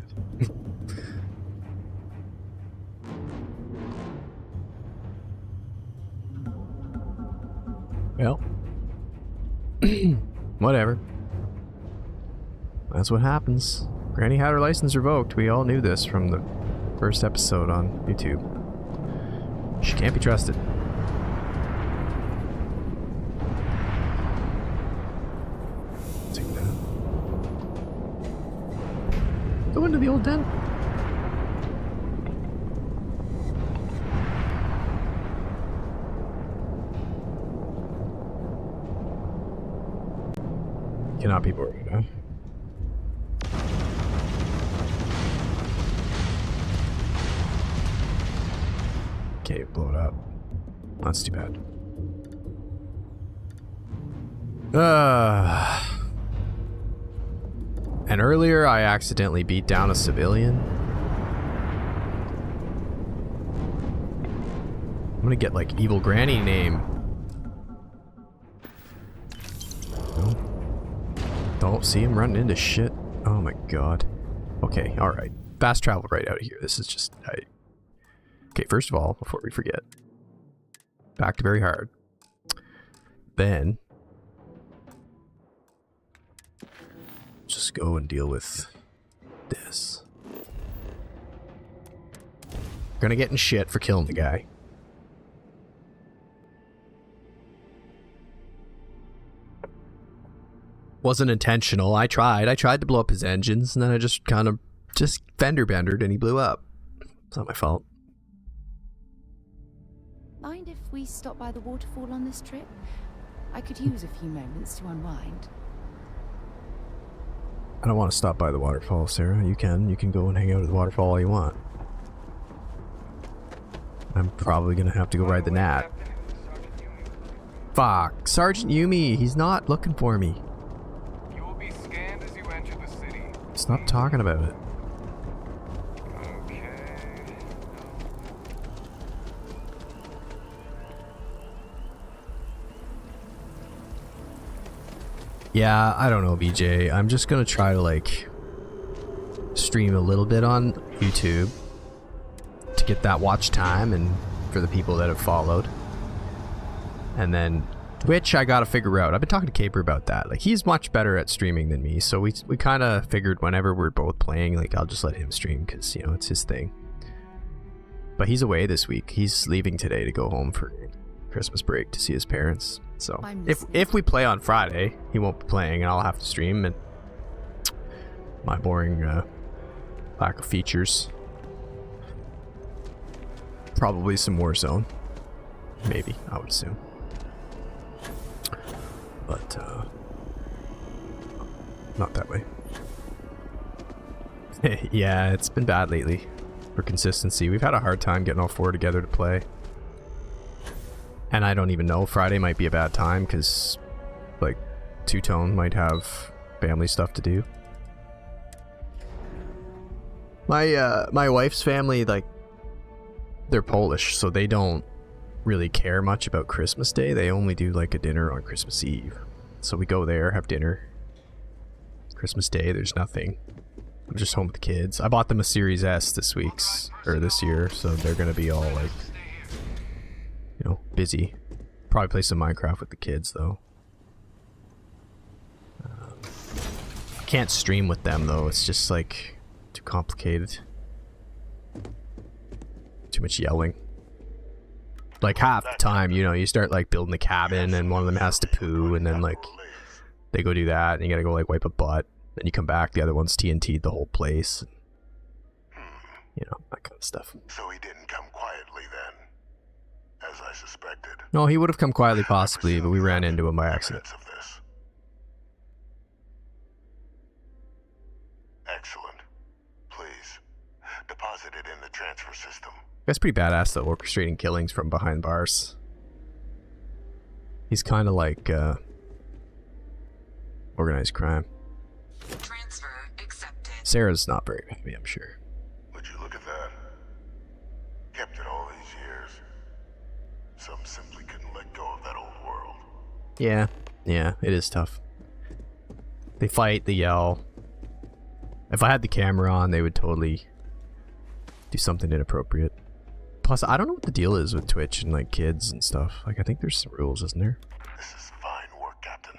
Well, whatever. That's what happens. Granny had her license revoked. We all knew this from the first episode on YouTube. She can't be trusted. Take that. Go into the old den. Cannot be boarded, huh? Okay, blow it up. That's too bad. And earlier I accidentally beat down a civilian. I'm gonna get like evil granny name. Don't see him running into shit. Oh my god. Okay, alright. Fast travel right out of here. This is just... Okay, first of all, before we forget. Back to very hard. Then... just go and deal with this. Gonna get in shit for killing the guy. Wasn't intentional. I tried to blow up his engines, and then I just kind of fender bendered and he blew up. It's not my fault. Mind if we stop by the waterfall on this trip? I could use a few moments to unwind. I don't want to stop by the waterfall, Sarah. You can go and hang out at the waterfall all you want. I'm probably gonna have to go ride the Gnat. Fuck, Sergeant Yumi, he's not looking for me. Stop talking about it. Yeah, I don't know, BJ. I'm just gonna try to like stream a little bit on YouTube to get that watch time and for the people that have followed. And then Twitch, I gotta figure out. I've been talking to Caper about that. Like, he's much better at streaming than me, so we kind of figured whenever we're both playing, like, I'll just let him stream because, you know, it's his thing. But he's away this week. He's leaving today to go home for Christmas break to see his parents. So if we play on Friday, he won't be playing, and I'll have to stream. And my boring lack of features. Probably some Warzone. Maybe, I would assume. But, not that way. Yeah, it's been bad lately for consistency. We've had a hard time getting all four together to play. And I don't even know. Friday might be a bad time because, like, Two-Tone might have family stuff to do. My wife's family, like, they're Polish, so they don't really care much about Christmas Day. They only do like a dinner on Christmas Eve. So we go there, have dinner, Christmas Day, there's nothing. I'm just home with the kids. I bought them a Series S this year, so they're gonna be all like, you know, busy. Probably play some Minecraft with the kids though. I can't stream with them though. It's just like too complicated. Too much yelling. Like half the time, you know, you start like building the cabin and one of them has to poo and then like they go do that and you gotta go like wipe a butt. Then you come back, the other one's TNT'd the whole place. You know, that kind of stuff. So he didn't come quietly then, as I suspected. No, he would have come quietly possibly, but we ran into him by accident. Excellent. Please, deposit it in the transfer system. That's pretty badass though, orchestrating killings from behind bars. He's kind of like organized crime. Transfer accepted. Sarah's not very happy, I'm sure. Would you look at that? Kept it all these years. Some simply couldn't let go of that old world. Yeah, it is tough. They fight, they yell. If I had the camera on, they would totally do something inappropriate. Plus, I don't know what the deal is with Twitch and like kids and stuff. Like, I think there's some rules, isn't there? This is fine work, Captain.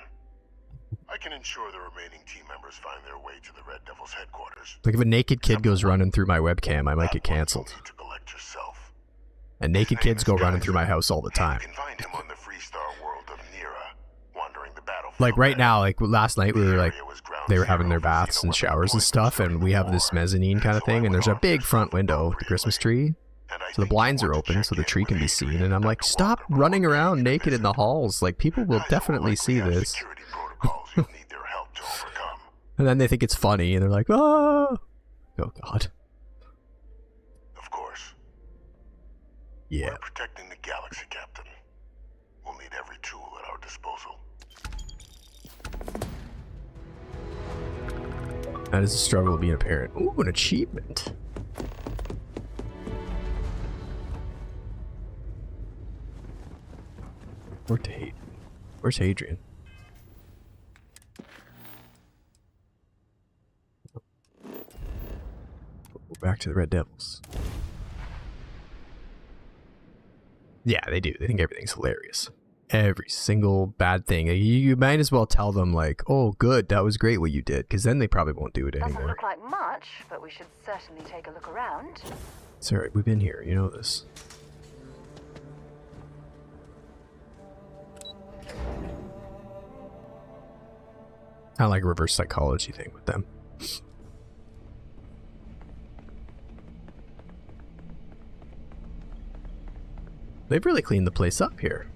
I can ensure the remaining team members find their way to the Red Devil's headquarters. Like, if a naked kid goes running through my webcam, I might get cancelled. And naked kids go running through my house all the time. Like right now, like last night, we were like, they were having their baths and showers and stuff, and we have this mezzanine kind of thing, and there's a big front window with the Christmas tree. So the blinds are open so the tree can be seen, and I'm like, stop running around naked in the halls. Like, people will definitely see this. And then they think it's funny, and they're like, ah! Oh, God. Of course. Yeah. We're protecting the galaxy, Captain. We'll need every tool at our disposal. That is a struggle of being a parent. Ooh, an achievement. Where's Hadrian? Back to the Red Devils. Yeah, they do. They think everything's hilarious. Every single bad thing. You might as well tell them like, oh, good, that was great what you did, because then they probably won't do it Doesn't anymore. look like much, but we should certainly take a look around. Sorry, we've been here. You know this. Kind of like a reverse psychology thing with them. They've really cleaned the place up here.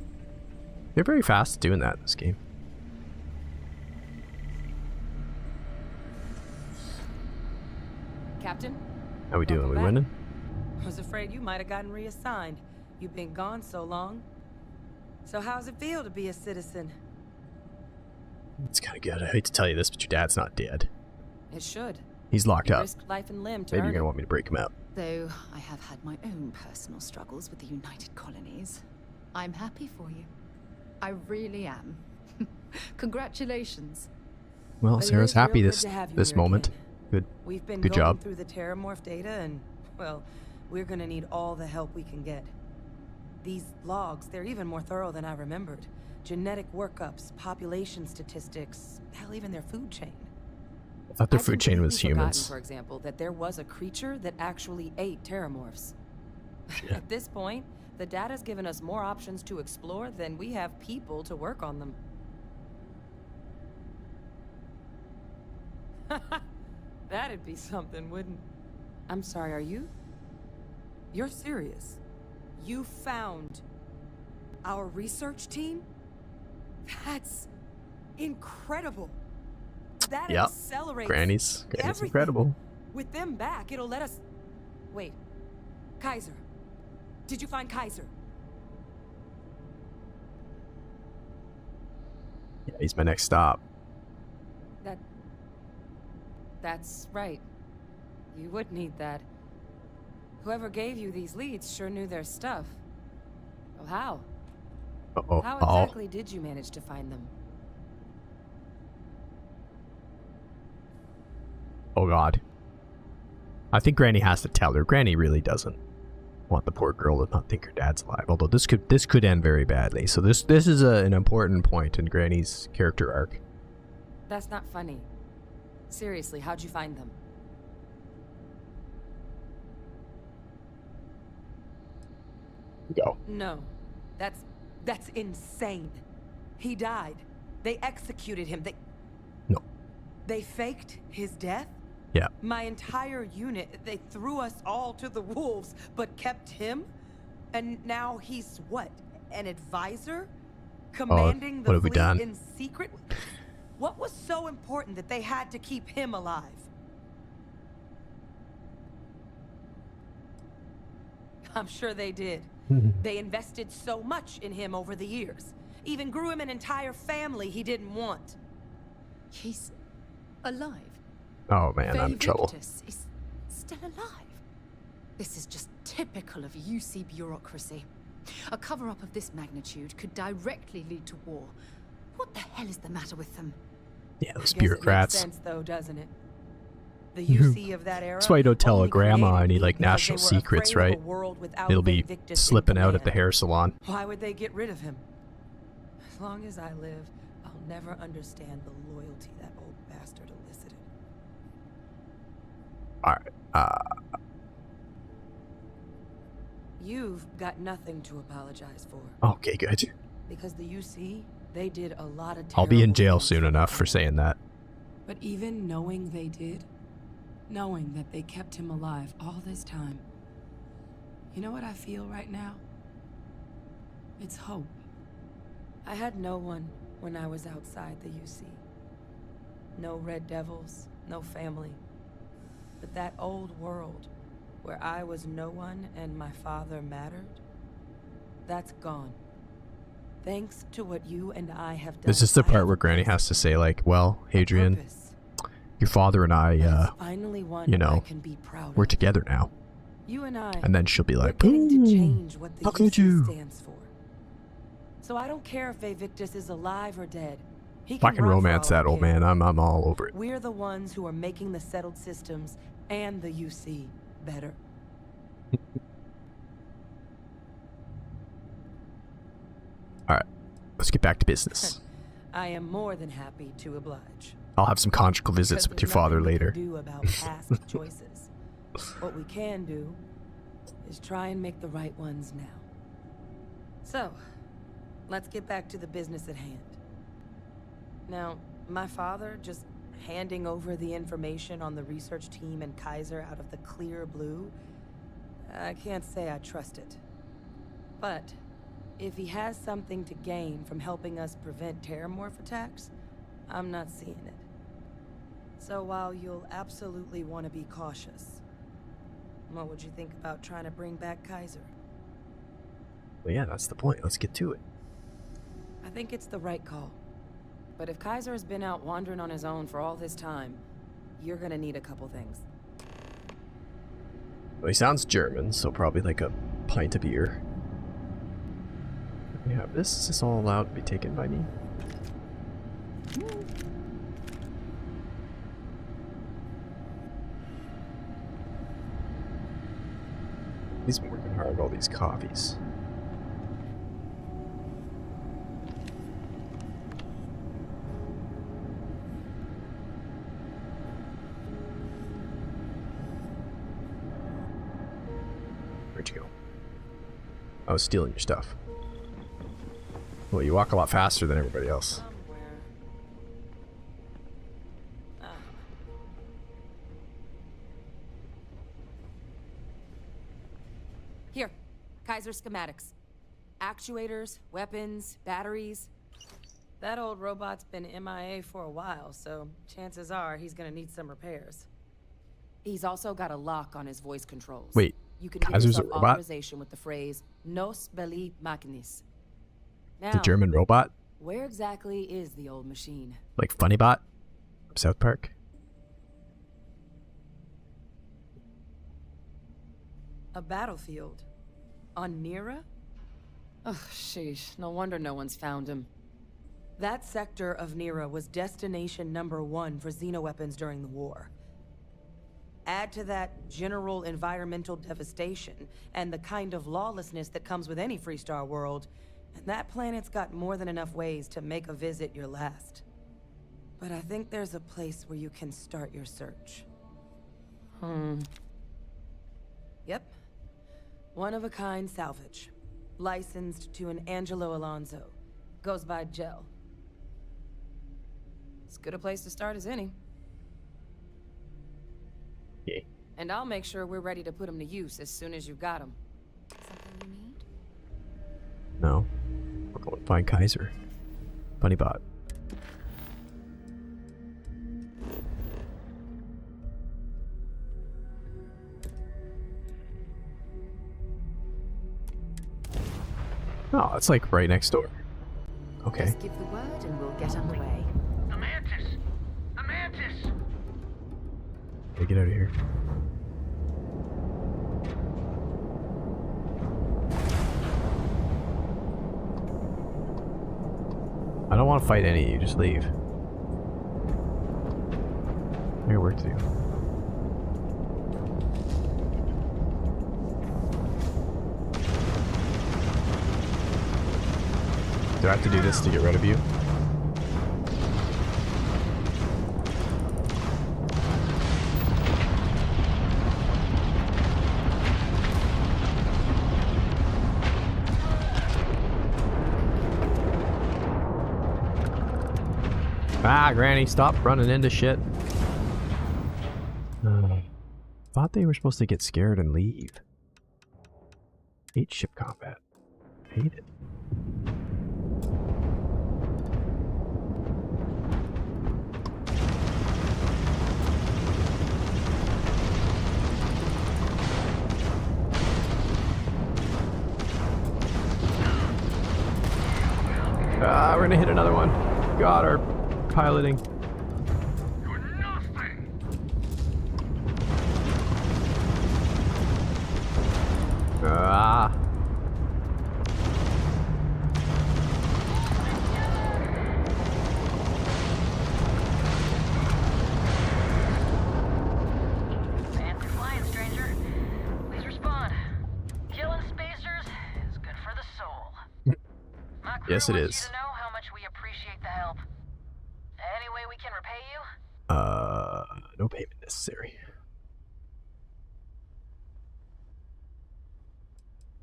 They're very fast at doing that in this game. Captain? How we doing? We winning? I was afraid you might have gotten reassigned. You've been gone so long. So how's it feel to be a citizen? It's kind of good. I hate to tell you this, but your dad's not dead. It should. He's locked You up. risked life and limb to Maybe you're earn going to it. want me to break him out. Though I have had my own personal struggles with the United Colonies, I'm happy for you. I really am. Congratulations. Well, But it Sarah's is real happy good this to have you this here moment. again. Good. We've been Good going job. through the Terramorph data and, well, we're gonna need all the help we can get. These logs, they're even more thorough than I remembered. Genetic workups, population statistics, hell, even their food chain. I thought their I'd food chain was completely forgotten, humans. For example, that there was a creature that actually ate Terramorphs. At this point, the data's given us more options to explore than we have people to work on them. That'd be something, wouldn't? I'm sorry, are you? You're serious? You found our research team? That's incredible. That Yep. accelerates Granny's everything. incredible. With them back, it'll let us... Wait. Kaiser. Did you find Kaiser? Yeah, he's my next stop. That's right. You would need that. Whoever gave you these leads sure knew their stuff. Well, how? Uh-oh. How exactly did you manage to find them? Oh god. I think Granny has to tell her. Granny really doesn't want the poor girl to not think her dad's alive. Although this could end very badly. So this is an important point in Granny's character arc. That's not funny. Seriously, how'd you find them? Go. No. That's insane. He died. They executed him. They faked his death? Yeah. My entire unit, they threw us all to the wolves, but kept him? And now he's what? An advisor? Commanding what the have we fleet done? in secret? What was so important that they had to keep him alive? I'm sure they did. They invested so much in him over the years. Even grew him an entire family he didn't want. He's alive. Oh man, I'm in trouble. Victus is still alive. This is just typical of UC bureaucracy. A cover-up of this magnitude could directly lead to war. What the hell is the matter with them? Yeah, those Guess it bureaucrats. makes sense, though, doesn't it? The UC of that era. That's why you don't tell a only grandma created any me like because national they were secrets, afraid of right? a world without It'll be Victus in slipping out at the command. hair salon. Why would they get rid of him? As long as I live, I'll never understand the loyalty that old bastard elicited. Alright, You've got nothing to apologize for. okay, good. Because the UC, they did a lot of I'll be in terrible jail things. soon enough for saying that. But even knowing they did, knowing that they kept him alive all this time, you know what I feel right now? It's hope. I had no one when I was outside the UC. No Red Devils, no family. But that old world, where I was no one and my father mattered, that's gone. Thanks to what you and I have done. This is the part where Granny has to say like, well, Hadrian, your father and I, finally one you I know, can be proud we're of. together now. You and I, And then she'll be like, getting to "Ooh, change what the how could UC you?" stands for. So I don't care if Victus is alive or dead. He If I can can run for romance all I that old care. man, I'm all over it. We're the ones who are making the settled systems and the UC better. Alright, let's get back to business. I am more than happy to oblige. I'll have some conjugal visits Because with your there's father nothing we later. can do about past choices. What we can do is try and make the right ones now. So, let's get back to the business at hand. Now, my father just handing over the information on the research team and Kaiser out of the clear blue, I can't say I trust it. But if he has something to gain from helping us prevent terramorph attacks, I'm not seeing it. So while you'll absolutely want to be cautious, what would you think about trying to bring back Kaiser? Well, yeah, that's the point. Let's get to it. I think it's the right call. But if Kaiser has been out wandering on his own for all this time, you're gonna need a couple things. Well, he sounds German, so probably like a pint of beer. Can we have this? Is this all allowed to be taken by me? He's been working hard, all these coffees. Where'd you go? I was stealing your stuff. Well, you walk a lot faster than everybody else. Here, Kaiser schematics. Actuators, weapons, batteries. That old robot's been MIA for a while, so chances are he's gonna need some repairs. He's also got a lock on his voice controls. Wait, You can Kaiser's a get yourself robot? authorization with the phrase "Nos belli machinis." Now, The German robot? where exactly is the old machine? Like Funnybot from South Park? A battlefield. On Nira? Oh, sheesh. No wonder no one's found him. That sector of Nira was destination #1 for xenoweapons during the war. Add to that general environmental devastation and the kind of lawlessness that comes with any Freestar world, and that planet's got more than enough ways to make a visit your last. But I think there's a place where you can start your search. Yep. One-of-a-kind salvage. Licensed to an Angelo Alonso. Goes by Gel. As good a place to start as any. Yeah. And I'll make sure we're ready to put them to use as soon as you've got them. Something you need? No. We're going to find Kaiser. Bunny bot. Oh, it's like right next door. Okay. Just give the word and we'll get underway. The Mantis! The Mantis! Hey, get out of here. I don't want to fight any of you, just leave. I got work to do. Do I have to do this to get rid of you? Ah, Granny, stop running into shit. Thought they were supposed to get scared and leave. Hate ship combat. Hate it. Ah, we're gonna hit another one. God, our piloting. Ah. Fancy flying, stranger. Please respond. Killing spacers is good for the soul. My crew Yes, it wants is. you to know how much we appreciate the help. Any way we can repay you? No payment necessary.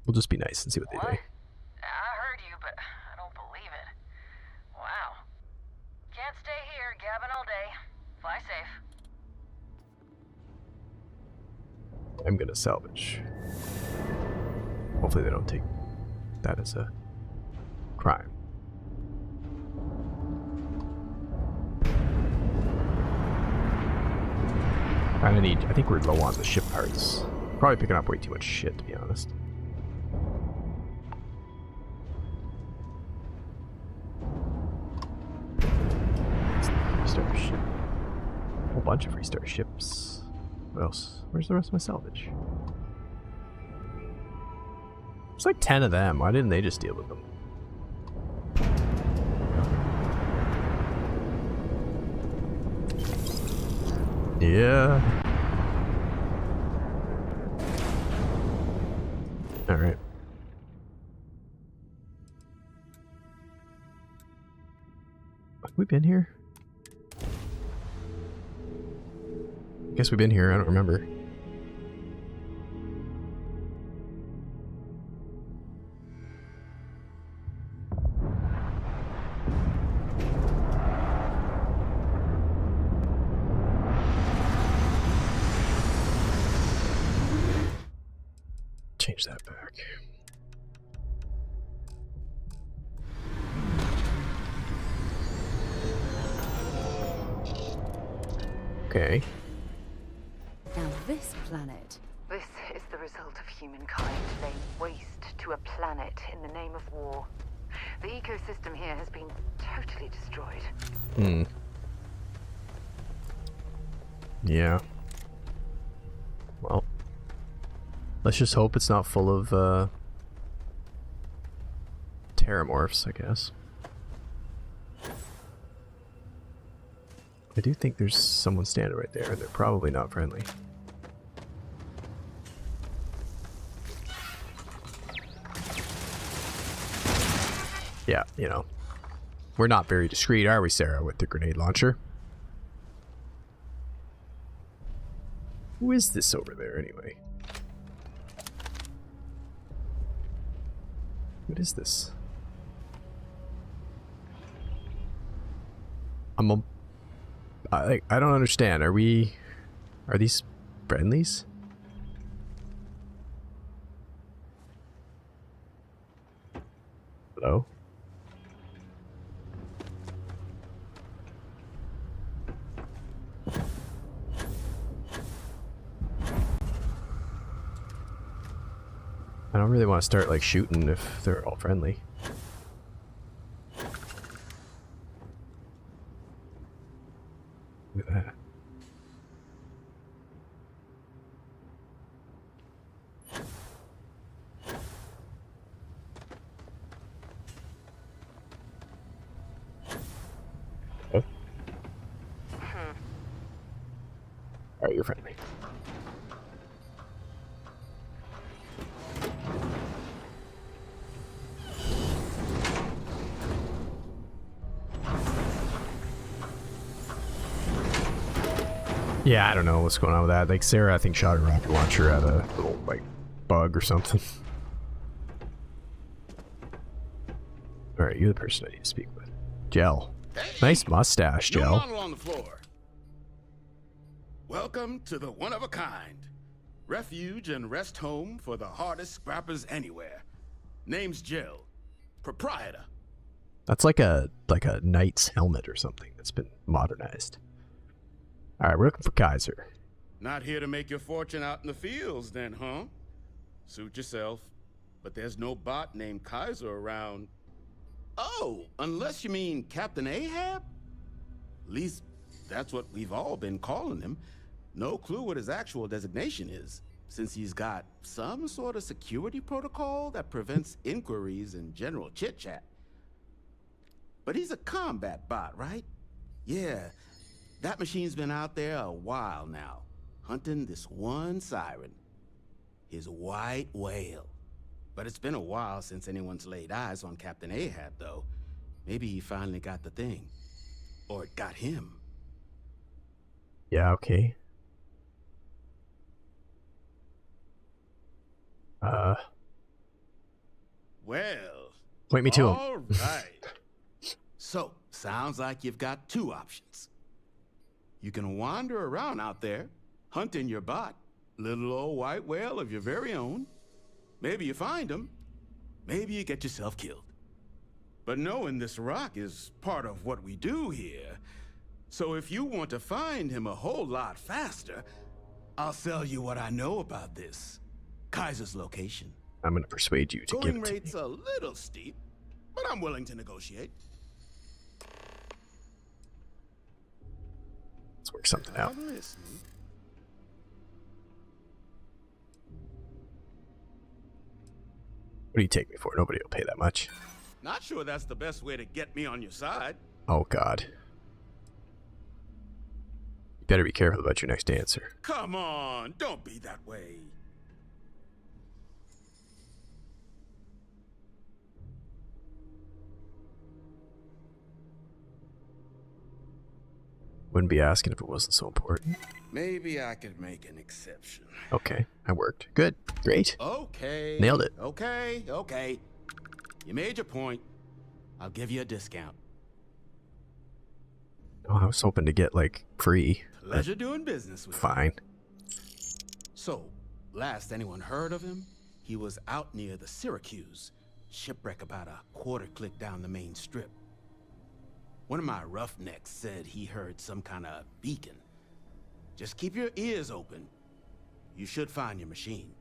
We'll just be nice and see what they What? do. I heard you, but I don't believe it. Wow. Can't stay here gabbing all day. Fly safe. I'm gonna salvage. Hopefully they don't take that as a crime. I think we're low on the ship parts. Probably picking up way too much shit, to be honest. Freestar ship. A whole bunch of Freestar ships. What else? Where's the rest of my salvage? There's like 10 of them. Why didn't they just deal with them? Yeah. Alright. Have we been here? I guess we've been here, I don't remember. Change that back. Okay. Now this planet. This is the result of humankind laying waste to a planet in the name of war. The ecosystem here has been totally destroyed. Hmm. Yeah. Well. Let's just hope it's not full of, terramorphs, I guess. I do think there's someone standing right there, and they're probably not friendly. Yeah, you know. We're not very discreet, are we, Sarah, with the grenade launcher? Who is this over there, anyway? What is this? I don't understand. Are these friendlies? Hello? I don't really want to start like shooting if they're all friendly. Look at that. Oh. Alright, you're friendly. Yeah, I don't know what's going on with that. Like, Sarah, I think, shot her rocket launcher at a little, like, bug or something. Alright, you're the person I need to speak with. Gel. Nice mustache, Gel. Model on the floor. Welcome to the one-of-a-kind. Refuge and rest home for the hardest scrappers anywhere. Name's Gel. Proprietor. That's like a knight's helmet or something that's been modernized. Alright, we're looking for Kaiser. Not here to make your fortune out in the fields then, huh? Suit yourself. But there's no bot named Kaiser around. Oh, unless you mean Captain Ahab? At least that's what we've all been calling him. No clue what his actual designation is, since he's got some sort of security protocol that prevents inquiries and general chit-chat. But he's a combat bot, right? Yeah. That machine's been out there a while now, hunting this one siren, his white whale. But it's been a while since anyone's laid eyes on Captain Ahab, though. Maybe he finally got the thing. Or it got him. Yeah, okay. Well, point me to him. All right. So, sounds like you've got two options. You can wander around out there, hunting your bot, little old white whale of your very own. Maybe you find him. Maybe you get yourself killed. But knowing this rock is part of what we do here. So if you want to find him a whole lot faster, I'll sell you what I know about this. Kaiser's location. I'm going to persuade you to give it to me. Going rate's a little steep, but I'm willing to negotiate. Let's work something out. I'm listening. What do you take me for? Nobody will pay that much. Not sure that's the best way to get me on your side. Oh, God. You better be careful about your next answer. Come on, don't be that way. Wouldn't be asking if it wasn't so important. Maybe I could make an exception. Okay, that worked. Good. Great. Okay. Nailed it. Okay. You made your point. I'll give you a discount. Oh, I was hoping to get, like, free. Pleasure doing business with you. Fine. So, last anyone heard of him, he was out near the Syracuse. Shipwreck about a quarter click down the main strip. One of my roughnecks said he heard some kind of beacon. Just keep your ears open. You should find your machine.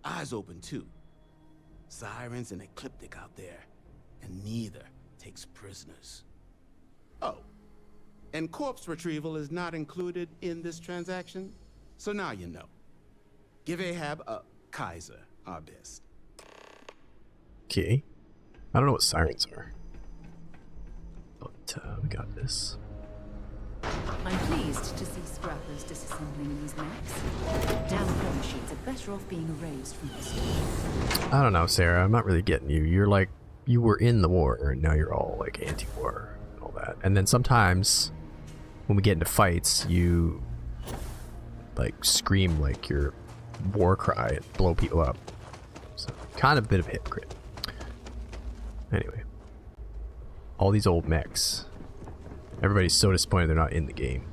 Eyes open, too. Sirens and Ecliptic out there, and neither takes prisoners. Oh, and corpse retrieval is not included in this transaction, so now you know. Give Ahab a Kaiser our best. Okay. I don't know what sirens are. But we got this. I'm pleased to see scrappers disassembling these mechs. Damn war machines are better off being erased from history. I don't know, Sarah. I'm not really getting you. You're like you were in the war, and now you're all like anti-war and all that. And then sometimes when we get into fights, you like scream like your war cry and blow people up. So kind of a bit of a hypocrite. Anyway, all these old mechs. Everybody's so disappointed they're not in the game.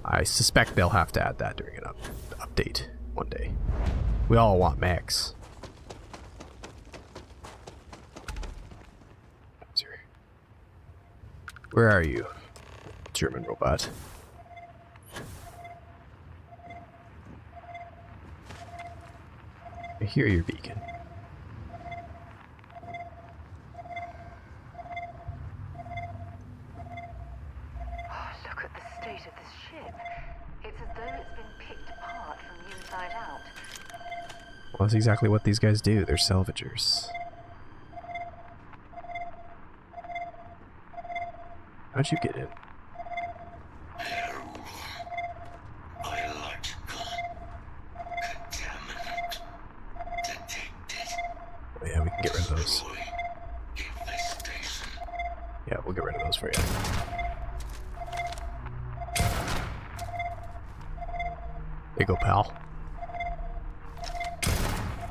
I suspect they'll have to add that during an update one day. We all want mechs. Where are you, German robot? I hear your beacon. Look at the state of this ship. It's as though it's been picked apart from the inside out. Well, that's exactly what these guys do. They're salvagers. How'd you get in? Oh, yeah, we can get rid of those. Yeah, we'll get rid of those for you. There you go, pal.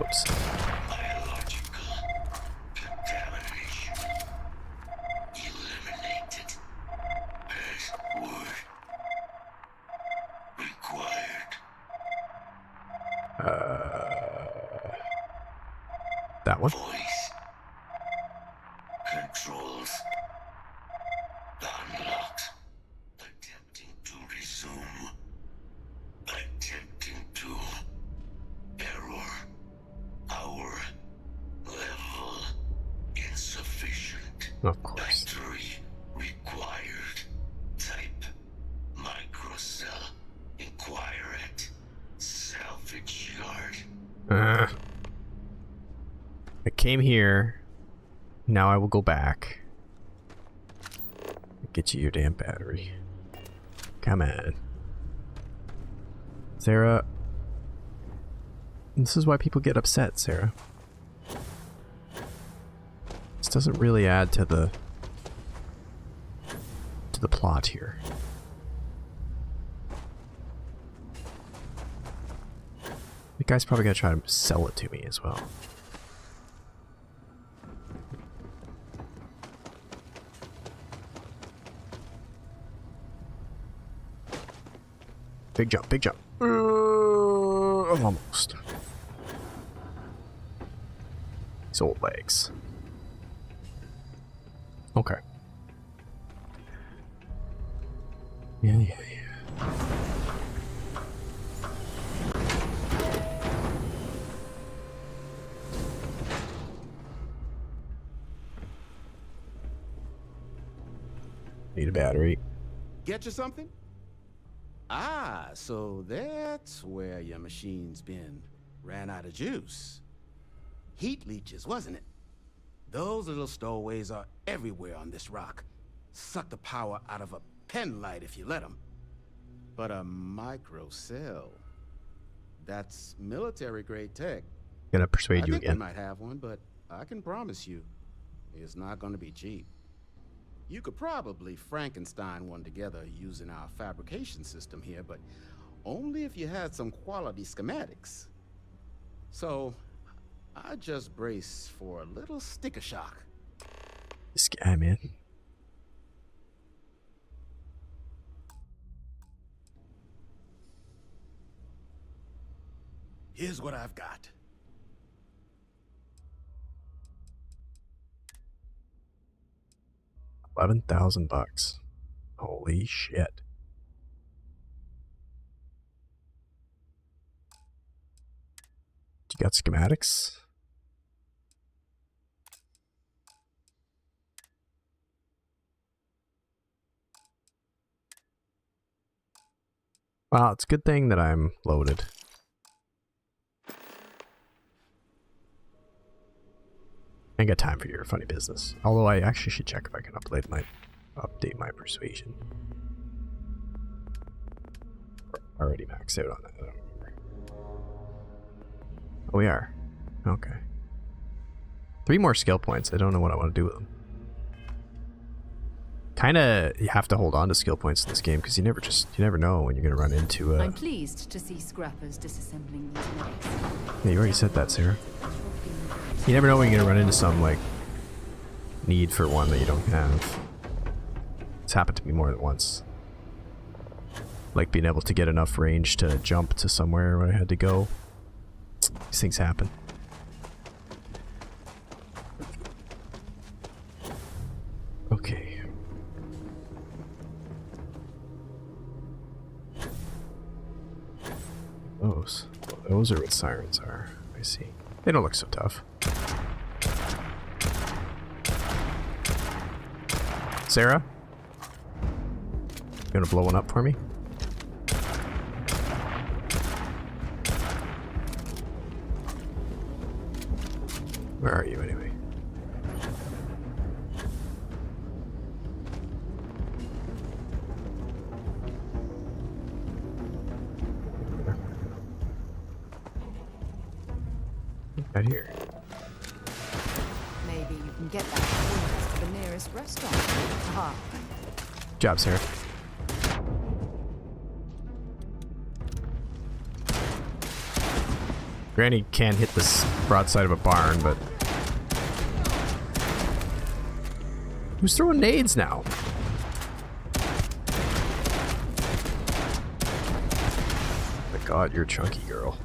Oops. That one. Controls unlocked. Attempting to resume. Attempting to error. Our level insufficient. Of course. Battery required. Type microcell. Inquire at salvage yard. I came here. Now I will go back. Get you your damn battery. Come on. Sarah. This is why people get upset, Sarah. This doesn't really add to the plot here. The guy's probably gonna try to sell it to me as well. Big jump, big jump. Almost. These old legs. Okay. Yeah. Need a battery. Get you something? Ah, so that's where your machine's been. Ran out of juice. Heat leeches, wasn't it? Those little stowaways are everywhere on this rock. Suck the power out of a pen light if you let them. But a microcell, that's military-grade tech. Gonna persuade you I think again. we might have one, but I can promise you, it's not gonna be cheap. You could probably Frankenstein one together using our fabrication system here, but only if you had some quality schematics. So, I just brace for a little sticker shock. This guy, man. Here's what I've got. $11,000. Holy shit. You got schematics? Wow, it's a good thing that I'm loaded. I ain't got time for your funny business. Although I actually should check if I can update my persuasion. Already maxed out on that. I don't remember. Oh, we are. Okay. 3 more skill points. I don't know what I want to do with them. Kinda, you have to hold on to skill points in this game because you never know when you're gonna run into I'm pleased to see scrappers disassembling these relics. Yeah, you already said that, Sarah. You never know when you're gonna run into some, like, need for one that you don't have. It's happened to me more than once. Like being able to get enough range to jump to somewhere where I had to go. These things happen. Okay. Those are what sirens are. I see. They don't look so tough. Sarah? You gonna blow one up for me? Where are you anyway? Right here. Maybe you can get that to the nearest restaurant. Aha. Good job, Sarah. Granny can hit this broadside of a barn, but who's throwing nades now? My God, you're a chunky girl.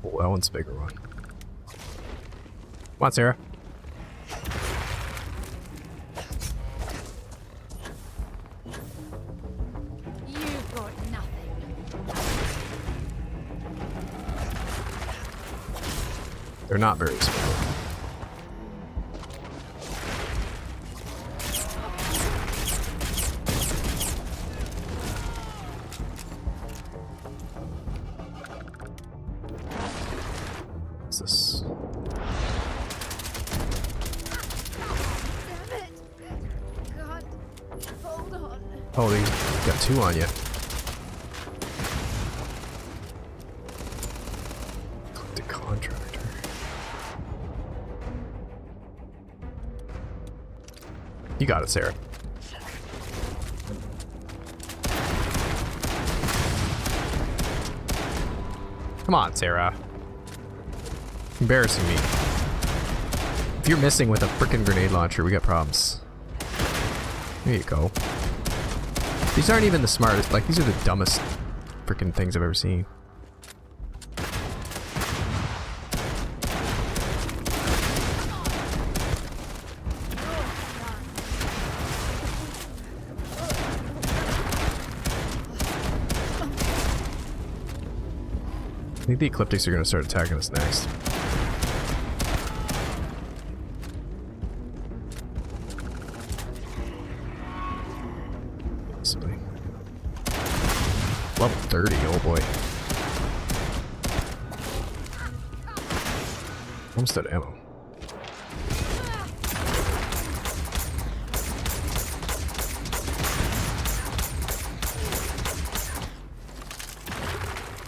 Oh, that one's a bigger one. Come on, Sarah. You've got nothing. They're not very small. What's this? Damn it! God, hold on. Oh, they got 2 on you. The contractor. You got it, Sarah. Come on, Sarah. Embarrassing me. If you're missing with a frickin' grenade launcher, we got problems. There you go. These aren't even the smartest, like, these are the dumbest frickin' things I've ever seen. I think the Ecliptics are going to start attacking us next. Possibly. Level 30, oh boy. Almost out of ammo.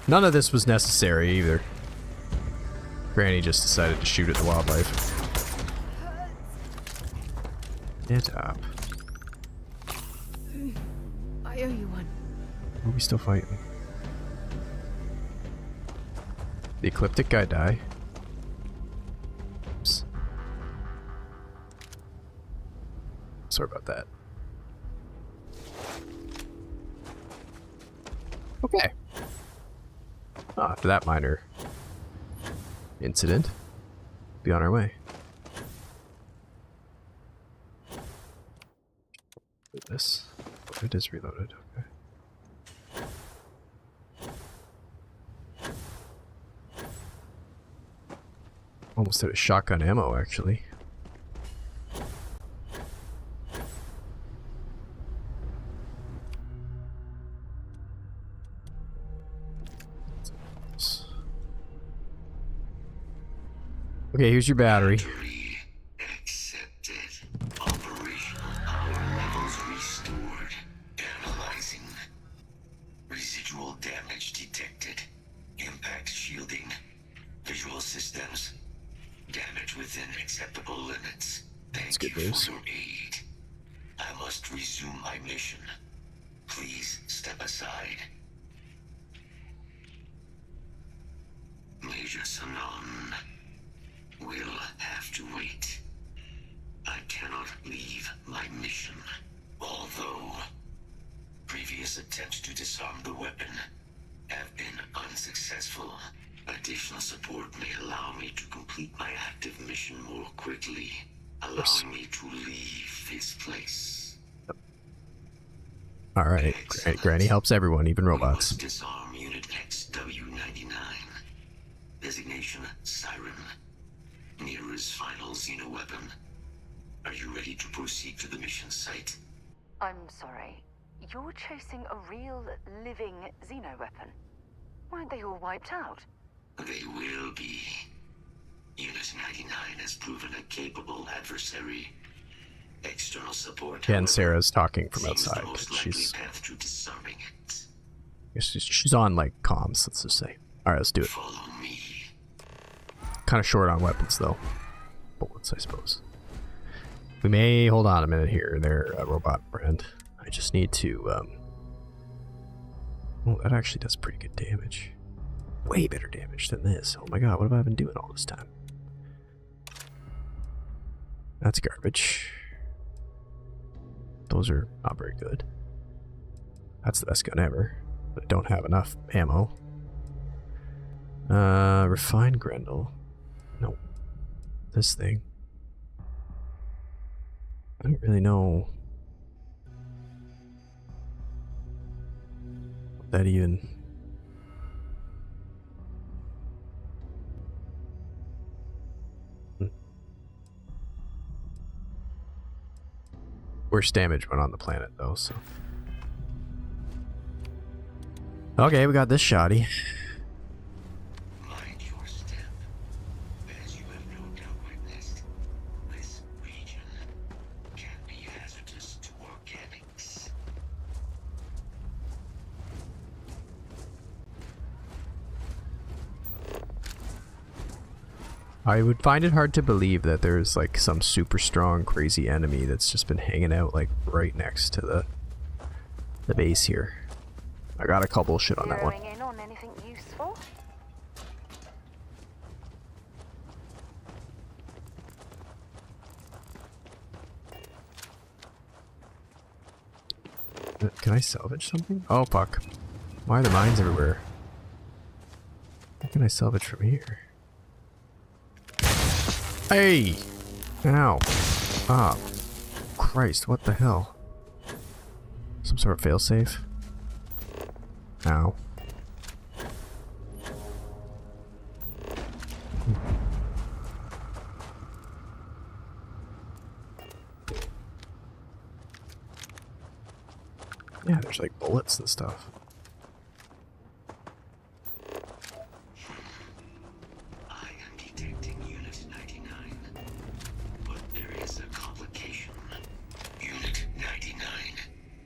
None of this was necessary either. Granny just decided to shoot at the wildlife. Get up. I owe you one. Are we still fighting? The Ecliptic guy die? Oops. Sorry about that. Okay. Oh, after that minor incident, be on our way. This. Oh, it is reloaded. Okay. Almost out of shotgun ammo, actually. Okay, here's your battery. Accepted. Operational power levels restored. All systems. Damage within acceptable limits. That's Thank good you news. for your aid. I must resume my mission. Please step aside. Major Sanon will have to wait. I cannot leave my mission. Although previous attempts to disarm the weapon have been unsuccessful, additional support may allow me to complete my active mission more quickly, allowing me to leave this place. Alright, Granny helps everyone, even robots. Disarm Unit XW-99. Designation Siren. Nearest final Xeno weapon. Are you ready to proceed to the mission site? I'm sorry. You're chasing a real, living Xeno weapon. Weren't they all wiped out? They will be. Unit 99 has proven a capable adversary. External support. Again, Sarah's talking from outside. She's she's on like comms, let's just say. Alright, let's do it. Kind of short on weapons though. Bullets, I suppose. We may hold on a minute here. They're a robot brand. I just need to oh, that actually does pretty good damage. Way better damage than this. Oh my god, what have I been doing all this time? That's garbage. Those are not very good. That's the best gun ever, but I don't have enough ammo. Refined Grendel. No. This thing. I don't really know what that even... Worst damage went on the planet though, so. Okay, we got this shoddy. Mind your step. As you have no doubt witnessed, this region can be hazardous to organics. I would find it hard to believe that there's like some super strong, crazy enemy that's just been hanging out like right next to the base here. I got a couple shit on that one. Zeroing in on anything useful? Can I salvage something? Oh fuck. Why are the mines everywhere? What can I salvage from here? Hey! Ow. Ah. Christ, what the hell? Some sort of failsafe? Ow. Yeah, there's like bullets and stuff. I am detecting Unit 99, but there is a complication. Unit 99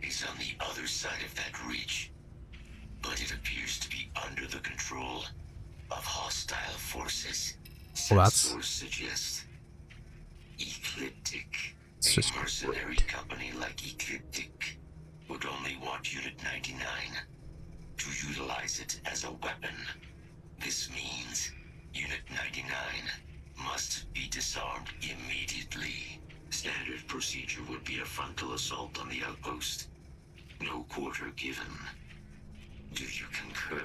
is on the other side of that reach, but it appears to be under the control of hostile forces. Well, that's... Sensors suggest Ecliptic, It's a just mercenary company like Ecliptic, would only want Unit 99 to utilize it as a weapon. This means Unit 99 must be disarmed immediately. Standard procedure would be a frontal assault on the outpost. No quarter given. Do you concur?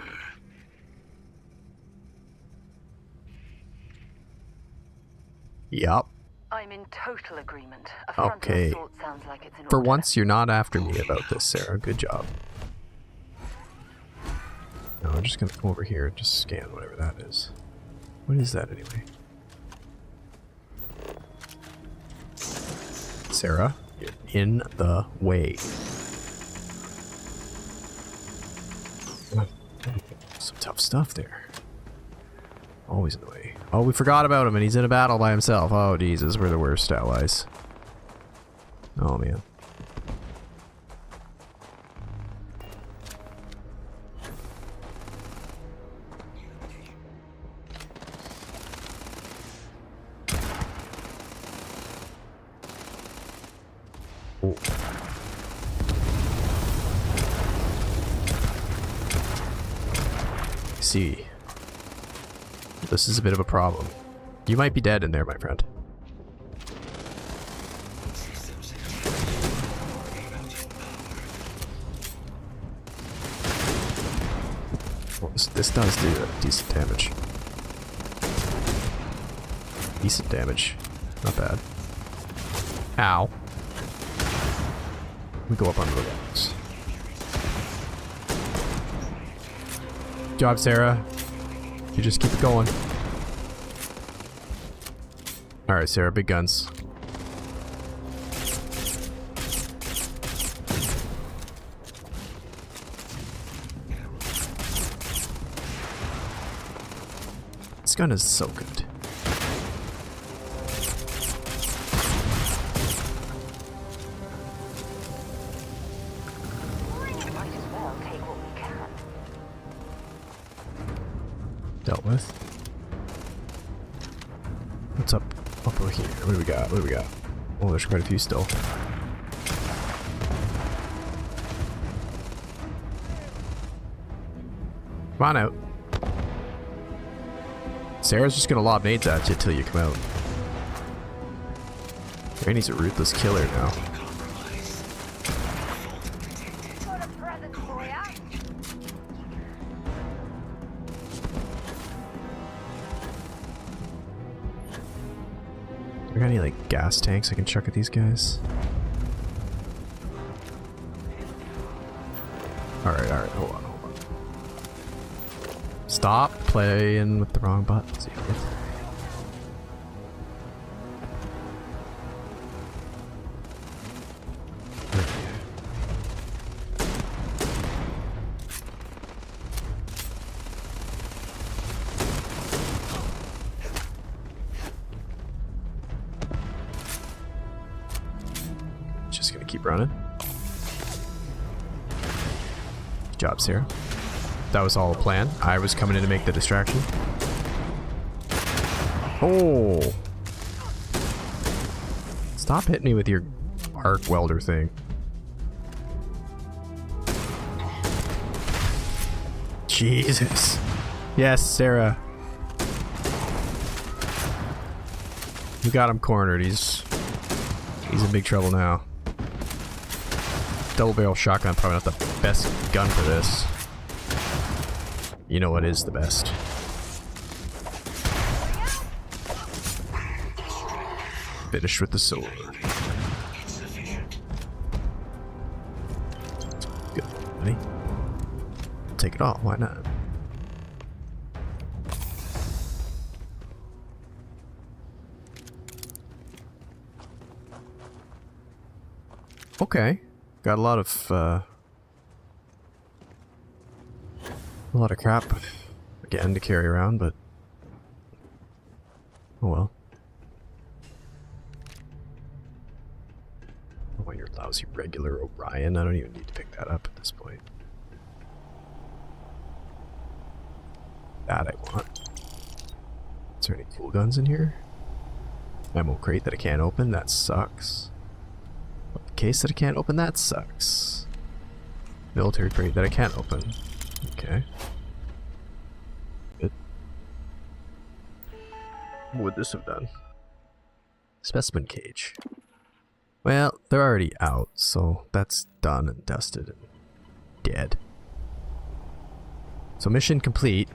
Yup. I'm in total agreement. A frontal Okay. assault sounds like it's in For order. once, you're not after me about this, Sarah. Good job. No, I'm just gonna come over here and just scan whatever that is. What is that anyway? Sarah, you're in the way. Some tough stuff there. Always in the way. Oh, we forgot about him and he's in a battle by himself. Oh, Jesus, we're the worst allies. Oh, man. Ooh. See. This is a bit of a problem. You might be dead in there, my friend. Well, this does do decent damage. Decent damage. Not bad. Ow. We go up under the rocks. Good job, Sarah. You just keep it going. Alright, Sarah, big guns. This gun is so good. Dealt with. What's up over here? What do we got? What do we got? Oh, there's quite a few still. Come on out. Sarah's just gonna lob nades at you till you come out. Granny's a ruthless killer now. Are there any like gas tanks I can chuck at these guys? Alright, hold on. Stop playing with the wrong buttons. Just gonna keep running. Good job, Sarah. That was all a plan. I was coming in to make the distraction. Oh! Stop hitting me with your arc welder thing. Jesus. Yes, Sarah. You got him cornered. He's in big trouble now. Double barrel shotgun, probably not the best gun for this. You know what is the best? Finish with the sword. Good, buddy. Take it all, why not? Okay. Got a lot of crap again to carry around, but oh well. Oh, you're lousy regular Orion. I don't even need to pick that up at this point. That I want. Is there any cool guns in here? Ammo crate that I can't open. That sucks. Case that I can't open. That sucks. Military crate that I can't open. Okay. Good. What would this have done? Specimen cage. Well, they're already out, so that's done and dusted and dead. So mission complete.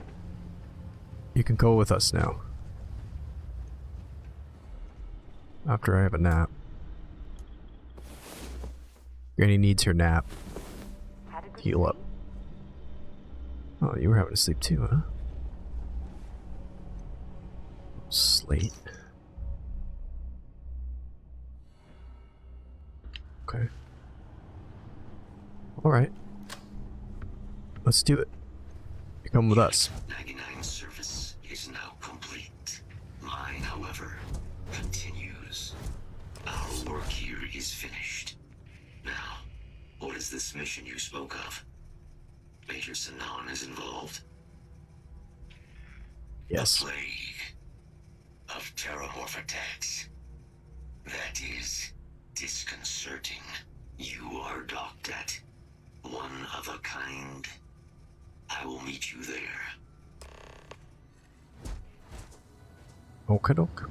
You can go with us now. After I have a nap. Granny needs her nap. Heal up. Oh, you were having to sleep too, huh? Slate. Okay. Alright. Let's do it. You come with us. 99 service is now complete. Mine, however, continues. Our work here is finished. Now, what is this mission you spoke of? Major Sinan is involved? Yes. A plague of terramorph attacks. That is disconcerting. You are docked at one of a kind. I will meet you there. Okey-doke.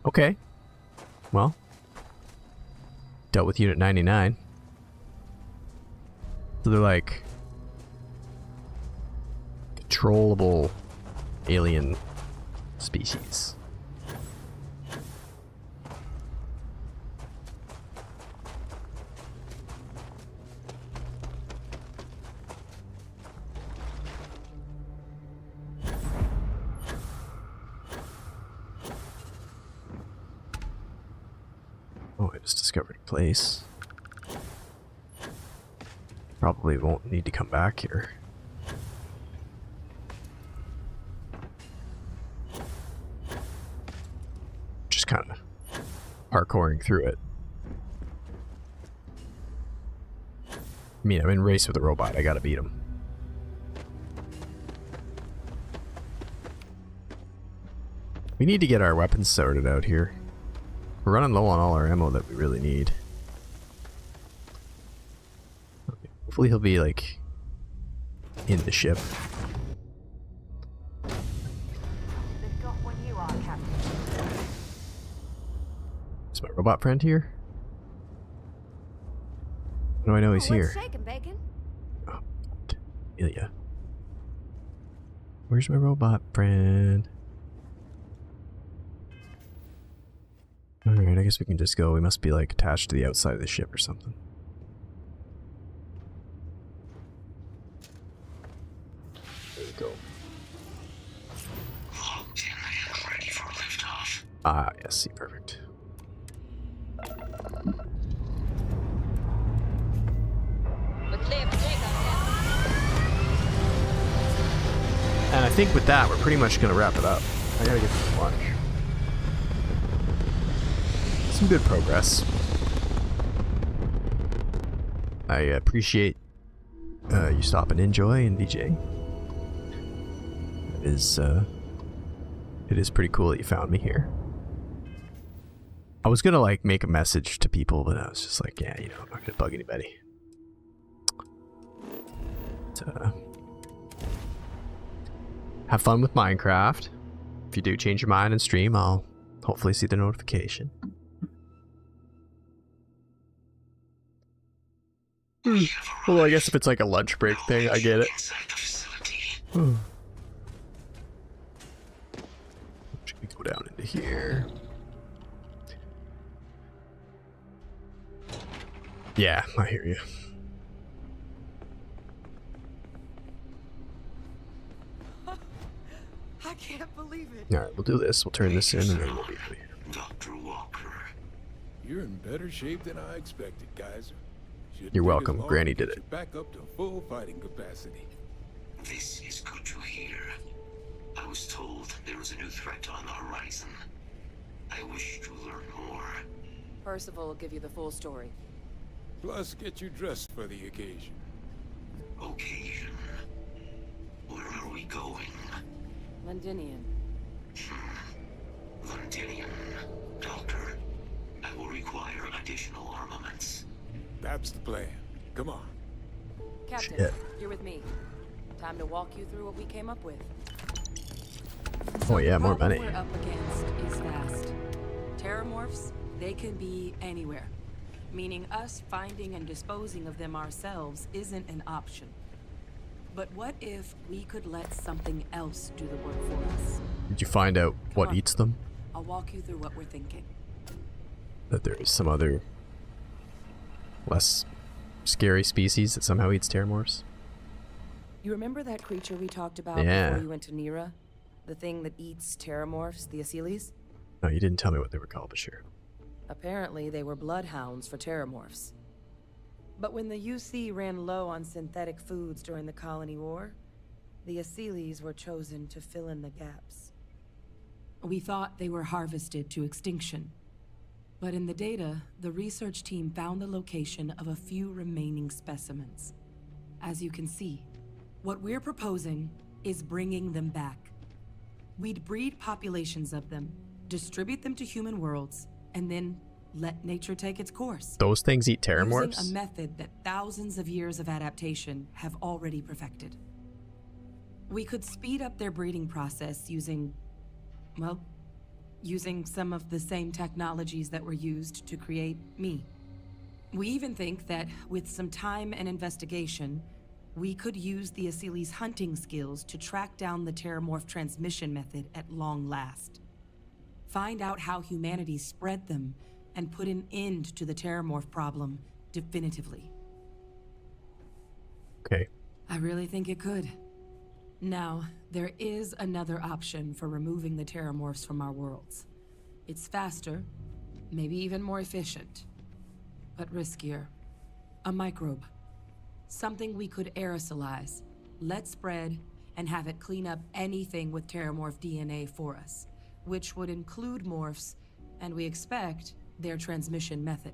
Okay. Well, dealt with Unit 99. So they're like controllable alien species. Oh, I just discovered a place. Probably won't need to come back here. Just kind of parkouring through it. I mean, I'm in race with a robot. I gotta beat him. We need to get our weapons sorted out here. We're running low on all our ammo that we really need. Hopefully he'll be, like, in the ship. Is my robot friend here? How do I know he's here? Shaking, Bacon? Oh, Ilya. Where's my robot friend? Alright, I guess we can just go. We must be, like, attached to the outside of the ship or something. There we go. Locked in and ready for liftoff. Ah, yes, see, perfect. And I think with that, we're pretty much going to wrap it up. I gotta get some lunch. Some good progress. I appreciate you stopping in, Joy and VJ. It is pretty cool that you found me here. I was gonna like make a message to people, but I was just like, yeah, you know, I'm not gonna bug anybody. But, have fun with Minecraft. If you do change your mind and stream, I'll hopefully see the notification. Well, I guess if it's like a lunch break thing, I get it. Should we go down into here? Yeah, I hear you. I can't believe it. Alright, we'll do this. We'll turn this in and then we'll be out of here. Dr. Walker. You're in better shape than I expected, Kaiser. Shouldn't You're take welcome. as long Granny to did get it. you back up to full fighting capacity. This is good to hear. I was told there was a new threat on the horizon. I wish to learn more. Percival will give you the full story. Plus, get you dressed for the occasion. Occasion? Where are we going? Londinian. Londinian. Doctor, I will require additional armaments. That's the plan. Come on. Captain, Shit. you're with me. Time to walk you through what we came up with. Oh yeah, more money. What we're up against is vast. Terramorphs, they can be anywhere. Meaning us finding and disposing of them ourselves isn't an option. But what if we could let something else do the work for us? Did you find out what on. eats them? I'll walk you through what we're thinking. That there is some other less scary species that somehow eats terramorphs? You remember that creature we talked about Yeah. before you went to Nira? The thing that eats terramorphs, the Asyles? No, you didn't tell me what they were called, but sure. Apparently, they were bloodhounds for terramorphs. But when the UC ran low on synthetic foods during the Colony War, the Asyles were chosen to fill in the gaps. We thought they were harvested to extinction. But in the data, the research team found the location of a few remaining specimens. As you can see, What we're proposing is bringing them back. We'd breed populations of them, distribute them to human worlds, and then let nature take its course. Those things eat terramorphs? Using a method that thousands of years of adaptation have already perfected. We could speed up their breeding process using, well, using some of the same technologies that were used to create me. We even think that with some time and investigation, we could use the Asili's hunting skills to track down the terramorph transmission method at long last. Find out how humanity spread them and put an end to the terramorph problem definitively. Okay. I really think it could. Now, there is another option for removing the terramorphs from our worlds. It's faster, maybe even more efficient, but riskier. A microbe. Something we could aerosolize, let spread, and have it clean up anything with terramorph DNA for us, which would include morphs, and we expect their transmission method.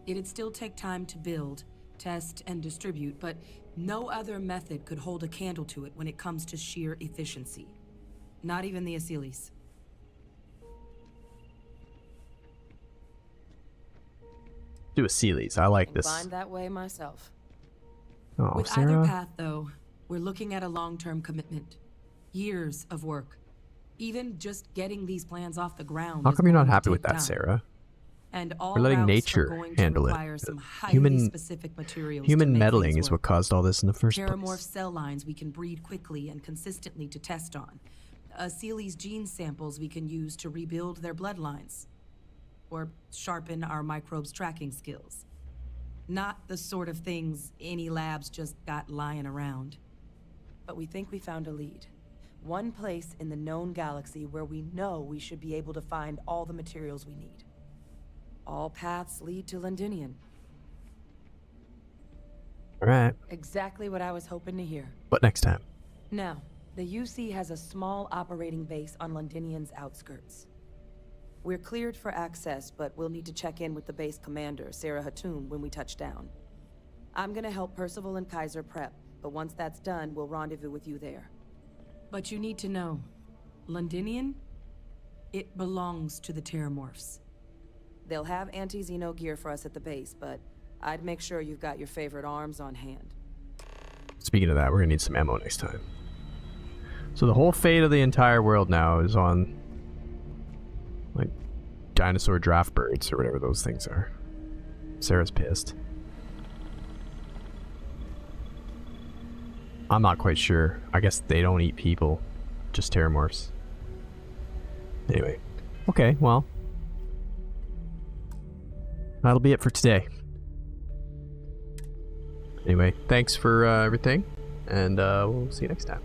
It'd still take time to build, test, and distribute, but no other method could hold a candle to it when it comes to sheer efficiency. Not even the Asilis. Do Asilis. I like this. Inclined that way myself. Oh, With Sarah? either path, though, we're looking at a long-term commitment. Years of work. Even just getting these plans off the ground. How is come you're not going to happy with take that, time. Sarah? And all We're letting routes are nature going to handle require it. some highly Human specific materials to human make meddling things is what work. caused all this in the first Terramorph place. cell lines we can breed quickly and consistently to test on. Asili's gene samples we can use to rebuild their bloodlines. Or sharpen our microbes tracking skills. Not the sort of things any labs just got lying around. But we think we found a lead. One place in the known galaxy where we know we should be able to find all the materials we need. All paths lead to Londinian. Alright. Exactly what I was hoping to hear. What next time? Now, the UC has a small operating base on Londinian's outskirts. We're cleared for access, but we'll need to check in with the base commander, Sarah Hatum, when we touch down. I'm gonna help Percival and Kaiser prep, but once that's done, we'll rendezvous with you there. But you need to know, Londinian, it belongs to the Terramorphs. They'll have anti-Xeno gear for us at the base, but I'd make sure you've got your favorite arms on hand. Speaking of that, we're gonna need some ammo next time. So the whole fate of the entire world now is on, like, dinosaur draft birds or whatever those things are. Sarah's pissed. I'm not quite sure. I guess they don't eat people, just terramorphs. Anyway, okay, well, that'll be it for today. Anyway, thanks for everything, and we'll see you next time.